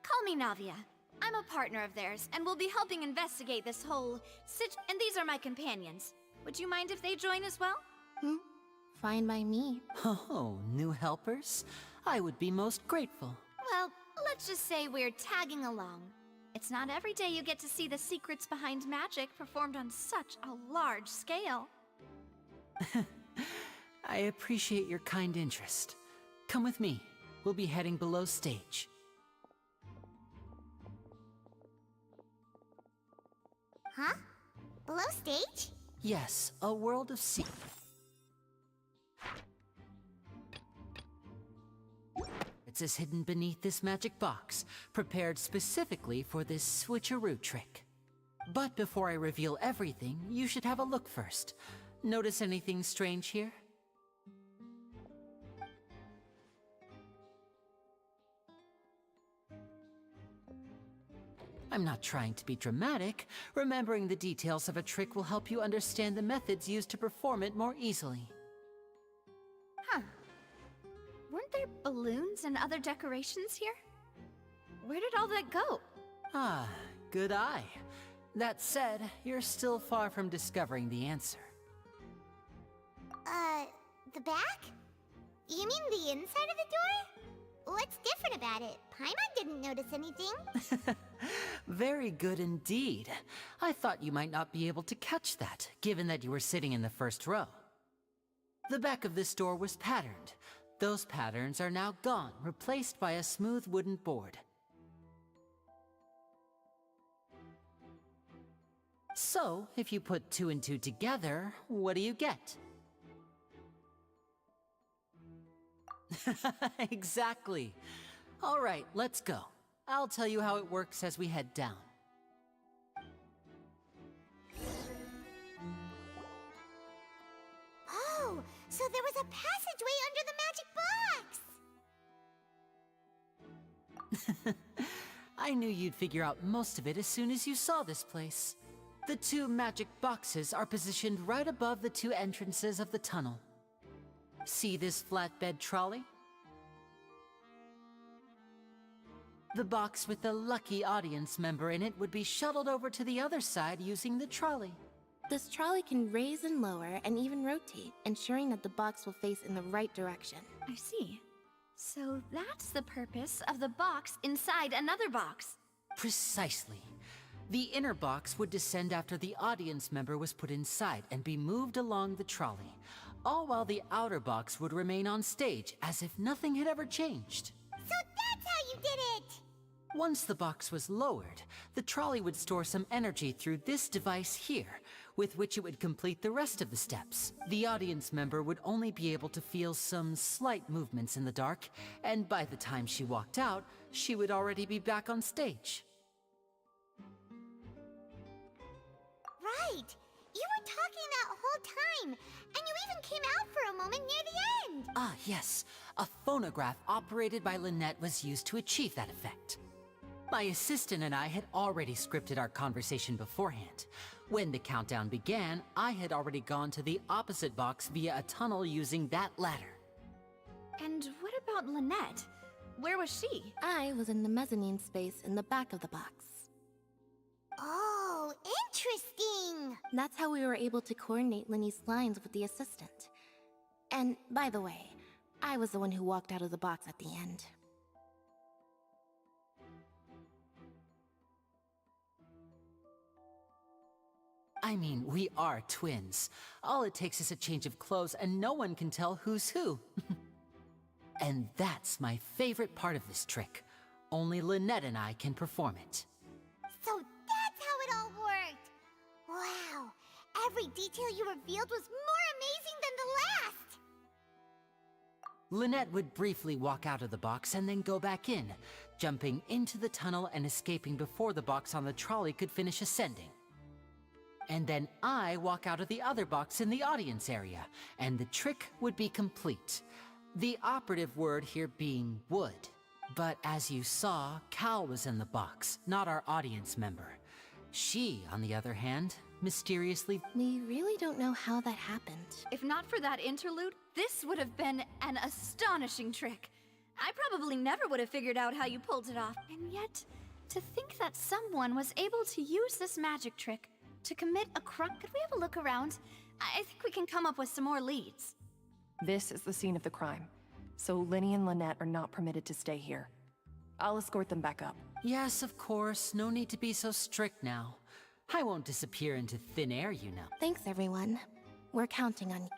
Call me Navia. I'm a partner of theirs, and will be helping investigate this whole and these are my companions. Would you mind if they join as well? Fine by me. Oh, new helpers? I would be most grateful. Well, let's just say we're tagging along. It's not every day you get to see the secrets behind magic performed on such a large scale. I appreciate your kind interest. Come with me. We'll be heading below stage. Huh? Below stage? Yes, a world of secrets. Is hidden beneath this magic box, prepared specifically for this switcheroo trick. But before I reveal everything, you should have a look first. Notice anything strange here? I'm not trying to be dramatic. Remembering the details of a trick will help you understand the methods used to perform it more easily. Huh. Weren't there balloons and other decorations here? Where did all that go? Ah, good eye. That said, you're still far from discovering the answer. The back? You mean the inside of the door? What's different about it? Paimon didn't notice anything. Very good indeed. I thought you might not be able to catch that, given that you were sitting in the first row. The back of this door was patterned. Those patterns are now gone, replaced by a smooth wooden board. So, if you put 2 and 2 together, what do you get? Exactly. All right, let's go. I'll tell you how it works as we head down. Oh, so there was a passageway under the magic box! I knew you'd figure out most of it as soon as you saw this place. The 2 magic boxes are positioned right above the 2 entrances of the tunnel. See this flatbed trolley? The box with the lucky audience member in it would be shuttled over to the other side using the trolley. This trolley can raise and lower and even rotate, ensuring that the box will face in the right direction. I see. So that's the purpose of the box inside another box. Precisely. The inner box would descend after the audience member was put inside and be moved along the trolley, all while the outer box would remain on stage as if nothing had ever changed. So that's how you did it! Once the box was lowered, the trolley would store some energy through this device here, with which it would complete the rest of the steps. The audience member would only be able to feel some slight movements in the dark, and by the time she walked out, she would already be back on stage. Right! You were talking that whole time, and you even came out for a moment near the end! Ah, yes. A phonograph operated by Lynette was used to achieve that effect. My assistant and I had already scripted our conversation beforehand. When the countdown began, I had already gone to the opposite box via a tunnel using that ladder. And what about Lynette? Where was she? I was in the mezzanine space in the back of the box. Oh, interesting! That's how we were able to coordinate Linny's lines with the assistant. And, by the way, I was the one who walked out of the box at the end. I mean, we are twins. All it takes is a change of clothes and no one can tell who's who. And that's my favorite part of this trick. Only Lynette and I can perform it. So that's how it all worked! Wow! Every detail you revealed was more amazing than the last! Lynette would briefly walk out of the box and then go back in, jumping into the tunnel and escaping before the box on the trolley could finish ascending. And then I walk out of the other box in the audience area, and the trick would be complete. The operative word here being would. But as you saw, Cal was in the box, not our audience member. She, on the other hand, mysteriously... We really don't know how that happened. If not for that interlude, this would have been an astonishing trick. I probably never would have figured out how you pulled it off. And yet, to think that someone was able to use this magic trick to commit a crime... Could we have a look around? I think we can come up with some more leads. This is the scene of the crime, so Linny and Lynette are not permitted to stay here. I'll escort them back up. Yes, of course. No need to be so strict now. I won't disappear into thin air, you know. Thanks, everyone. We're counting on you.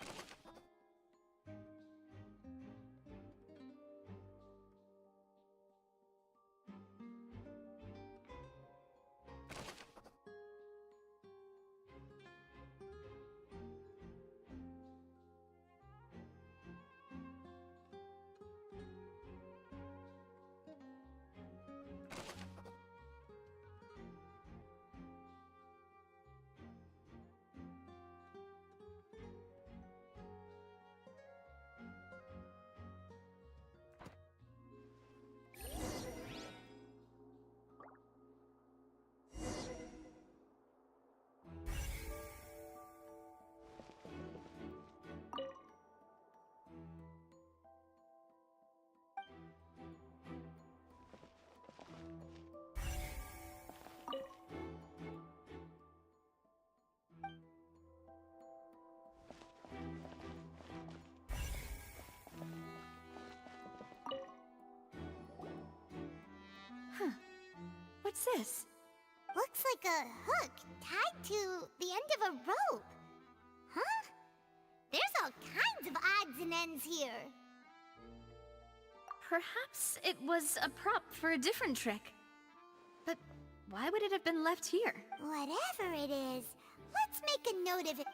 What's this? Looks like a hook tied to the end of a rope. Huh? There's all kinds of odds and ends here. Perhaps it was a prop for a different trick. But why would it have been left here? Whatever it is, let's make a note of it.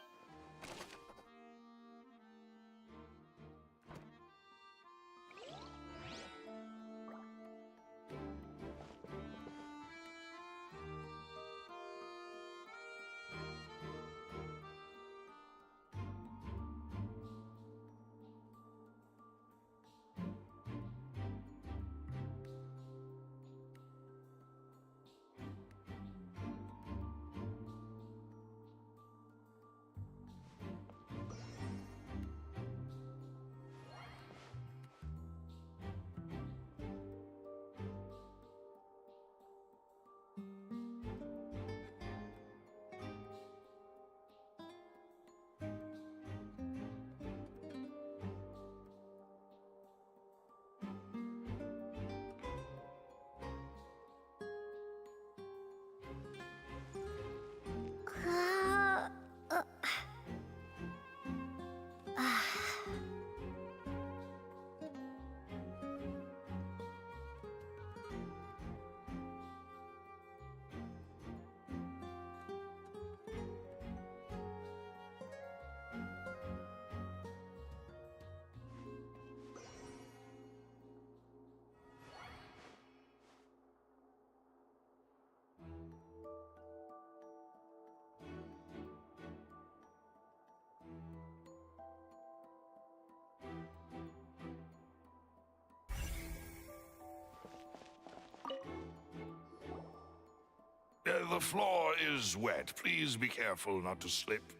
The floor is wet. Please be careful not to slip.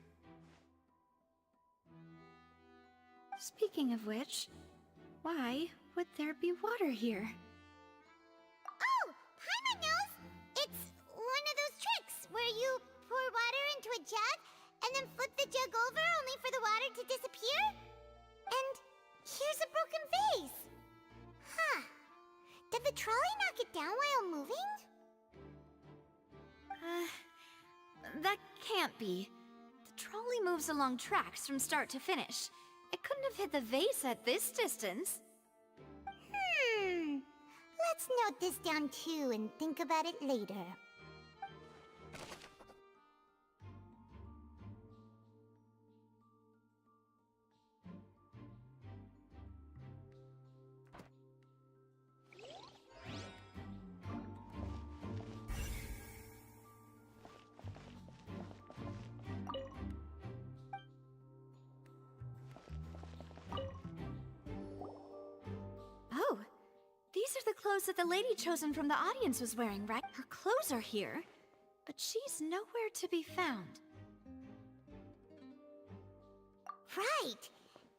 Speaking of which, why would there be water here? Oh, Paimon knows! It's one of those tricks where you pour water into a jug and then flip the jug over only for the water to disappear? And here's a broken vase. Huh. Did the trolley knock it down while moving? That can't be. The trolley moves along tracks from start to finish. It couldn't have hit the vase at this distance. Let's note this down too and think about it later. These are the clothes that the lady chosen from the audience was wearing, right? Her clothes are here, but she's nowhere to be found. Right.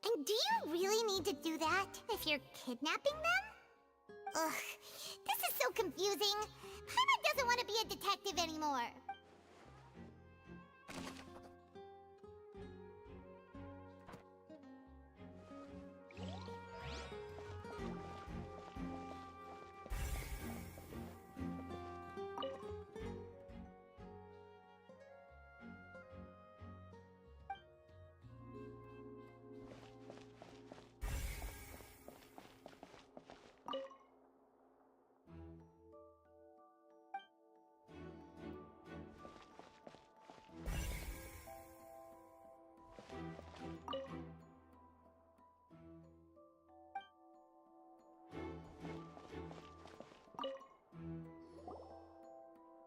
And do you really need to do that if you're kidnapping them? Ugh, this is so confusing. Paimon doesn't want to be a detective anymore.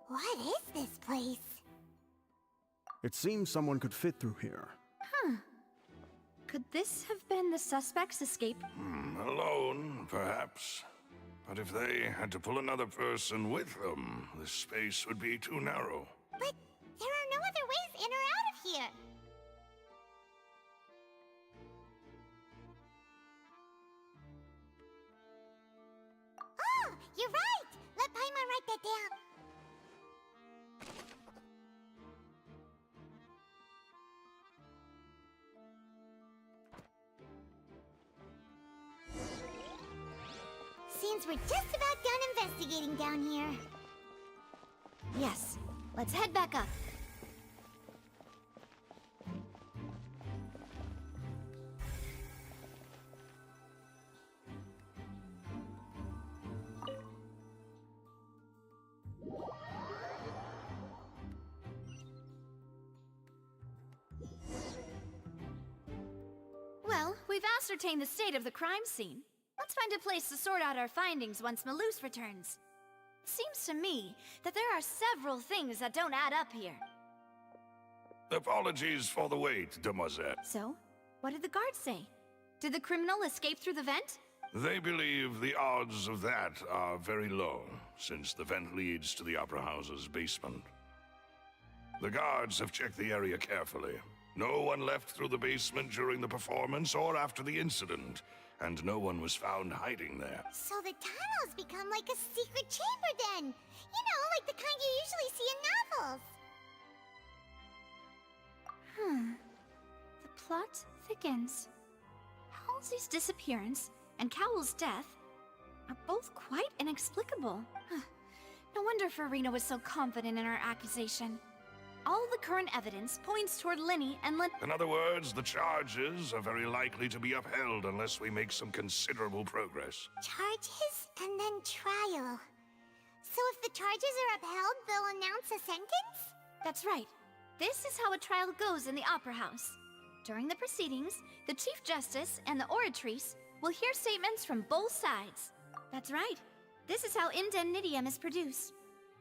What is this place? It seems someone could fit through here. Huh. Could this have been the suspect's escape? Alone, perhaps. But if they had to pull another person with them, the space would be too narrow. But there are no other ways in or out of here. Oh, you're right! Let Paimon write that down. Seems we're just about done investigating down here. Yes. Let's head back up. Well, we've ascertained the state of the crime scene. Let's find a place to sort out our findings once Malus returns. It seems to me that there are several things that don't add up here. Apologies for the wait, demoiselle. So, what did the guards say? Did the criminal escape through the vent? They believe the odds of that are very low, since the vent leads to the Opera House's basement. The guards have checked the area carefully. No one left through the basement during the performance or after the incident, and no one was found hiding there. So the tunnels become like a secret chamber then. You know, like the kind you usually see in novels. The plot thickens. Halsey's disappearance and Cowell's death are both quite inexplicable. No wonder Farina was so confident in her accusation. All the current evidence points toward Linny and In other words, the charges are very likely to be upheld unless we make some considerable progress. Charges and then trial. So if the charges are upheld, they'll announce a sentence? That's right. This is how a trial goes in the Opera House. During the proceedings, the Chief Justice and the Oratrice will hear statements from both sides. That's right. This is how indemnitium is produced.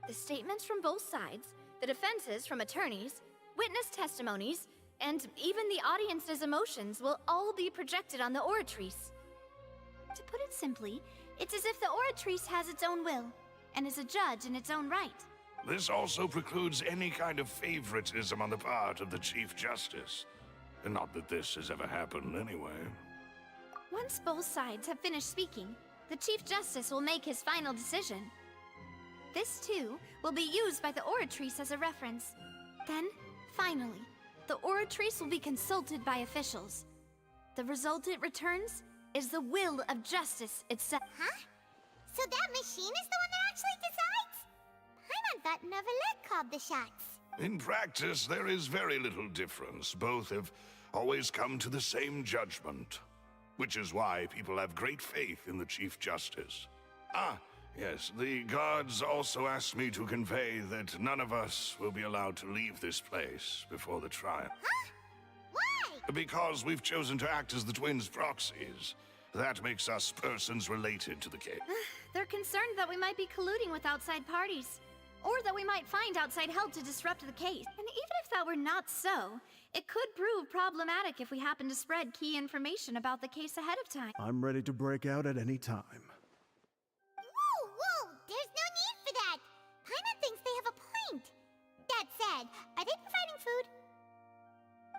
The statements from both sides, the defenses from attorneys, witness testimonies, and even the audience's emotions will all be projected on the Oratrice. To put it simply, it's as if the Oratrice has its own will, and is a judge in its own right. This also precludes any kind of favoritism on the part of the Chief Justice. Not that this has ever happened anyway. Once both sides have finished speaking, the Chief Justice will make his final decision. This, too, will be used by the Oratrice as a reference. Then, finally, the Oratrice will be consulted by officials. The result it returns is the will of justice itself. Huh? So that machine is the one that actually decides? Paimon thought Neverlet called the shots. In practice, there is very little difference. Both have always come to the same judgment. Which is why people have great faith in the Chief Justice. Yes, the guards also asked me to convey that none of us will be allowed to leave this place before the trial. Huh? Why? Because we've chosen to act as the twins' proxies. That makes us persons related to the case. They're concerned that we might be colluding with outside parties, or that we might find outside help to disrupt the case. And even if that were not so, it could prove problematic if we happen to spread key information about the case ahead of time. I'm ready to break out at any time.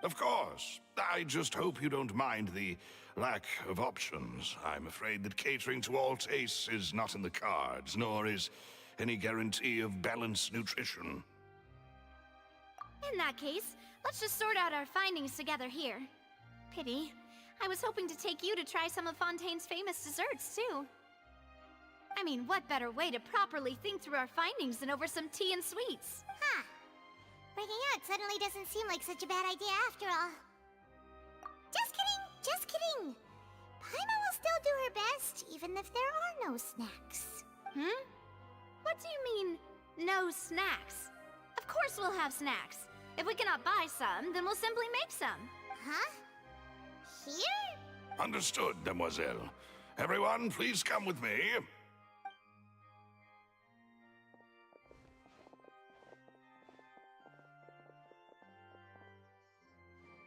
Of course. I just hope you don't mind the lack of options. I'm afraid that catering to all tastes is not in the cards, nor is any guarantee of balanced nutrition. In that case, let's just sort out our findings together here. Pity. I was hoping to take you to try some of Fontaine's famous desserts, too. I mean, what better way to properly think through our findings than over some tea and sweets? Huh. Breaking out suddenly doesn't seem like such a bad idea after all. Just kidding, just kidding. Paimon will still do her best, even if there are no snacks. Hmm? What do you mean, no snacks? Of course we'll have snacks. If we cannot buy some, then we'll simply make some. Huh? Here? Understood, demoiselle. Everyone, please come with me.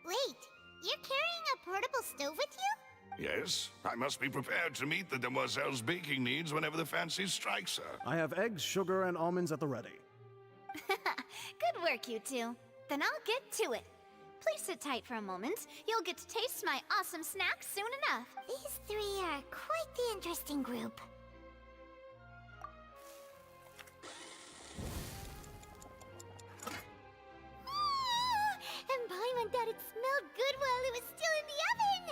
Wait, you're carrying a portable stove with you? Yes, I must be prepared to meet the demoiselle's baking needs whenever the fancy strikes her. I have eggs, sugar, and almonds at the ready. Good work, you two. Then I'll get to it. Please sit tight for a moment. You'll get to taste my awesome snacks soon enough. These three are quite the interesting group. And Paimon thought it smelled good while it was still in the oven!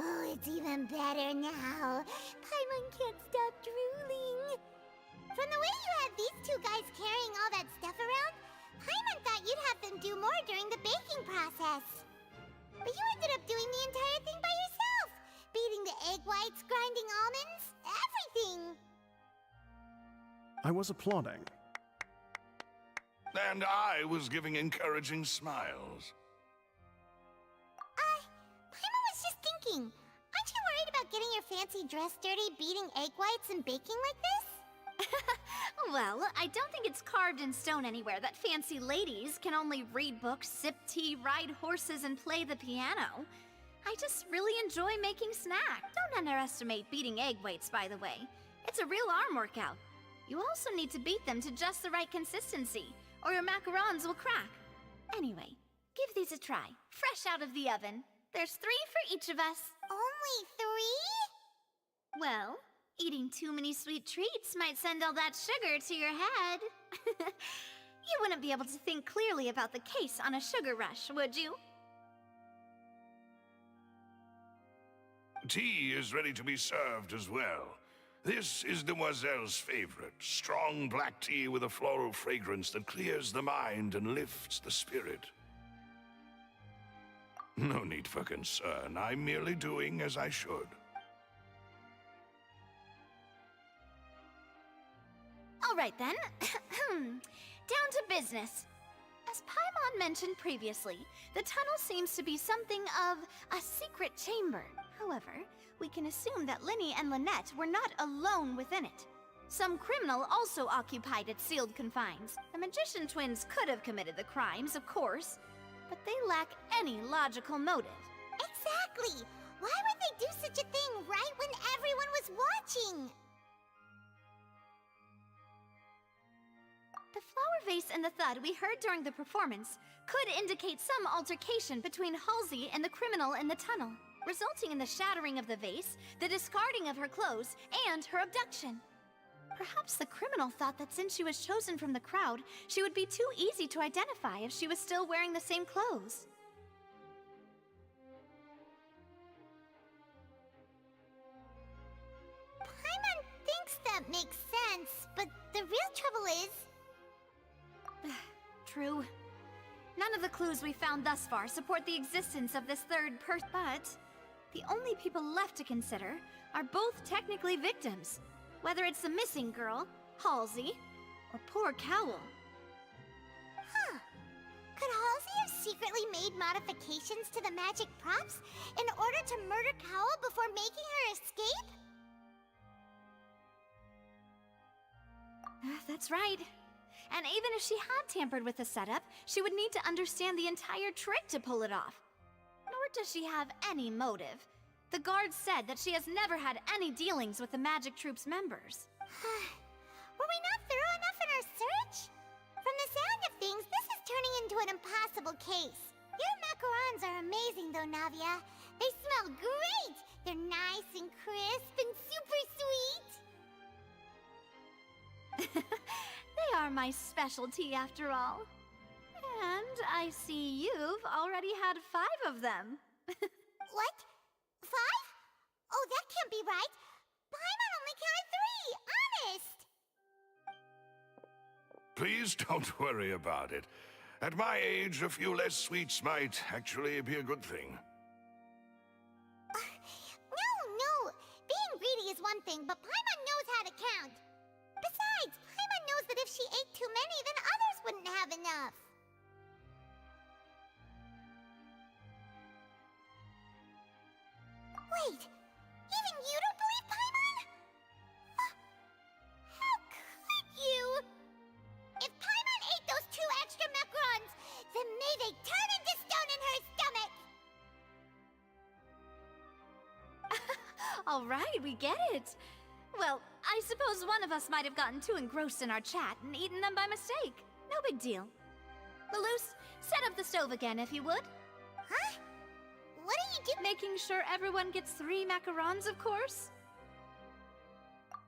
Oh, it's even better now. Paimon can't stop drooling. From the way you had these two guys carrying all that stuff around, Paimon thought you'd have them do more during the baking process. But you ended up doing the entire thing by yourself! Beating the egg whites, grinding almonds, everything! I was applauding. And I was giving encouraging smiles. Paimon was just thinking, aren't you worried about getting your fancy dress dirty beating egg whites and baking like this? Well, I don't think it's carved in stone anywhere that fancy ladies can only read books, sip tea, ride horses, and play the piano. I just really enjoy making snacks. Don't underestimate beating egg whites, by the way. It's a real arm workout. You also need to beat them to just the right consistency, or your macarons will crack. Anyway, give these a try, fresh out of the oven. There's 3 for each of us. Only 3? Well, eating too many sweet treats might send all that sugar to your head. You wouldn't be able to think clearly about the case on a sugar rush, would you? Tea is ready to be served as well. This is Demoiselle's favorite, strong black tea with a floral fragrance that clears the mind and lifts the spirit. No need for concern. I'm merely doing as I should. All right then. Down to business. As Paimon mentioned previously, the tunnel seems to be something of a secret chamber. However, we can assume that Linny and Lynette were not alone within it. Some criminal also occupied its sealed confines. The magician twins could have committed the crimes, of course, but they lack any logical motive. Exactly! Why would they do such a thing right when everyone was watching? The flower vase and the thud we heard during the performance could indicate some altercation between Halsey and the criminal in the tunnel, resulting in the shattering of the vase, the discarding of her clothes, and her abduction. Perhaps the criminal thought that since she was chosen from the crowd, she would be too easy to identify if she was still wearing the same clothes. Paimon thinks that makes sense, but the real trouble is... True. None of the clues we found thus far support the existence of this third person, but the only people left to consider are both technically victims, whether it's the missing girl, Halsey, or poor Cowell. Huh. Could Halsey have secretly made modifications to the magic props in order to murder Cowell before making her escape? That's right. And even if she had tampered with the setup, she would need to understand the entire trick to pull it off. Nor does she have any motive. The guards said that she has never had any dealings with the Magic Troop's members. Were we not thorough enough in our search? From the sound of things, this is turning into an impossible case. Your macarons are Navia. They smell great! They're nice and crisp and super sweet! They are my specialty after all. And I see you've already had 5 of them. What? 5? Oh, that can't be right. Paimon only counted 3, honest! Please don't worry about it. At my age, a few less sweets might actually be a good thing. No. Being greedy is one thing, but Paimon knows how to count. Besides, Paimon knows that if she ate too many, then others wouldn't have enough. Wait, even you don't believe Paimon? How could you? If Paimon ate those 2 extra macarons, then may they turn into stone in her stomach! All right, we get it. Well, I suppose one of us might have gotten too engrossed in our chat and eaten them by mistake. No big deal. Malus, set up the stove again, if you would. Huh? What are you doing? Making sure everyone gets 3 macarons, of course.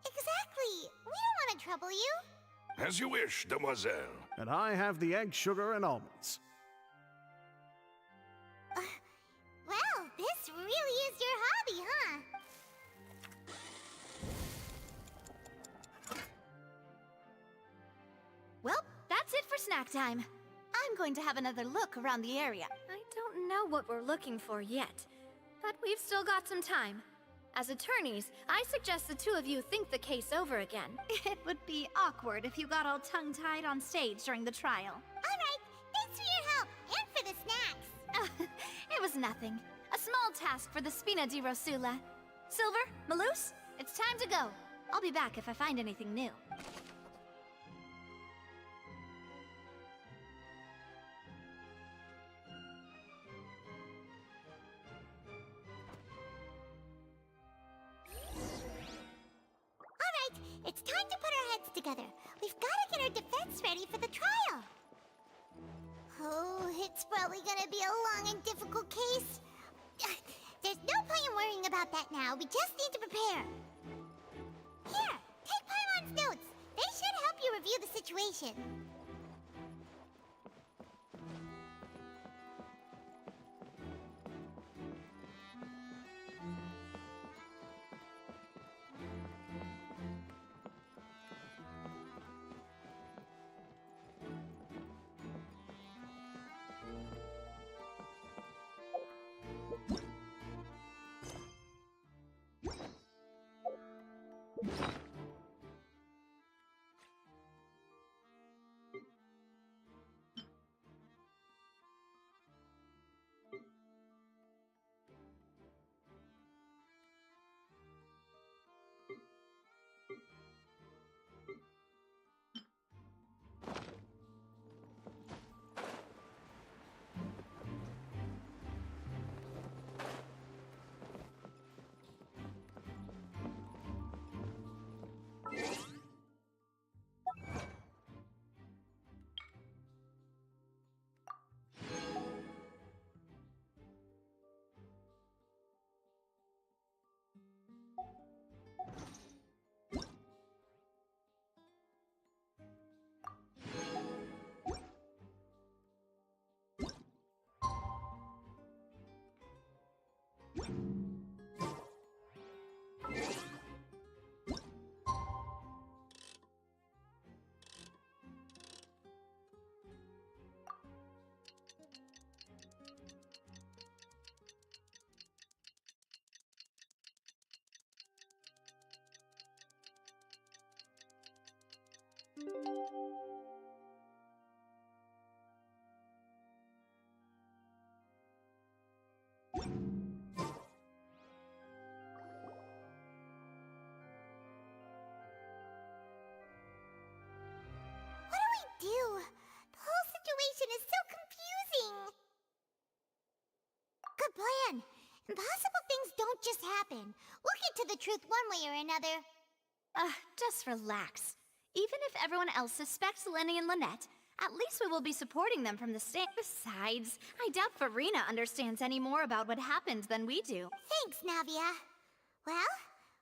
Exactly. We don't want to trouble you. As you wish, demoiselle. And I have the egg, sugar, and almonds. Well, this really is your hobby, huh? Well, that's it for snack time. I'm going to have another look around the area. I don't know what we're looking for yet, but we've still got some time. As attorneys, I suggest the 2 of you think the case over again. It would be awkward if you got all tongue-tied on stage during the trial. All right, thanks for your help, and for the snacks. It was nothing. A small task for the Spina di Rosula. Silver, Malus, it's time to go. I'll be back if I find anything new. It's time to put our heads together. We've got to get our defense ready for the trial. Oh, it's probably gonna be a long and difficult case. There's no point in worrying about that now. We just need to prepare. Here, take Paimon's notes. They should help you review the situation. The whole situation is so confusing. Good plan. Impossible things don't just happen. We'll get to the truth one way or another. Just relax. Even if everyone else suspects Lenny and Lynette, At least we will be supporting them from the stand. Besides, I doubt Farina understands any more about what happened than we do. Thanks, Navia. Well,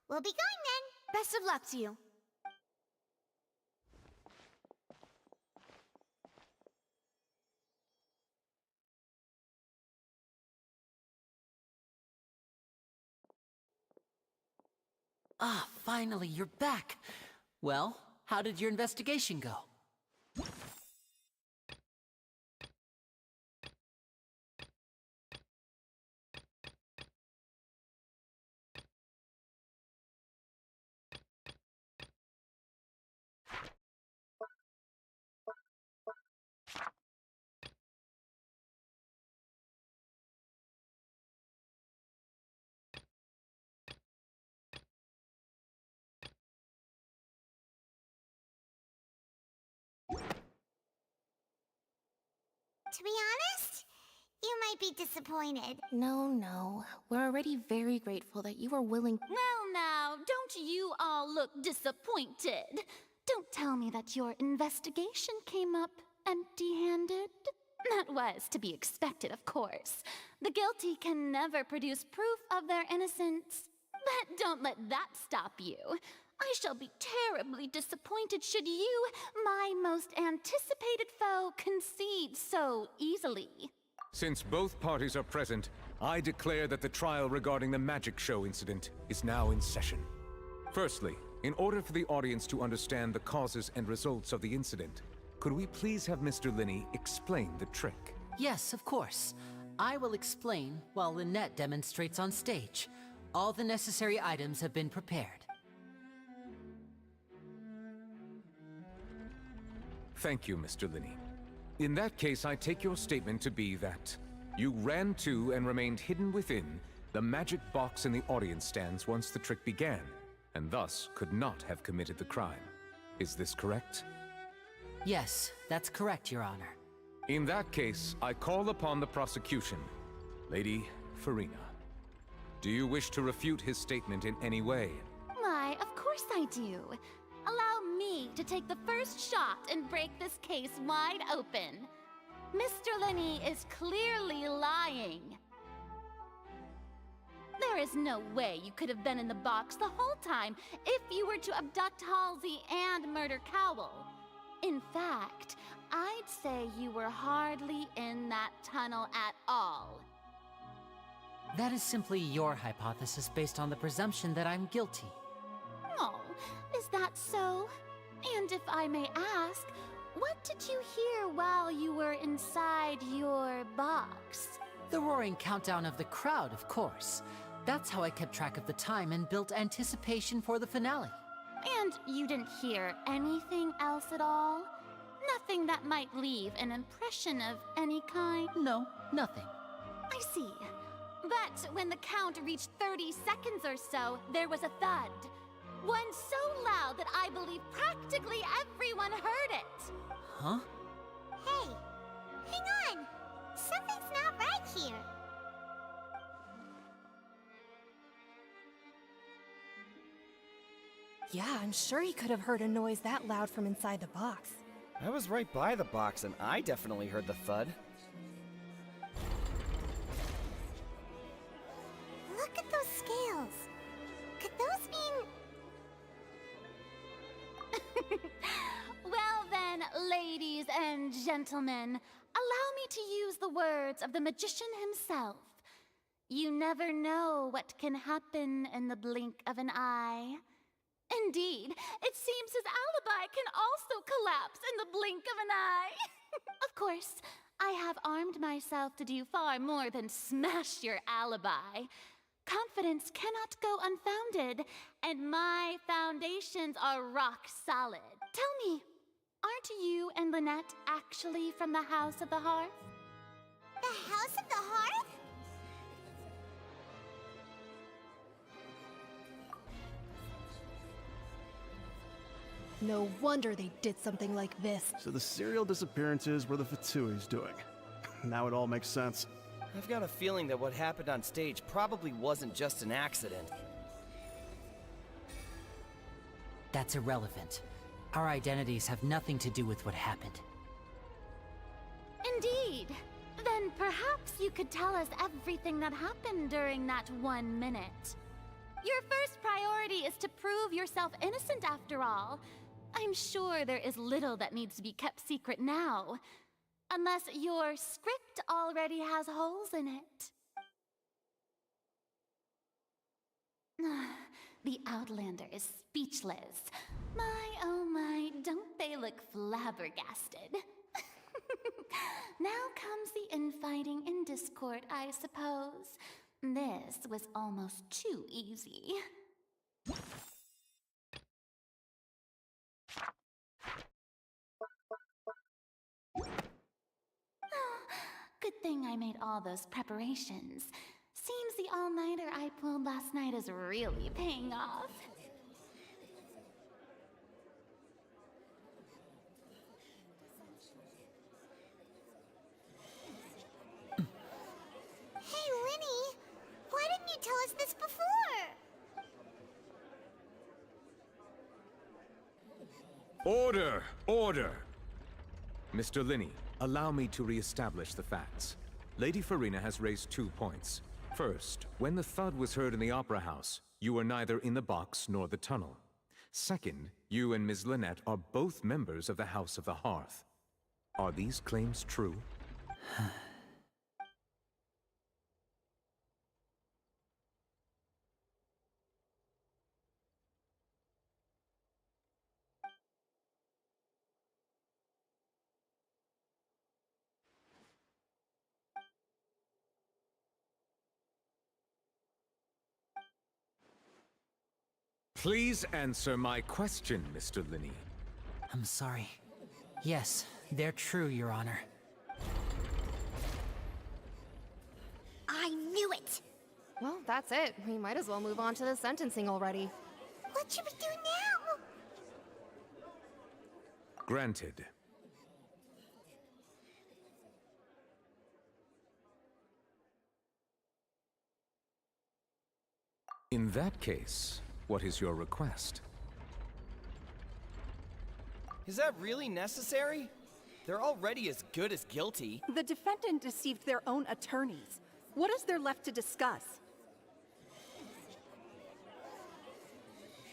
we'll be going then. Best of luck to you. Ah, finally, you're back. Well, how did your investigation go? To be honest, you might be disappointed. No. We're already very grateful that you were willing. Well now, don't you all look disappointed? Don't tell me that your investigation came up empty-handed. That was to be expected, of course. The guilty can never produce proof of their innocence. But don't let that stop you. I shall be terribly disappointed should you, my most anticipated foe, concede so easily. Since both parties are present, I declare that the trial regarding the magic show incident is now in session. Firstly, in order for the audience to understand the causes and results of the incident, could we please have Mr. Linney explain the trick? Yes, of course. I will explain while Lynette demonstrates on stage. All the necessary items have been prepared. Thank you, Mr. Linney. In that case, I take your statement to be that you ran to and remained hidden within the magic box in the audience stands once the trick began, and thus could not have committed the crime. Is this correct? Yes, that's correct, Your Honor. In that case, I call upon the prosecution. Lady Farina, do you wish to refute his statement in any way? Why, of course I do. Allow me to take the first shot and break this case wide open. Mr. Linney is clearly lying. There is no way you could have been in the box the whole time if you were to abduct Halsey and murder Cowell. In fact, I'd say you were hardly in that tunnel at all. That is simply your hypothesis based on the presumption that I'm guilty. Oh, is that so? And if I may ask, what did you hear while you were inside your box? The roaring countdown of the crowd, of course. That's how I kept track of the time and built anticipation for the finale. And you didn't hear anything else at all? Nothing that might leave an impression of any kind? No, nothing. I see. But when the count reached 30 seconds or so, there was a thud. One so loud that I believe practically everyone heard it. Huh? Hey, hang on. Something's not right here. Yeah, I'm sure he could have heard a noise that loud from inside the box. I was right by the box and I definitely heard the thud. Look at those scales. Could those mean... Well then, ladies and gentlemen, allow me to use the words of the magician himself. You never know what can happen in the blink of an eye. Indeed, it seems his alibi can also collapse in the blink of an eye. Of course, I have armed myself to do far more than smash your alibi. Confidence cannot go unfounded, and my foundations are rock solid. Tell me, aren't you and Lynette actually from the House of the Hearth? The House of the Hearth? No wonder they did something like this. So the serial disappearances were the Fatsui's doing. Now it all makes sense. I've got a feeling that what happened on stage probably wasn't just an accident. That's irrelevant. Our identities have nothing to do with what happened. Indeed. Then perhaps you could tell us everything that happened during that 1 minute. Your first priority is to prove yourself innocent after all. I'm sure there is little that needs to be kept secret now. Unless your script already has holes in it. The Outlander is speechless. My, oh my, don't they look flabbergasted? Now comes the infighting in Discord, I suppose. This was almost too easy. Good thing I made all those preparations. Seems the all-nighter I pulled last night is really paying off. Hey, Linny! Why didn't you tell us this before? Order! Order! Mr. Linney, allow me to re-establish the facts. Lady Farina has raised 2 points. First, when the thud was heard in the Opera House, you were neither in the box nor the tunnel. Second, you and Ms. Lynette are both members of the House of the Hearth. Are these claims true? Please answer my question, Mr. Linney. I'm sorry. Yes, they're true, Your Honor. I knew it! Well, that's it. We might as well move on to the sentencing already. What should we do now? Granted. In that case, what is your request? Is that really necessary? They're already as good as guilty. The defendant deceived their own attorneys. What is there left to discuss?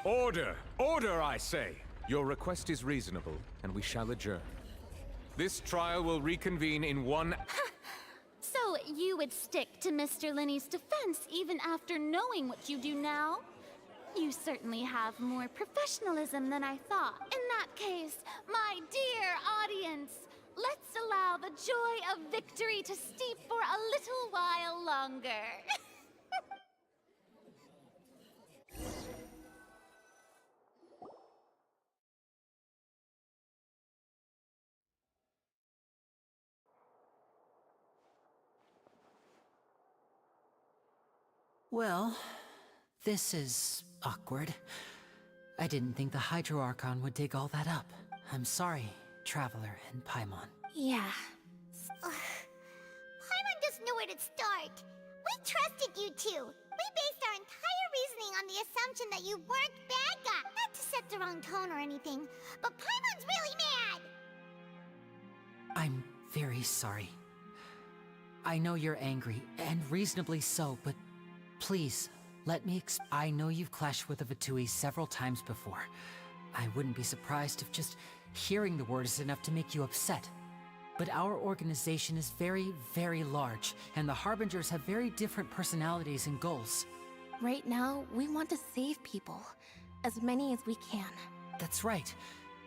Order! Order, I say! Your request is reasonable, and we shall adjourn. This trial will reconvene in 1... So you would stick to Mr. Linney's defense even after knowing what you do now? You certainly have more professionalism than I thought. In that case, my dear audience, let's allow the joy of victory to steep for a little while longer. Well, this is awkward. I didn't think the Hydro Archon would dig all that up. I'm sorry, Traveler and Paimon. Yeah. Paimon just knew where to start. We trusted you two. We based our entire reasoning on the assumption that you weren't bad guys. Not to set the wrong tone or anything, but Paimon's really mad! I'm very sorry. I know you're angry, and reasonably so, but please, let me I know you've clashed with the Vatui several times before. I wouldn't be surprised if just hearing the word is enough to make you upset. But our organization is very, very large, and the Harbingers have very different personalities and goals. Right now, we want to save people. As many as we can. That's right.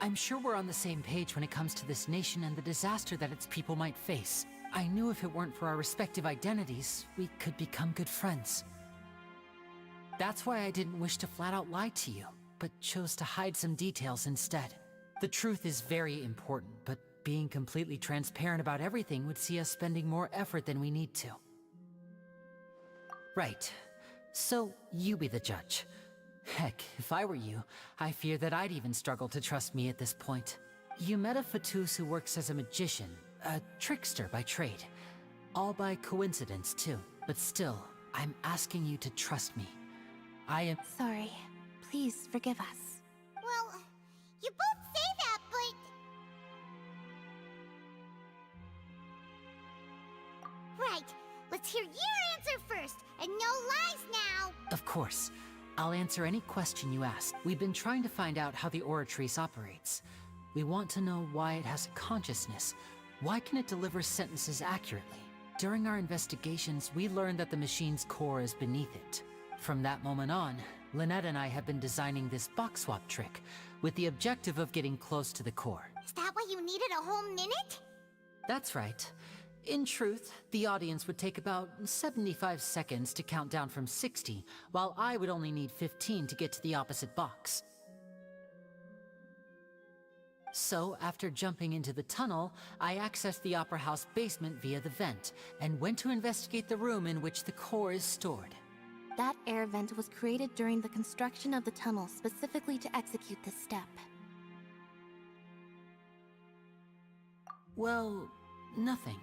I'm sure we're on the same page when it comes to this nation and the disaster that its people might face. I knew if it weren't for our respective identities, we could become good friends. That's why I didn't wish to flat out lie to you, but chose to hide some details instead. The truth is very important, but being completely transparent about everything would see us spending more effort than we need to. Right. So, you be the judge. Heck, if I were you, I fear that I'd even struggle to trust me at this point. You met a Fatus who works as a magician, a trickster by trade. All by coincidence, too. But still, I'm asking you to trust me. I am... Sorry. Please forgive us. Well, you both say that, but... Let's hear your answer first, and no lies now! Of course. I'll answer any question you ask. We've been trying to find out how the Oratrice operates. We want to know why it has a consciousness. Why can it deliver sentences accurately? During our investigations, we learned that the machine's core is beneath it. From that moment on, Lynette and I have been designing this box swap trick, with the objective of getting close to the core. Is that why you needed a whole minute? That's right. In truth, the audience would take about 75 seconds to count down from 60, while I would only need 15 to get to the opposite box. So, after jumping into the tunnel, I accessed the Opera House basement via the vent, and went to investigate the room in which the core is stored. That air vent was created during the construction of the tunnel specifically to execute this step. Well, nothing.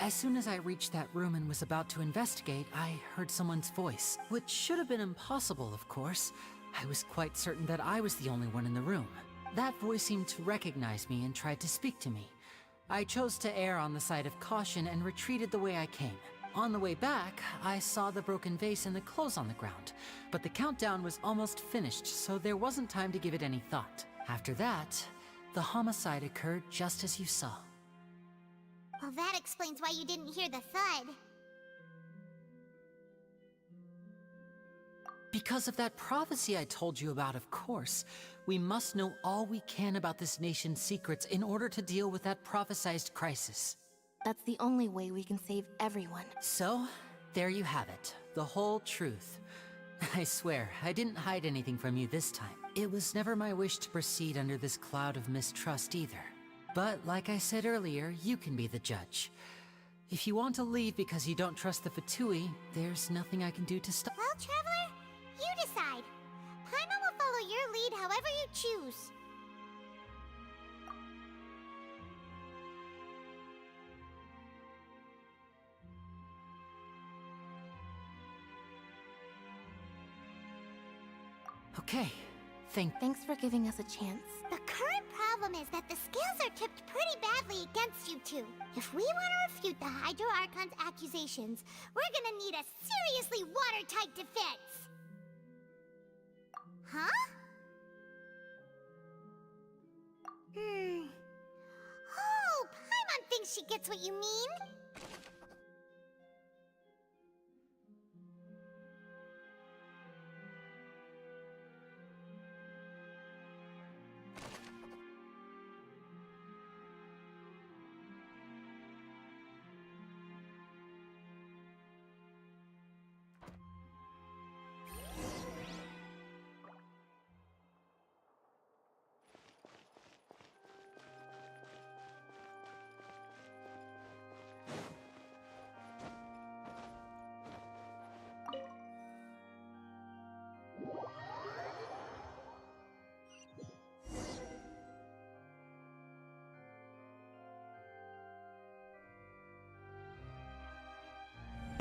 As soon as I reached that room and was about to investigate, I heard someone's voice, which should have been impossible, of course. I was quite certain that I was the only one in the room. That voice seemed to recognize me and tried to speak to me. I chose to err on the side of caution and retreated the way I came. On the way back, I saw the broken vase and the clothes on the ground, but the countdown was almost finished, so there wasn't time to give it any thought. After that, the homicide occurred just as you saw. Well, that explains why you didn't hear the thud. Because of that prophecy I told you about, of course. We must know all we can about this nation's secrets in order to deal with that prophesized crisis. That's the only way we can save everyone. So, there you have it. The whole truth. I swear, I didn't hide anything from you this time. It was never my wish to proceed under this cloud of mistrust either. But, like I said earlier, you can be the judge. If you want to leave because you don't trust the Fatui, there's nothing I can do to stop. Well, Traveler, you decide. Paimon will follow your lead however you choose. Okay, Thanks for giving us a chance. The current problem is that the scales are tipped pretty badly against you two. If we want to refute the Hydro Archon's accusations, we're gonna need a seriously watertight defense. Huh? Oh, Paimon thinks she gets what you mean.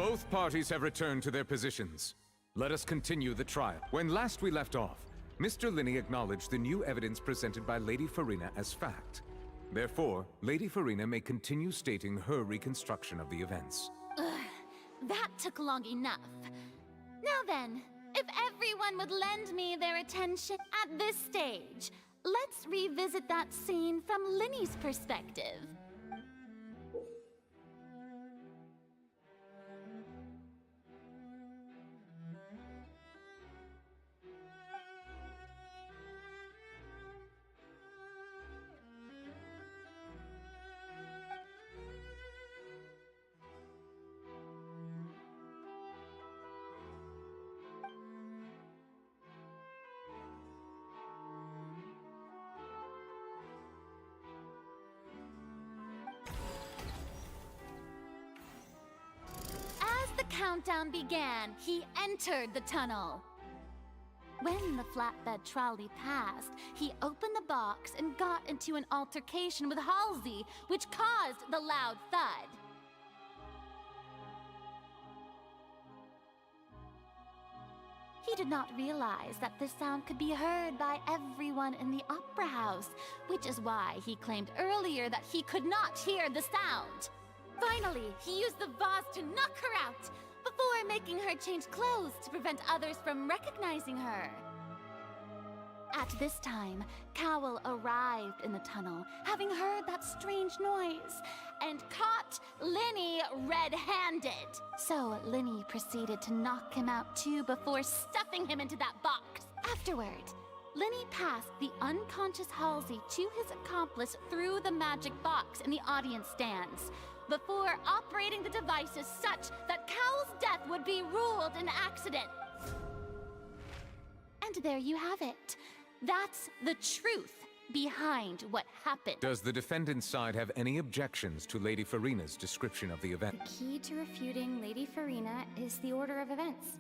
Both parties have returned to their positions. Let us continue the trial. When last we left off, Mr. Linney acknowledged the new evidence presented by Lady Farina as fact. Therefore, Lady Farina may continue stating her reconstruction of the events. Ugh, that took long enough. Now then, if everyone would lend me their attention at this stage, let's revisit that scene from Linney's perspective. The countdown began. He entered the tunnel. When the flatbed trolley passed, he opened the box and got into an altercation with Halsey, which caused the loud thud. He did not realize that this sound could be heard by everyone in the Opera House, which is why he claimed earlier that he could not hear the sound. Finally, he used the vase to knock her out, before making her change clothes to prevent others from recognizing her. At this time, Cowell arrived in the tunnel, having heard that strange noise, and caught Linny red-handed. So Linny proceeded to knock him out too before stuffing him into that box. Afterward, Linny passed the unconscious Halsey to his accomplice through the magic box in the audience stands, before operating the devices such that Cowell's death would be ruled an accident. And there you have it. That's the truth behind what happened. Does the defendant's side have any objections to Lady Farina's description of the event? The key to refuting Lady Farina is the order of events.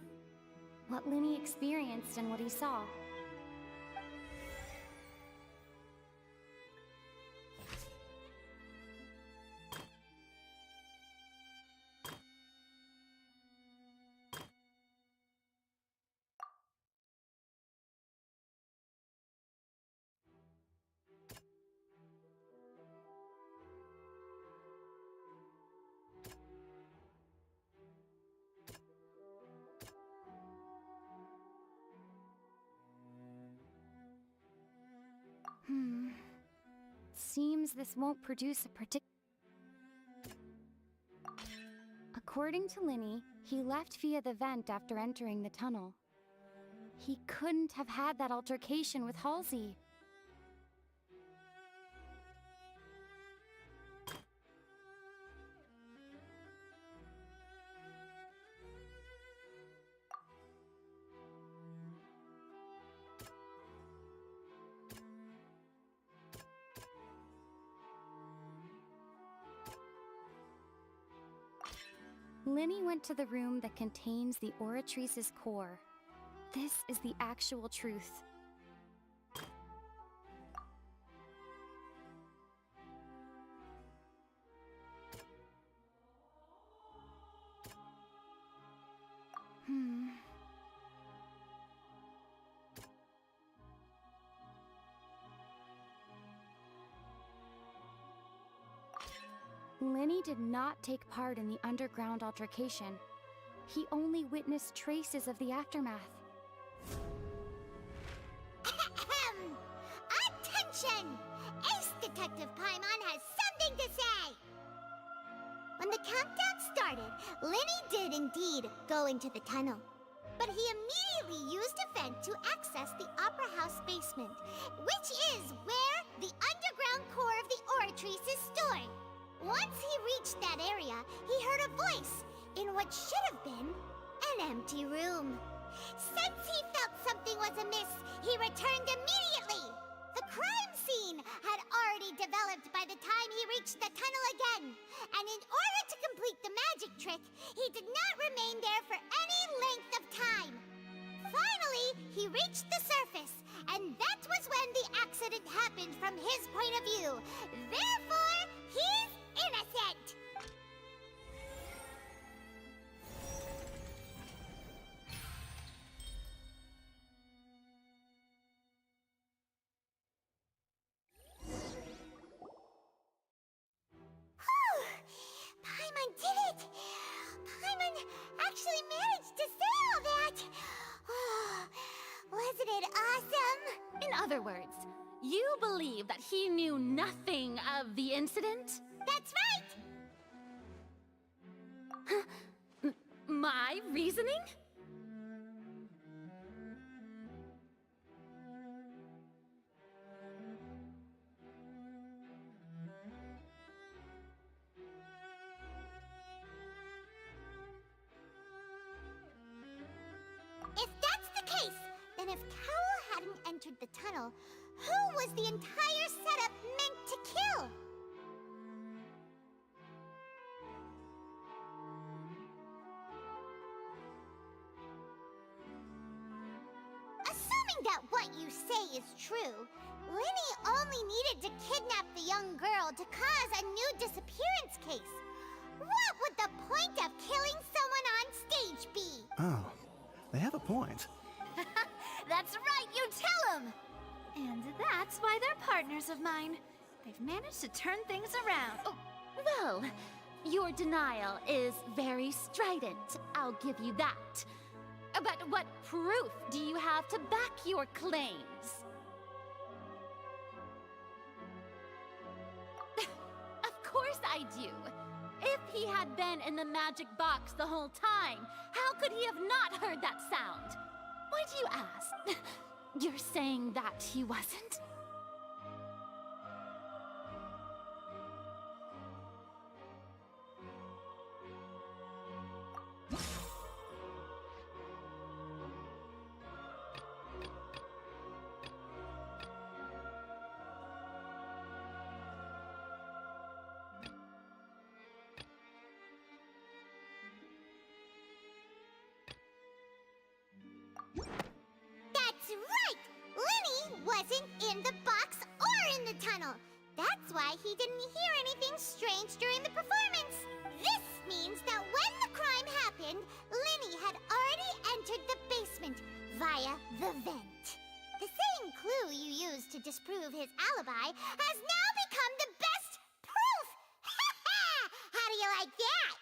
What Linny experienced and what he saw. Seems this won't produce a particular... According to Linny, he left via the vent after entering the tunnel. He couldn't have had that altercation with Halsey. Linny went to the room that contains the Oratrice's core. This is the actual truth. Linny did not take part in the underground altercation. He only witnessed traces of the aftermath. Attention! Ace Detective Paimon has something to say! When the countdown started, Linny did indeed go into the tunnel. But he immediately used a vent to access the Opera House basement, which is where the underground core of the Oratrice is stored. Once he reached that area, he heard a voice in what should have been an empty room. Since he felt something was amiss, he returned immediately. The crime scene had already developed by the time he reached the tunnel again, and in order to complete the magic trick, he did not remain there for any length of time. Finally, he reached the surface, and that was when the accident happened from his point of view. Therefore, he's innocent! Paimon did it! Paimon actually managed to say all that! Oh, wasn't it awesome? In other words, you believe that he knew nothing of the incident? That's right! My reasoning? If that's the case, then if Cowell hadn't entered the tunnel, who was the entire setup meant to kill? Assuming that what you say is true, Linny only needed to kidnap the young girl to cause a new disappearance case. What would the point of killing someone on stage be? Oh, they have a point. That's right, you tell them! And that's why they're partners of mine. They've managed to turn things around. Oh, well, Your denial is very strident, I'll give you that. But what proof do you have to back your claims? Of course I do. If he had been in the magic box the whole time, how could he have not heard that sound? Why do you ask? You're saying that he wasn't? That's right! Lenny wasn't in the box or in the tunnel. That's why he didn't hear anything strange during the performance. This means that when the crime happened, Lenny had already entered the basement via the vent. The same clue you used to disprove his alibi has now become the best proof! Ha ha! How do you like that?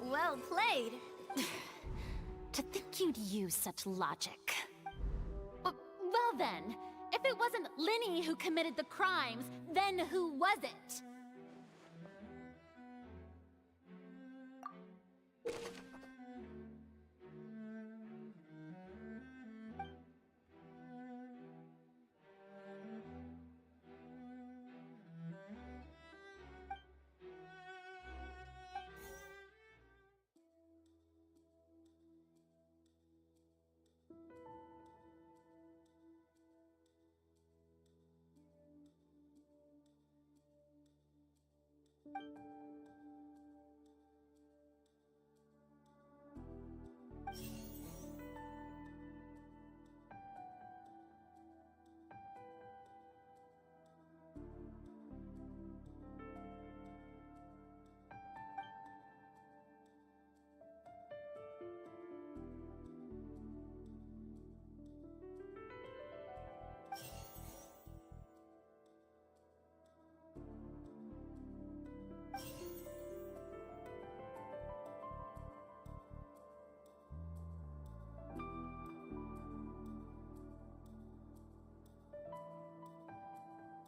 Well played. To think you'd use such logic. Well then, if it wasn't Lenny who committed the crimes, then who was it?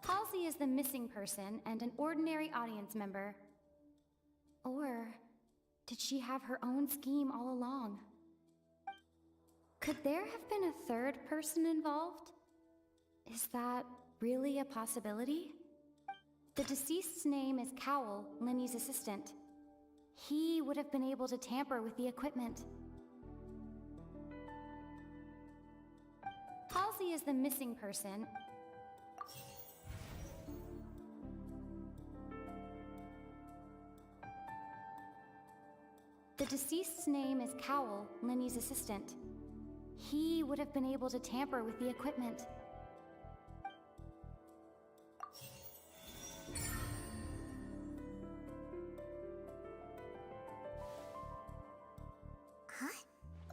Halsey is the missing person and an ordinary audience member. Or did she have her own scheme all along? Could there have been a third person involved? Is that really a possibility? The deceased's name is Cowell, Lenny's assistant. He would have been able to tamper with the equipment. Halsey is the missing person. The deceased's name is Cowell, Lenny's assistant. He would have been able to tamper with the equipment.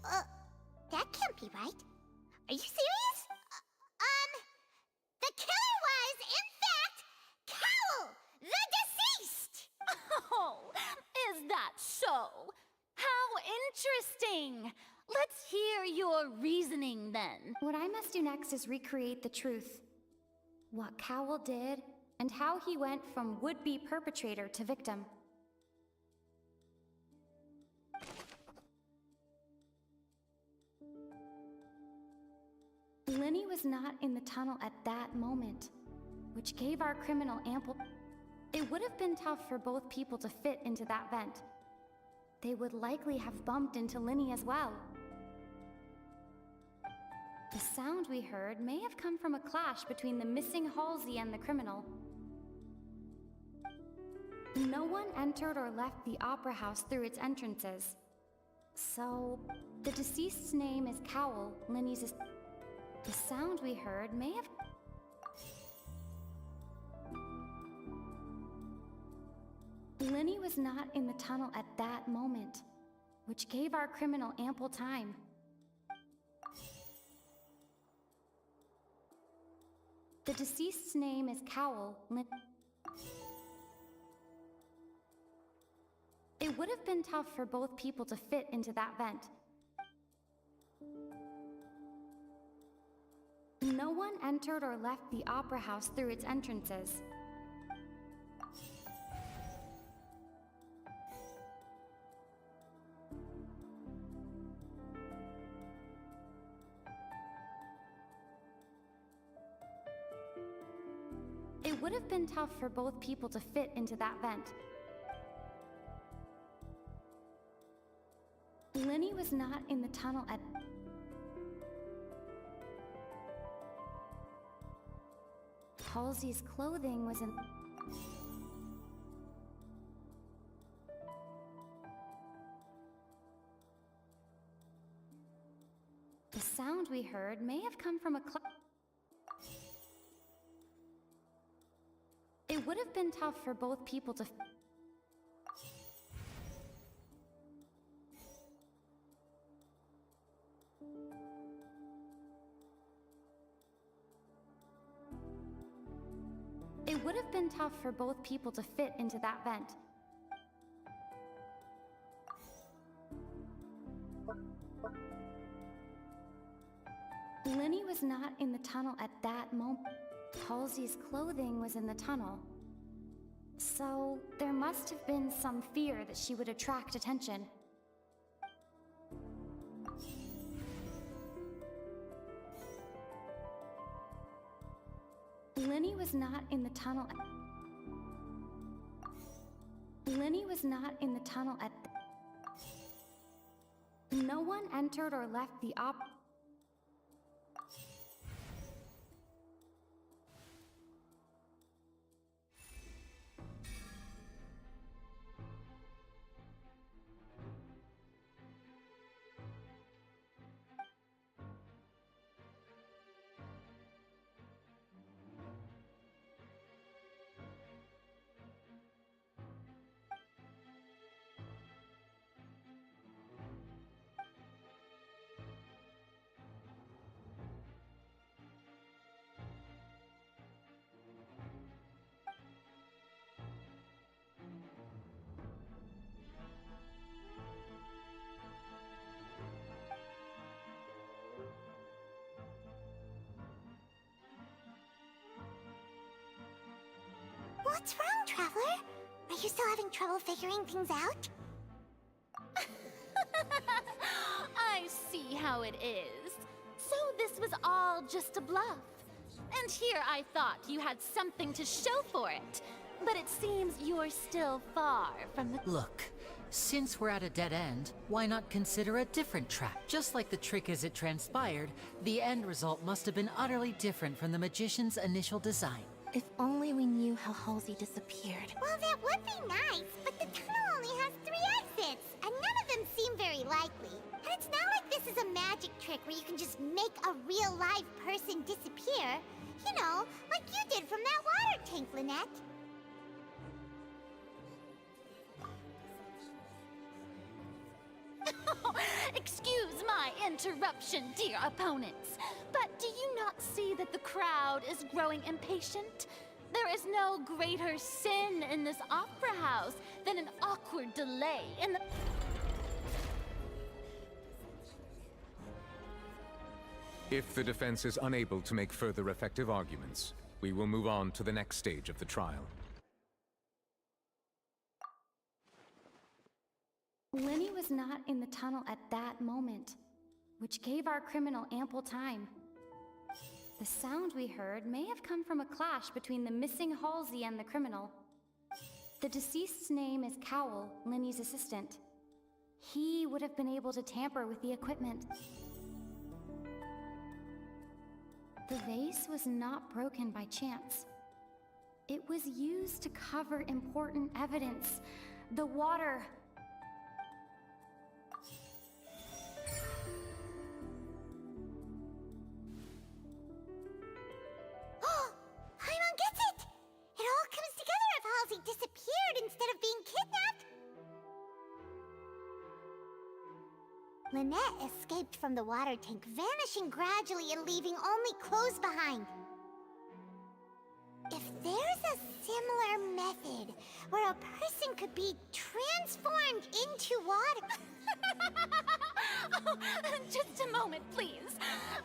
Huh? That can't be right. Are you serious? The killer was, in fact, Cowell, the deceased! Oh, is that so? How interesting! Let's hear your reasoning then. What I must do next is recreate the truth. What Cowell did, and how he went from would-be perpetrator to victim. Lenny was not in the tunnel at that moment, which gave our criminal ample... It would have been tough for both people to fit into that vent. They would likely have bumped into Lenny as well. The sound we heard may have come from a clash between the missing Halsey and the criminal. No one entered or left the Opera House through its entrances. So, the deceased's name is Cowell, Lenny's... The sound we heard may have... Lenny was not in the tunnel at that moment, which gave our criminal ample time. The deceased's name is Cowl. It would have been tough for both people to fit into that vent. No one entered or left the opera house through its entrances. It would have been tough for both people to fit into that vent. Lenny was not in the tunnel at... Halsey's clothing was in... The sound we heard may have come from a It would have been tough for both people to... It would have been tough for both people to fit into that vent. Lenny was not in the tunnel at that moment. Halsey's clothing was in the tunnel. So, there must have been some fear that she would attract attention. Lenny was not in the tunnel. Lenny was not in the tunnel at... No one entered or left the What's wrong, Traveler? Are you still having trouble figuring things out? I see how it is. So this was all just a bluff. And here I thought you had something to show for it. But it seems you're still far from the... Look, since we're at a dead end, why not consider a different track? Just like the trick as it transpired, the end result must have been utterly different from the magician's initial design. If only we knew how Halsey disappeared. Well, that would be nice, but the tunnel only has 3 exits, and none of them seem very likely. And it's not like this is a magic trick where you can just make a real live person disappear. You know, like you did from that water tank, Lynette. Excuse my interruption, dear opponents, but do you not see that the crowd is growing impatient? There is no greater sin in this opera house than an awkward delay in the... If the defense is unable to make further effective arguments, we will move on to the next stage of the trial. Lenny was not in the tunnel at that moment, which gave our criminal ample time. The sound we heard may have come from a clash between the missing Halsey and the criminal. The deceased's name is Cowl, Lenny's assistant. He would have been able to tamper with the equipment. The vase was not broken by chance. It was used to cover important evidence. The water... Disappeared instead of being kidnapped? Lynette escaped from the water tank, vanishing gradually and leaving only clothes behind. If there's a similar method where a person could be transformed into water... Oh, just a moment, please.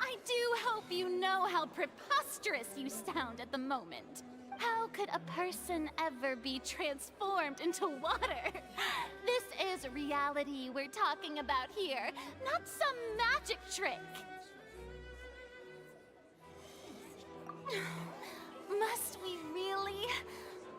I do hope you know how preposterous you sound at the moment. How could a person ever be transformed into water? This is reality we're talking about here, not some magic trick. Must we really?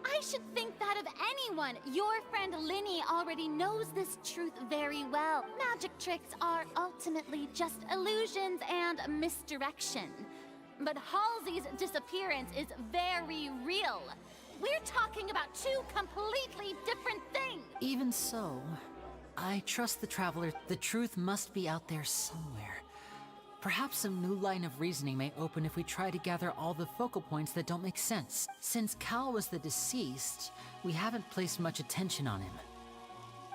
I should think that of anyone. Your friend Linny already knows this truth very well. Magic tricks are ultimately just illusions and misdirection. But Halsey's disappearance is very real. We're talking about two completely different things. Even so, I trust the Traveler. The truth must be out there somewhere. Perhaps some new line of reasoning may open if we try to gather all the focal points that don't make sense. Since Cal was the deceased, we haven't placed much attention on him.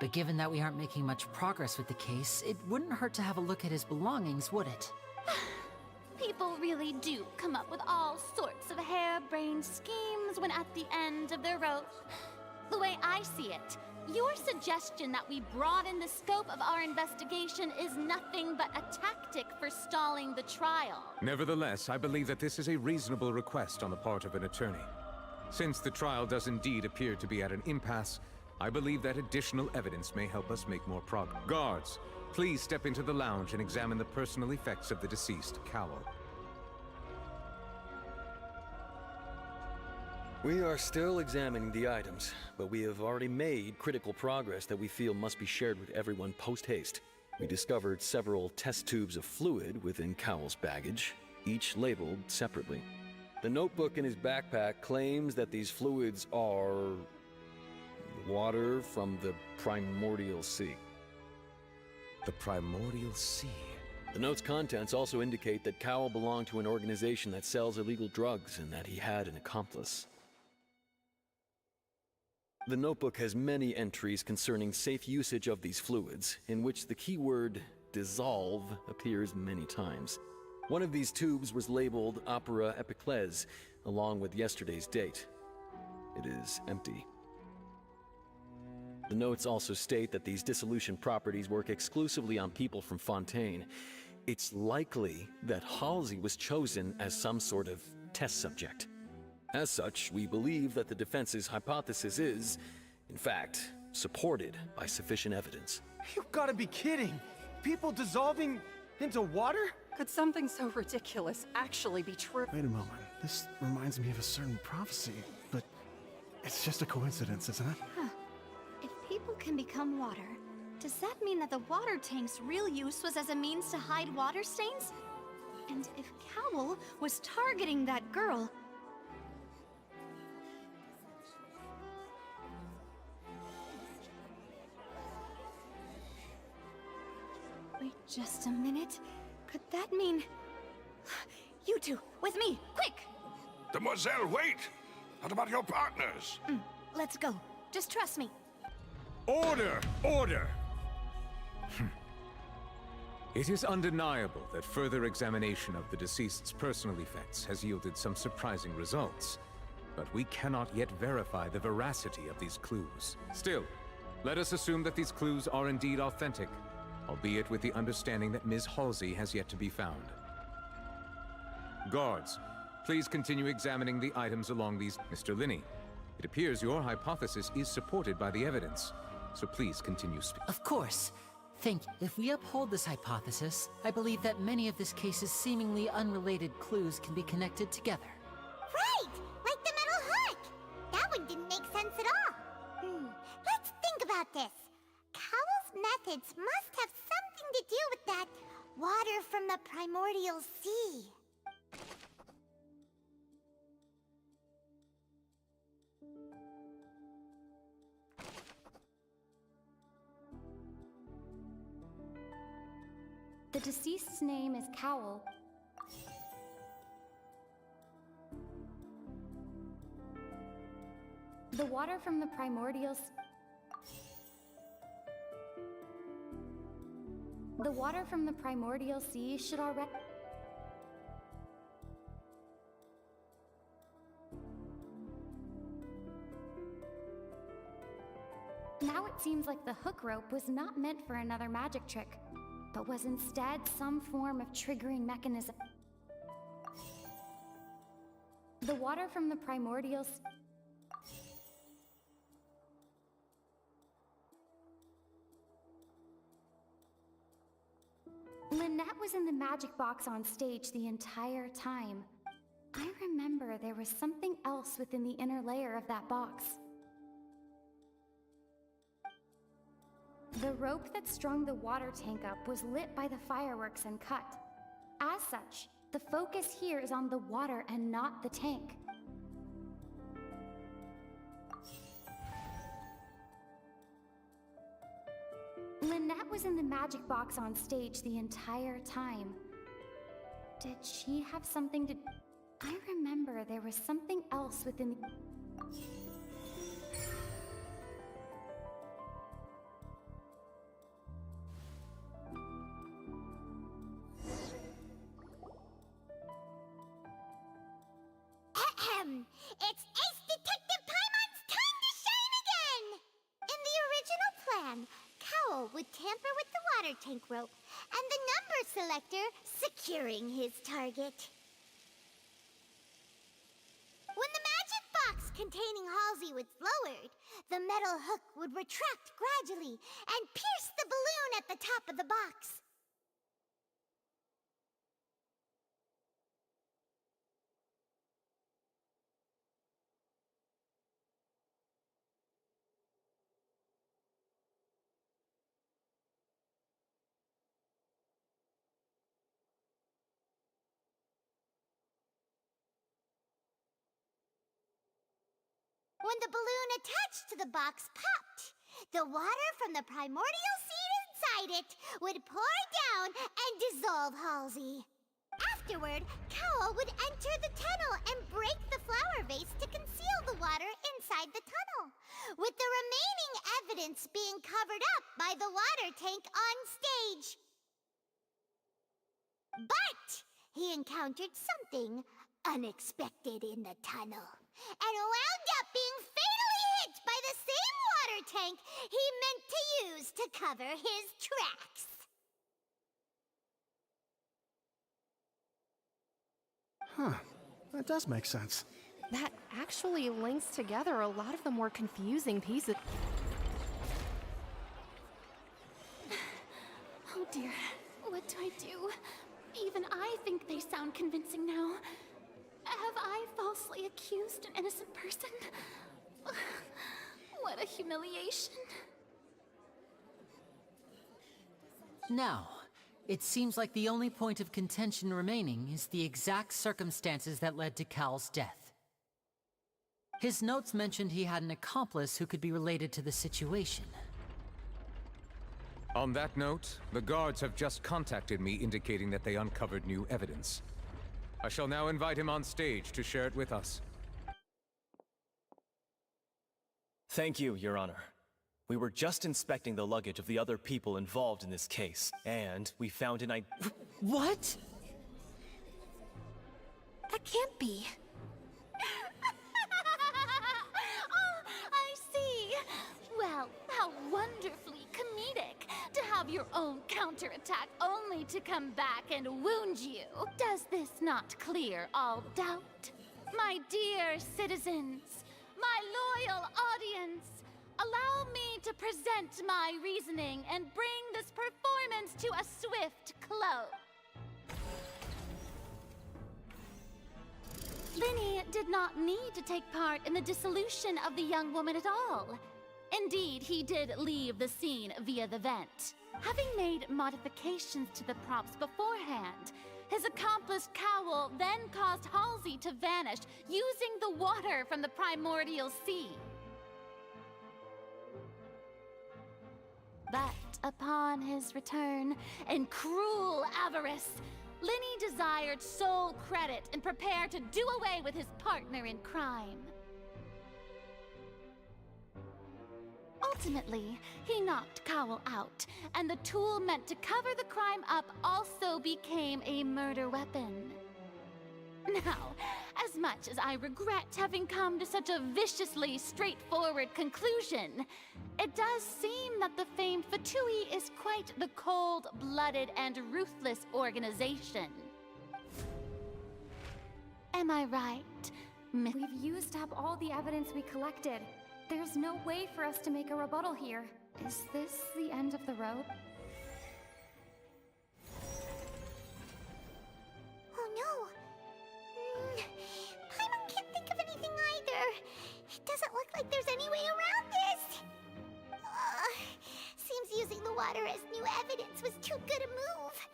But given that we aren't making much progress with the case, it wouldn't hurt to have a look at his belongings, would it? People really do come up with all sorts of harebrained schemes when at the end of their rope. The way I see it, your suggestion that we broaden the scope of our investigation is nothing but a tactic for stalling the trial. Nevertheless, I believe that this is a reasonable request on the part of an attorney. Since the trial does indeed appear to be at an impasse, I believe that additional evidence may help us make more progress. Guards, please step into the lounge and examine the personal effects of the deceased, Cowell. We are still examining the items, but we have already made critical progress that we feel must be shared with everyone post-haste. We discovered several test tubes of fluid within Cowell's baggage, each labeled separately. The notebook in his backpack claims that these fluids are water from the primordial sea. The primordial sea? The note's contents also indicate that Cowell belonged to an organization that sells illegal drugs and that he had an accomplice. The notebook has many entries concerning safe usage of these fluids, in which the keyword dissolve appears many times. One of these tubes was labeled Opera Epiclese, along with yesterday's date. It is empty. The notes also state that these dissolution properties work exclusively on people from Fontaine. It's likely that Halsey was chosen as some sort of test subject. As such, we believe that the defense's hypothesis is, in fact, supported by sufficient evidence. You gotta be kidding! People dissolving into water? Could something so ridiculous actually be true? Wait a moment. This reminds me of a certain prophecy, but it's just a coincidence, isn't it? Huh. If people can become water, does that mean that the water tank's real use was as a means to hide water stains? And if Cowell was targeting that girl... Wait just a minute. Could that mean... You two, with me, quick! Demoiselle, wait! What about your partners? Let's go. Just trust me. Order! Order! It is undeniable that further examination of the deceased's personal effects has yielded some surprising results. But we cannot yet verify the veracity of these clues. Still, let us assume that these clues are indeed authentic, albeit with the understanding that Ms. Halsey has yet to be found. Guards, please continue examining the items along these... Mr. Linney, it appears your hypothesis is supported by the evidence, so please continue speaking. Of course. Thank you. If we uphold this hypothesis, I believe that many of this case's seemingly unrelated clues can be connected together. Right! Like the metal hook! That one didn't make sense at all. Let's think about this. Cowell's methods must have something to do with that water from the primordial sea. The deceased's name is Cowell. The water from the primordial sea should already... Now it seems like the hook rope was not meant for another magic trick, but was instead some form of triggering mechanism. The water from the primordial... Lynette was in the magic box on stage the entire time. I remember there was something else within the inner layer of that box. The rope that strung the water tank up was lit by the fireworks and cut. As such, the focus here is on the water and not the tank. Lynette was in the magic box on stage the entire time. Did she have something to... I remember there was something else within the... It's Ace Detective Paimon's time to shine again! In the original plan, Cowl would tamper with the water tank rope, and the number selector securing his target. When the magic box containing Halsey was lowered, the metal hook would retract gradually and pierce the balloon at the top of the box. When the balloon attached to the box popped, the water from the primordial seed inside it would pour down and dissolve Halsey. Afterward, Cowl would enter the tunnel and break the flower vase to conceal the water inside the tunnel, with the remaining evidence being covered up by the water tank on stage. But he encountered something unexpected in the tunnel, and wound up being fatally hit by the same water tank he meant to use to cover his tracks. Huh. That does make sense. That actually links together a lot of the more confusing pieces. Oh dear, what do I do? Even I think they sound convincing now. Have I falsely accused an innocent person? What a humiliation. Now, it seems like the only point of contention remaining is the exact circumstances that led to Cal's death. His notes mentioned he had an accomplice who could be related to the situation. On that note, the guards have just contacted me indicating that they uncovered new evidence. I shall now invite him on stage to share it with us. Thank you, Your Honor. We were just inspecting the luggage of the other people involved in this case, and we found an What? That can't be. Oh, I see. Well, how wonderfully comedic to have your own counterattack only to come back and wound you. Does this not clear all doubt? My dear citizens, my loyal audience, allow me to present my reasoning and bring this performance to a swift close. Linny did not need to take part in the dissolution of the young woman at all. Indeed, he did leave the scene via the vent. Having made modifications to the props beforehand, his accomplice Cowl then caused Halsey to vanish using the water from the primordial sea. But upon his return, in cruel avarice, Linny desired sole credit and prepared to do away with his partner in crime. Ultimately, he knocked Cowl out, and the tool meant to cover the crime up also became a murder weapon. Now, as much as I regret having come to such a viciously straightforward conclusion, it does seem that the famed Fatui is quite the cold-blooded and ruthless organization. Am I right, Miss? We've used up all the evidence we collected. There's no way for us to make a rebuttal here. Is this the end of the road? Oh no! Paimon can't think of anything either. It doesn't look like there's any way around this. Seems using the water as new evidence was too good a move.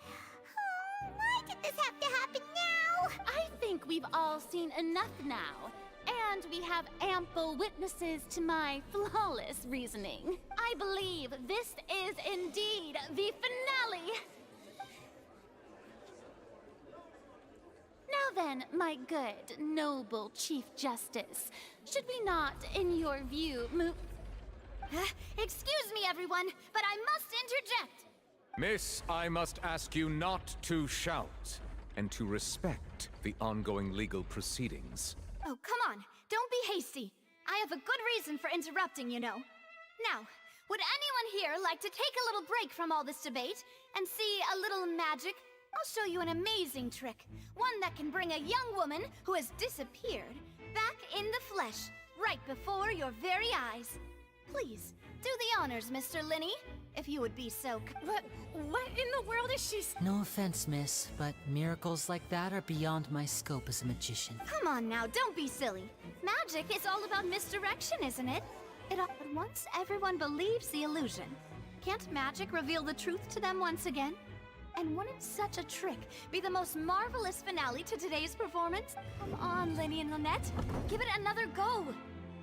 Oh, why did this have to happen now? I think we've all seen enough now. And we have ample witnesses to my flawless reasoning. I believe this is indeed the finale. Now then, my good, noble Chief Justice, should we not, in your view, move... Excuse me, everyone, but I must interject. Miss, I must ask you not to shout, and to respect the ongoing legal proceedings. Oh, come on. Don't be hasty. I have a good reason for interrupting, you know. Now, would anyone here like to take a little break from all this debate and see a little magic? I'll show you an amazing trick. One that can bring a young woman who has disappeared back in the flesh, right before your very eyes. Please, do the honors, Mr. Linny, if you would be so... What in the world is she... No offense, miss, but miracles like that are beyond my scope as a magician. Come on now, don't be silly. Magic is all about misdirection, isn't it? But once everyone believes the illusion, can't magic reveal the truth to them once again? And wouldn't such a trick be the most marvelous finale to today's performance? Come on, Linny and Lynette, give it another go.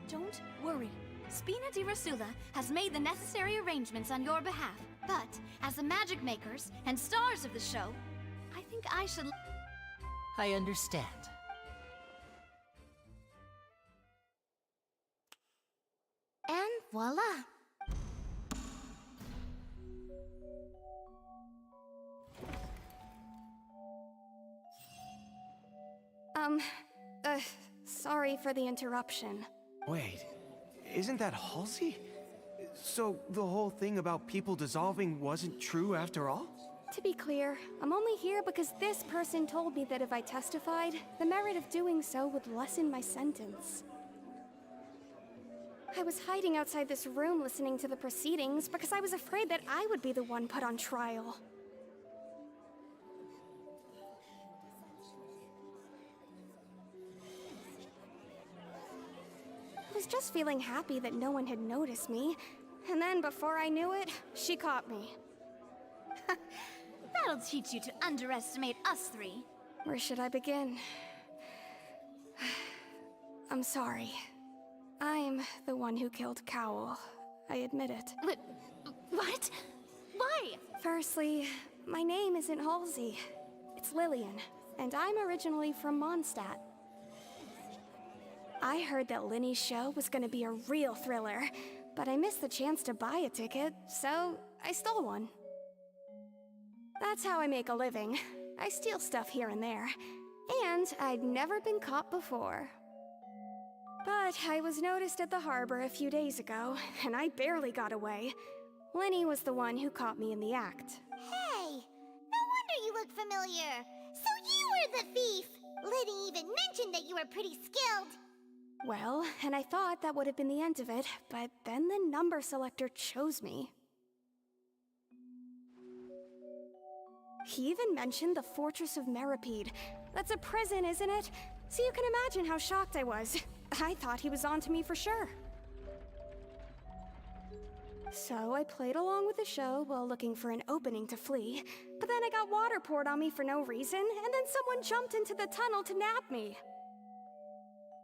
Don't worry. Spina di Rasula has made the necessary arrangements on your behalf. But, as the magic makers and stars of the show, I think I should... I understand. And voila! Sorry for the interruption. Wait, isn't that Halsey? So the whole thing about people dissolving wasn't true after all? To be clear, I'm only here because this person told me that if I testified, the merit of doing so would lessen my sentence. I was hiding outside this room listening to the proceedings because I was afraid that I would be the one put on trial. I was just feeling happy that no one had noticed me, and then before I knew it, she caught me. That'll teach you to underestimate us three. Where should I begin? I'm sorry. I'm the one who killed Cowl. I admit it. What? Why? Firstly, my name isn't Halsey. It's Lillian, and I'm originally from Mondstadt. I heard that Linny's show was gonna be a real thriller, but I missed the chance to buy a ticket, so I stole one. That's how I make a living. I steal stuff here and there, and I'd never been caught before. But I was noticed at the harbor a few days ago, and I barely got away. Linny was the one who caught me in the act. Hey! No wonder you look familiar! So you were the thief! Liddy even mentioned that you were pretty skilled! Well, and I thought that would have been the end of it, but then the number selector chose me. He even mentioned the Fortress of Meripede. That's a prison, isn't it? So you can imagine how shocked I was. I thought he was onto me for sure. So I played along with the show while looking for an opening to flee, but then I got water poured on me for no reason, and then someone jumped into the tunnel to nab me.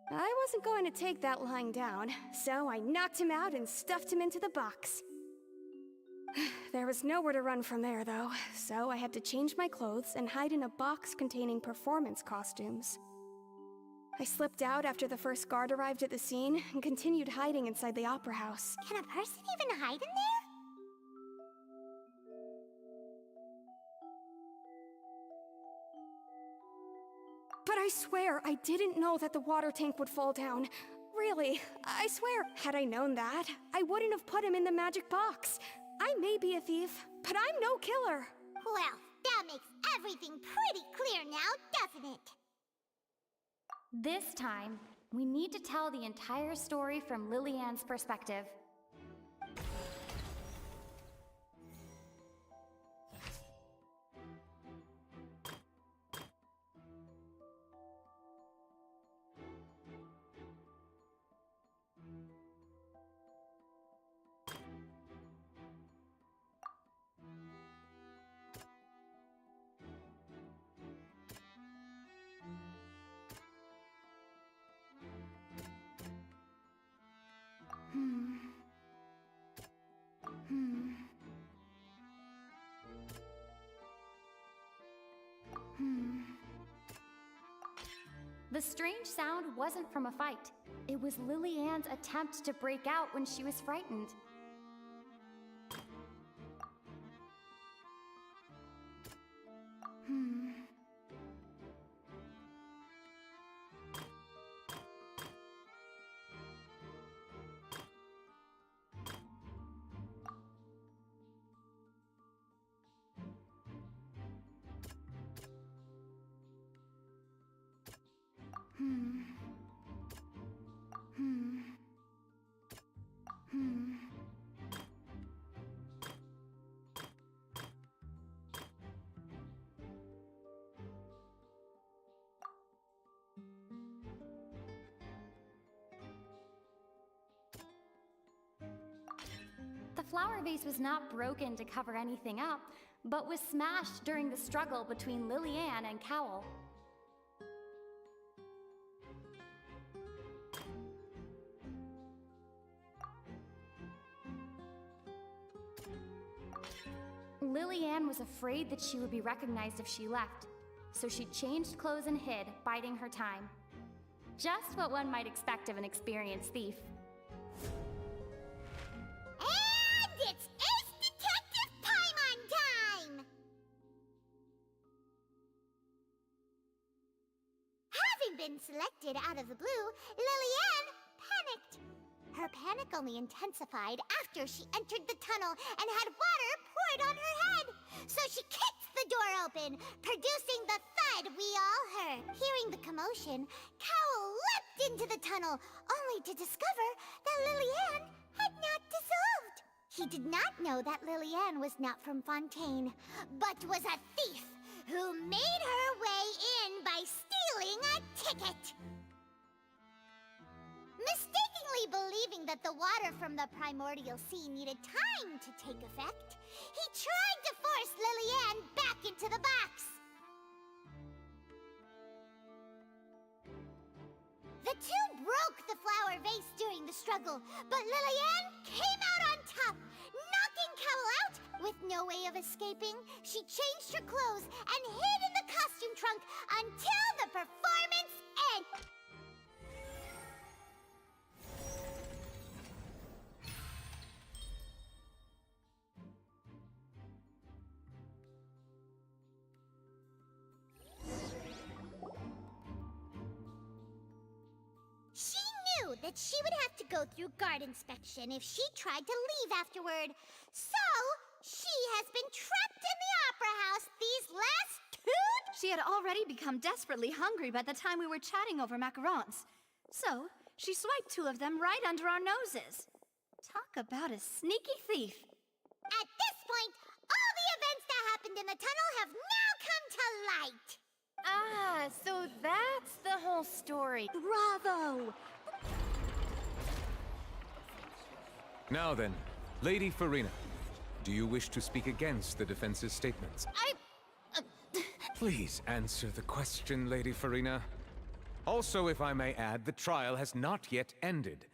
I wasn't going to take that lying down, so I knocked him out and stuffed him into the box. There was nowhere to run from there, though, so I had to change my clothes and hide in a box containing performance costumes. I slipped out after the first guard arrived at the scene and continued hiding inside the opera house. Can a person even hide in there? But I swear I didn't know that the water tank would fall down. Really, I swear, had I known that, I wouldn't have put him in the magic box. I may be a thief, but I'm no killer. Well, that makes everything pretty clear now, doesn't it? This time, we need to tell the entire story from Lillian's perspective. The strange sound wasn't from a fight. It was Lillian's attempt to break out when she was frightened. The flower vase was not broken to cover anything up, but was smashed during the struggle between Lillian and Cowell. Lillian was afraid that she would be recognized if she left, so she changed clothes and hid, biding her time. Just what one might expect of an experienced thief. And it's Ace Detective Paimon time! Having been selected out of the blue, Lillian panicked. Her panic only intensified after she entered the tunnel and had water poured on her head. So she kicked the door open, producing the thud we all heard. Hearing the commotion, Cowell leapt into the tunnel, only to discover that Lillian had not dissolved. He did not know that Lillian was not from Fontaine, but was a thief who made her way in by stealing a ticket. Mistakenly believing that the water from the primordial sea needed time to take effect, he tried to force Lillian back into the box. The two broke the flower vase during the struggle, but Lillian came out on top, knocking Cowell out. With no way of escaping, she changed her clothes and hid in the costume trunk until the performance ended. She knew that she would have to go through guard inspection if she tried to leave afterward. So, she has been trapped in the opera house these last 2 days. She had already become desperately hungry by the time we were chatting over macarons. So, she swiped 2 of them right under our noses. Talk about a sneaky thief. At this point, all the events that happened in the tunnel have now come to light. Ah, so that's the whole story. Bravo! Now then, Lady Farina, do you wish to speak against the defense's statements? Please answer the question, Lady Farina. Also, if I may add, the trial has not yet ended.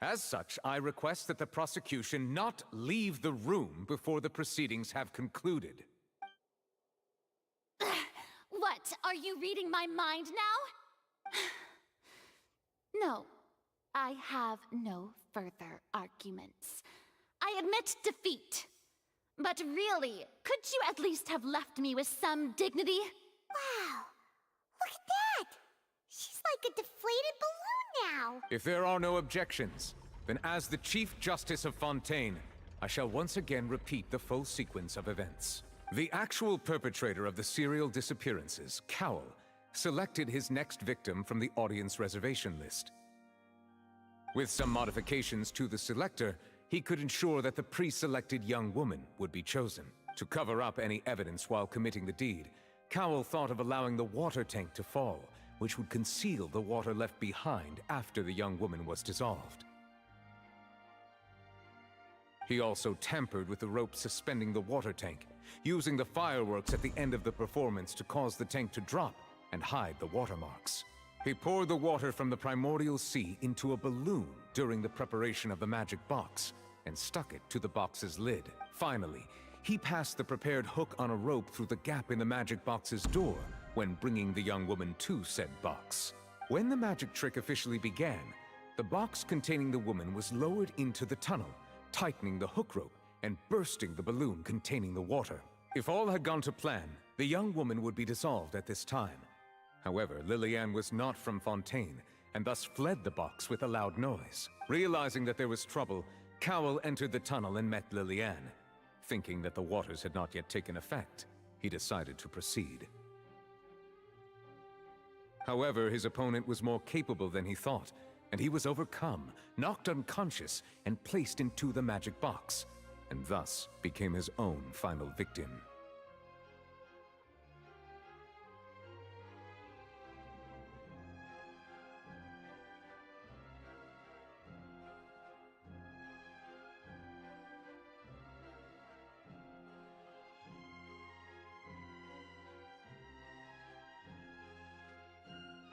As such, I request that the prosecution not leave the room before the proceedings have concluded. What? Are you reading my mind now? No, I have no further arguments. I admit defeat. But really, could you at least have left me with some dignity? Wow, look at that! like a deflated balloon now. If there are no objections, then as the Chief Justice of Fontaine, I shall once again repeat the full sequence of events. The actual perpetrator of the serial disappearances, Cowl, selected his next victim from the audience reservation list. With some modifications to the selector, he could ensure that the pre-selected young woman would be chosen. To cover up any evidence while committing the deed, Cowl thought of allowing the water tank to fall, which would conceal the water left behind after the young woman was dissolved. He also tampered with the rope suspending the water tank, using the fireworks at the end of the performance to cause the tank to drop and hide the watermarks. He poured the water from the primordial sea into a balloon during the preparation of the magic box and stuck it to the box's lid. Finally, he passed the prepared hook on a rope through the gap in the magic box's door when bringing the young woman to said box. When the magic trick officially began, the box containing the woman was lowered into the tunnel, tightening the hook rope and bursting the balloon containing the water. If all had gone to plan, the young woman would be dissolved at this time. However, Lillian was not from Fontaine, and thus fled the box with a loud noise. Realizing that there was trouble, Cowl entered the tunnel and met Lillian. Thinking that the waters had not yet taken effect, he decided to proceed. However, his opponent was more capable than he thought, and he was overcome, knocked unconscious, and placed into the magic box, and thus became his own final victim.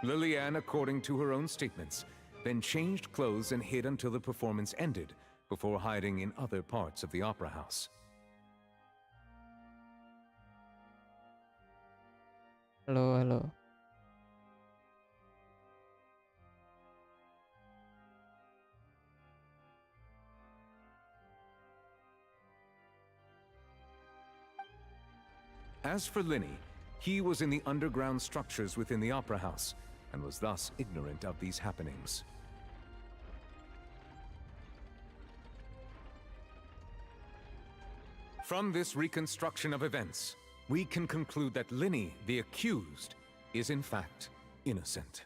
Lillian, according to her own statements, then changed clothes and hid until the performance ended, before hiding in other parts of the opera house. Halo. As for Linny, he was in the underground structures within the opera house, and was thus ignorant of these happenings. From this reconstruction of events, we can conclude that Linny, the accused, is in fact innocent.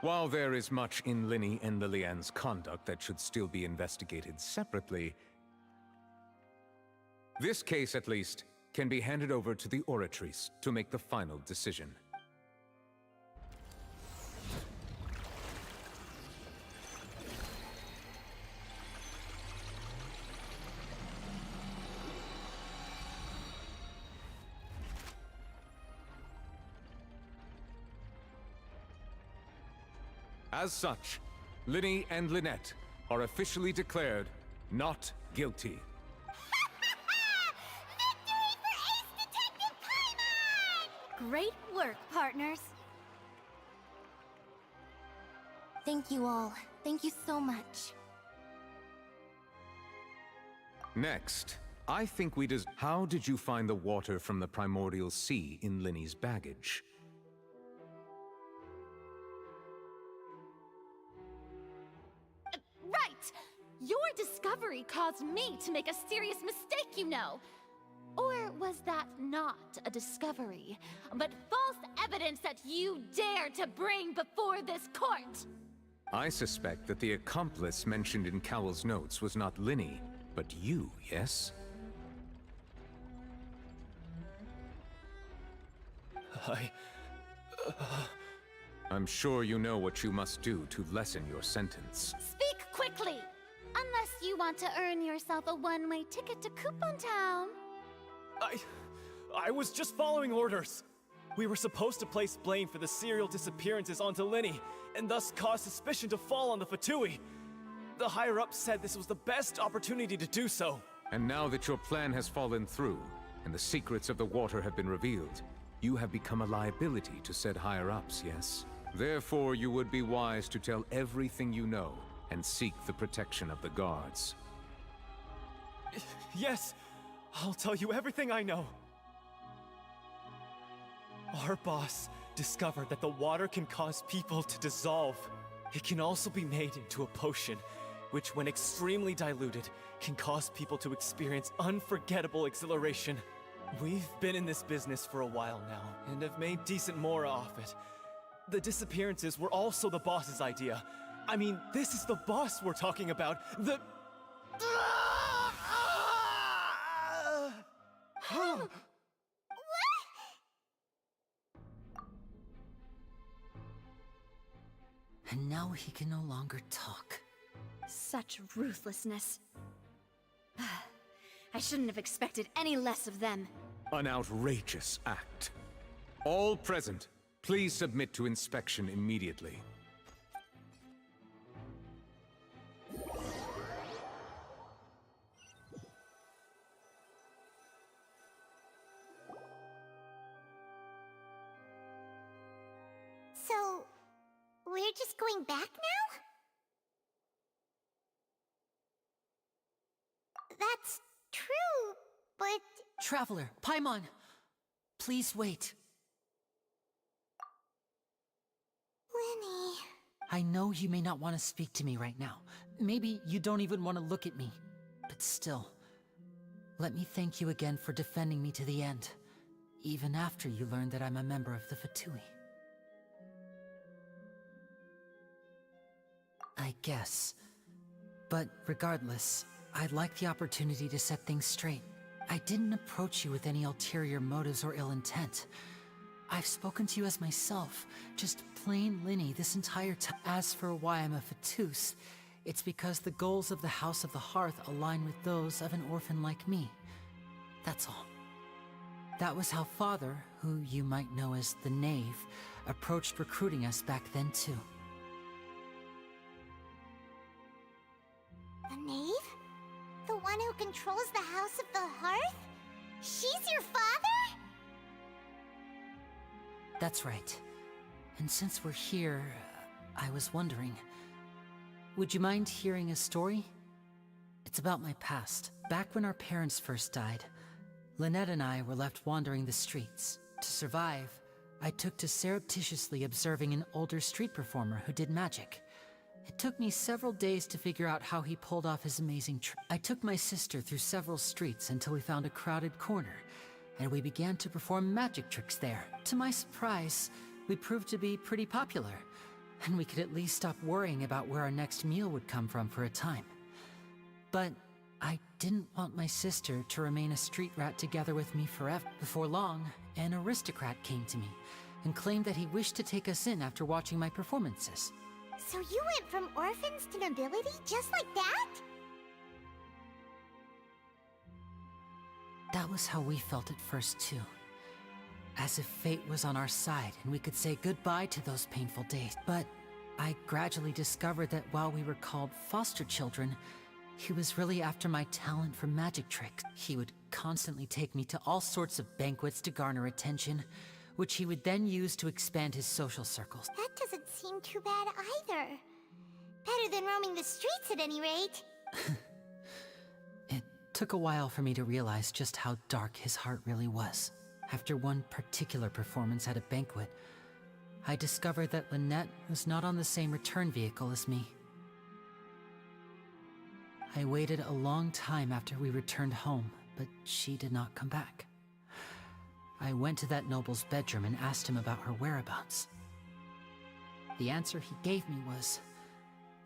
While there is much in Linny and Lillian's conduct that should still be investigated separately, this case, at least, can be handed over to the Oratrice to make the final decision. As such, Linny and Lynette are officially declared not guilty. Great work, partners. Thank you all. Thank you so much. Next, I think we does. How did you find the water from the primordial sea in Linny's baggage? Right! Your discovery caused me to make a serious mistake, you know. Or was that not a discovery, but false evidence that you dared to bring before this court? I suspect that the accomplice mentioned in Cowell's notes was not Linny, but you, yes? I'm sure you know what you must do to lessen your sentence. Speak quickly! Unless you want to earn yourself a one-way ticket to Coupon Town. I was just following orders. We were supposed to place blame for the serial disappearances onto Linny, and thus cause suspicion to fall on the Fatui. The higher-ups said this was the best opportunity to do so. And now that your plan has fallen through, and the secrets of the water have been revealed, you have become a liability to said higher-ups, yes? Therefore, you would be wise to tell everything you know, and seek the protection of the guards. Yes, I'll tell you everything I know. Our boss discovered that the water can cause people to dissolve. It can also be made into a potion, which when extremely diluted, can cause people to experience unforgettable exhilaration. We've been in this business for a while now, and have made decent mora off it. The disappearances were also the boss's idea. I mean, this is the boss we're talking about. The... And now he can no longer talk. Such ruthlessness. I shouldn't have expected any less of them. An outrageous act. All present, please submit to inspection immediately. So, we're just going back now? That's true, but... Traveler, Paimon! Please wait. Lenny... I know you may not want to speak to me right now. Maybe you don't even want to look at me. But still, let me thank you again for defending me to the end, even after you learned that I'm a member of the Fatui. I guess. But regardless, I'd like the opportunity to set things straight. I didn't approach you with any ulterior motives or ill intent. I've spoken to you as myself, just plain Linny this entire time. As for why I'm a Fatus, it's because the goals of the House of the Hearth align with those of an orphan like me. That's all. That was how Father, who you might know as the Knave, approached recruiting us back then too. The Knave? The one who controls the House of the Hearth? She's your father? That's right. And since we're here, I was wondering, would you mind hearing a story? It's about my past. Back when our parents first died, Lynette and I were left wandering the streets. To survive, I took to surreptitiously observing an older street performer who did magic. It took me several days to figure out how he pulled off his amazing trick. I took my sister through several streets until we found a crowded corner, and we began to perform magic tricks there. To my surprise, we proved to be pretty popular, and we could at least stop worrying about where our next meal would come from for a time. But I didn't want my sister to remain a street rat together with me forever. Before long, an aristocrat came to me and claimed that he wished to take us in after watching my performances. So you went from orphans to nobility just like that? That was how we felt at first, too. As if fate was on our side and we could say goodbye to those painful days. But I gradually discovered that while we were called foster children, he was really after my talent for magic tricks. He would constantly take me to all sorts of banquets to garner attention, which he would then use to expand his social circles. That doesn't seem too bad either. Better than roaming the streets at any rate. It took a while for me to realize just how dark his heart really was. After one particular performance at a banquet, I discovered that Lynette was not on the same return vehicle as me. I waited a long time after we returned home, but she did not come back. I went to that noble's bedroom and asked him about her whereabouts. The answer he gave me was,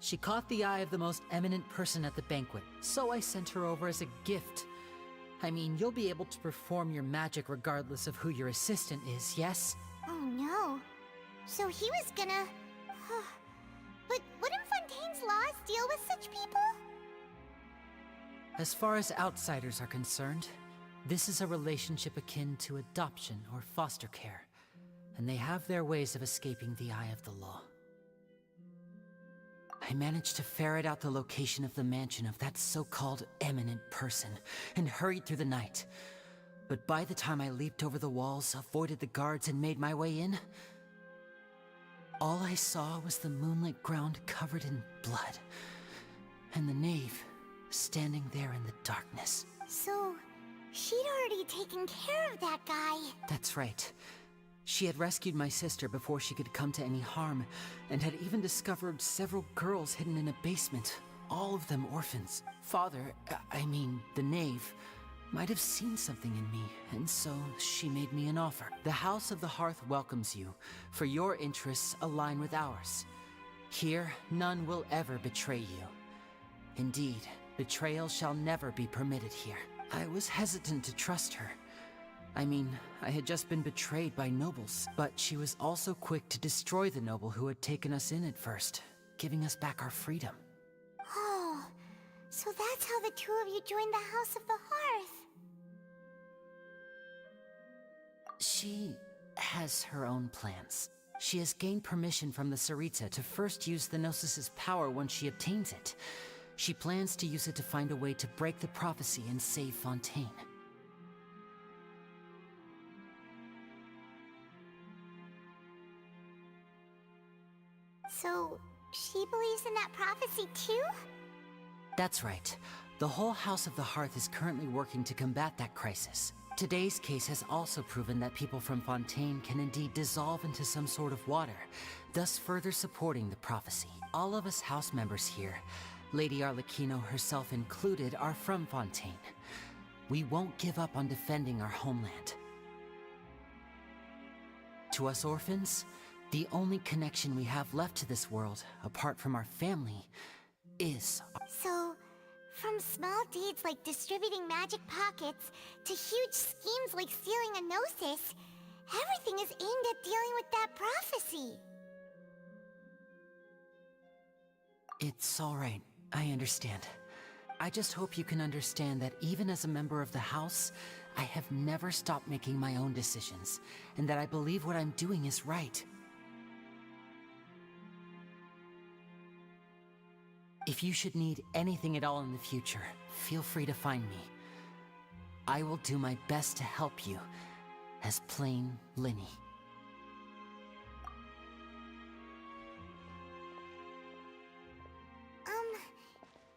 she caught the eye of the most eminent person at the banquet, so I sent her over as a gift. I mean, you'll be able to perform your magic regardless of who your assistant is, yes? Oh no. So he was gonna... But wouldn't Fontaine's laws deal with such people? As far as outsiders are concerned, this is a relationship akin to adoption or foster care, and they have their ways of escaping the eye of the law. I managed to ferret out the location of the mansion of that so-called eminent person and hurried through the night. But by the time I leaped over the walls, avoided the guards, and made my way in, all I saw was the moonlit ground covered in blood, and the knave, standing there in the darkness. So, she'd already taken care of that guy. That's right. She had rescued my sister before she could come to any harm, and had even discovered several girls hidden in a basement, all of them orphans. Father, I mean, the knave, might have seen something in me, and so she made me an offer. The House of the Hearth welcomes you, for your interests align with ours. Here, none will ever betray you. Indeed, betrayal shall never be permitted here. I was hesitant to trust her. I mean, I had just been betrayed by nobles, but she was also quick to destroy the noble who had taken us in at first, giving us back our freedom. Oh, so that's how the two of you joined the House of the Hearth. She has her own plans. She has gained permission from the Tsaritsa to first use the Gnosis' power once she obtains it. She plans to use it to find a way to break the prophecy and save Fontaine. So, she believes in that prophecy too? That's right. The whole House of the Hearth is currently working to combat that crisis. Today's case has also proven that people from Fontaine can indeed dissolve into some sort of water, thus further supporting the prophecy. All of us house members here, Lady Arlecchino herself included, are from Fontaine. We won't give up on defending our homeland. To us orphans, the only connection we have left to this world, apart from our family, is... So, from small deeds like distributing magic pockets to huge schemes like stealing a Gnosis, everything is aimed at dealing with that prophecy. It's all right. I understand. I just hope you can understand that even as a member of the House, I have never stopped making my own decisions, and that I believe what I'm doing is right. If you should need anything at all in the future, feel free to find me. I will do my best to help you, as plain Linny.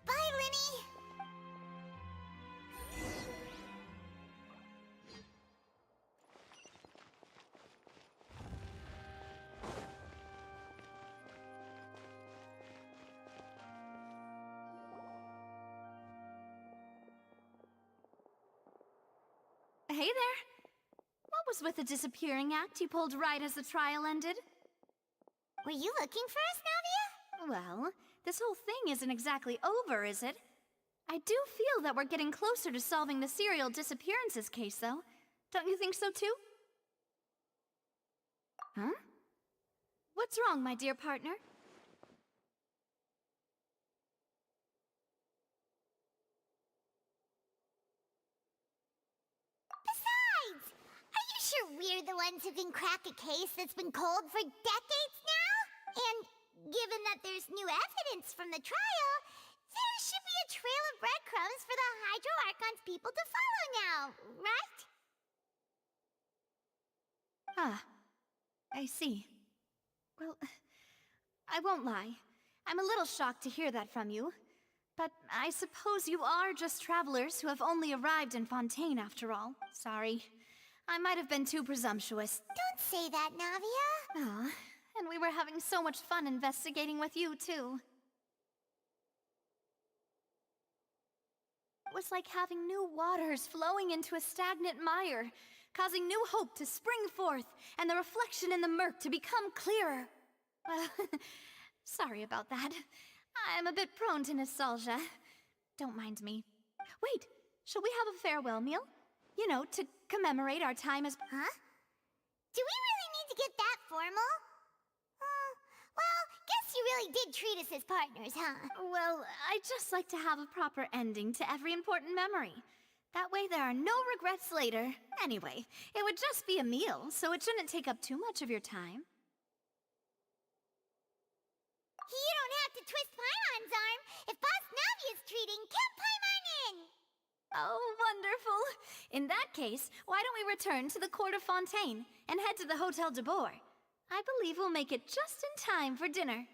Bye, Linny! Hey there. What was with the disappearing act you pulled right as the trial ended? Were you looking for us, Navia? Well, this whole thing isn't exactly over, is it? I do feel that we're getting closer to solving the serial disappearances case, though. Don't you think so, too? Huh? What's wrong, my dear partner? Besides, are you sure we're the ones who can crack a case that's been cold for decades now? And given that there's new evidence from the trial, there should be a trail of breadcrumbs for the Hydro Archon's people to follow now, right? Ah, I see. Well, I won't lie. I'm a little shocked to hear that from you. But I suppose you are just travelers who have only arrived in Fontaine after all. Sorry. I might have been too presumptuous. Don't say that, Navia. Aw, and we were having so much fun investigating with you, too. It was like having new waters flowing into a stagnant mire, causing new hope to spring forth, and the reflection in the murk to become clearer. Sorry about that. I'm a bit prone to nostalgia. Don't mind me. Wait, shall we have a farewell meal? You know, to commemorate our time as... Huh? Do we really need to get that formal? Well, guess you really did treat us as partners, huh? Well, I'd just like to have a proper ending to every important memory. That way there are no regrets later. Anyway, it would just be a meal, so it shouldn't take up too much of your time. You don't have to twist Paimon's arm. If Boss Navia's treating, count Paimon in! Oh, wonderful. In that case, why don't we return to the court of Fontaine and head to the Hotel de Boer? I believe we'll make it just in time for dinner.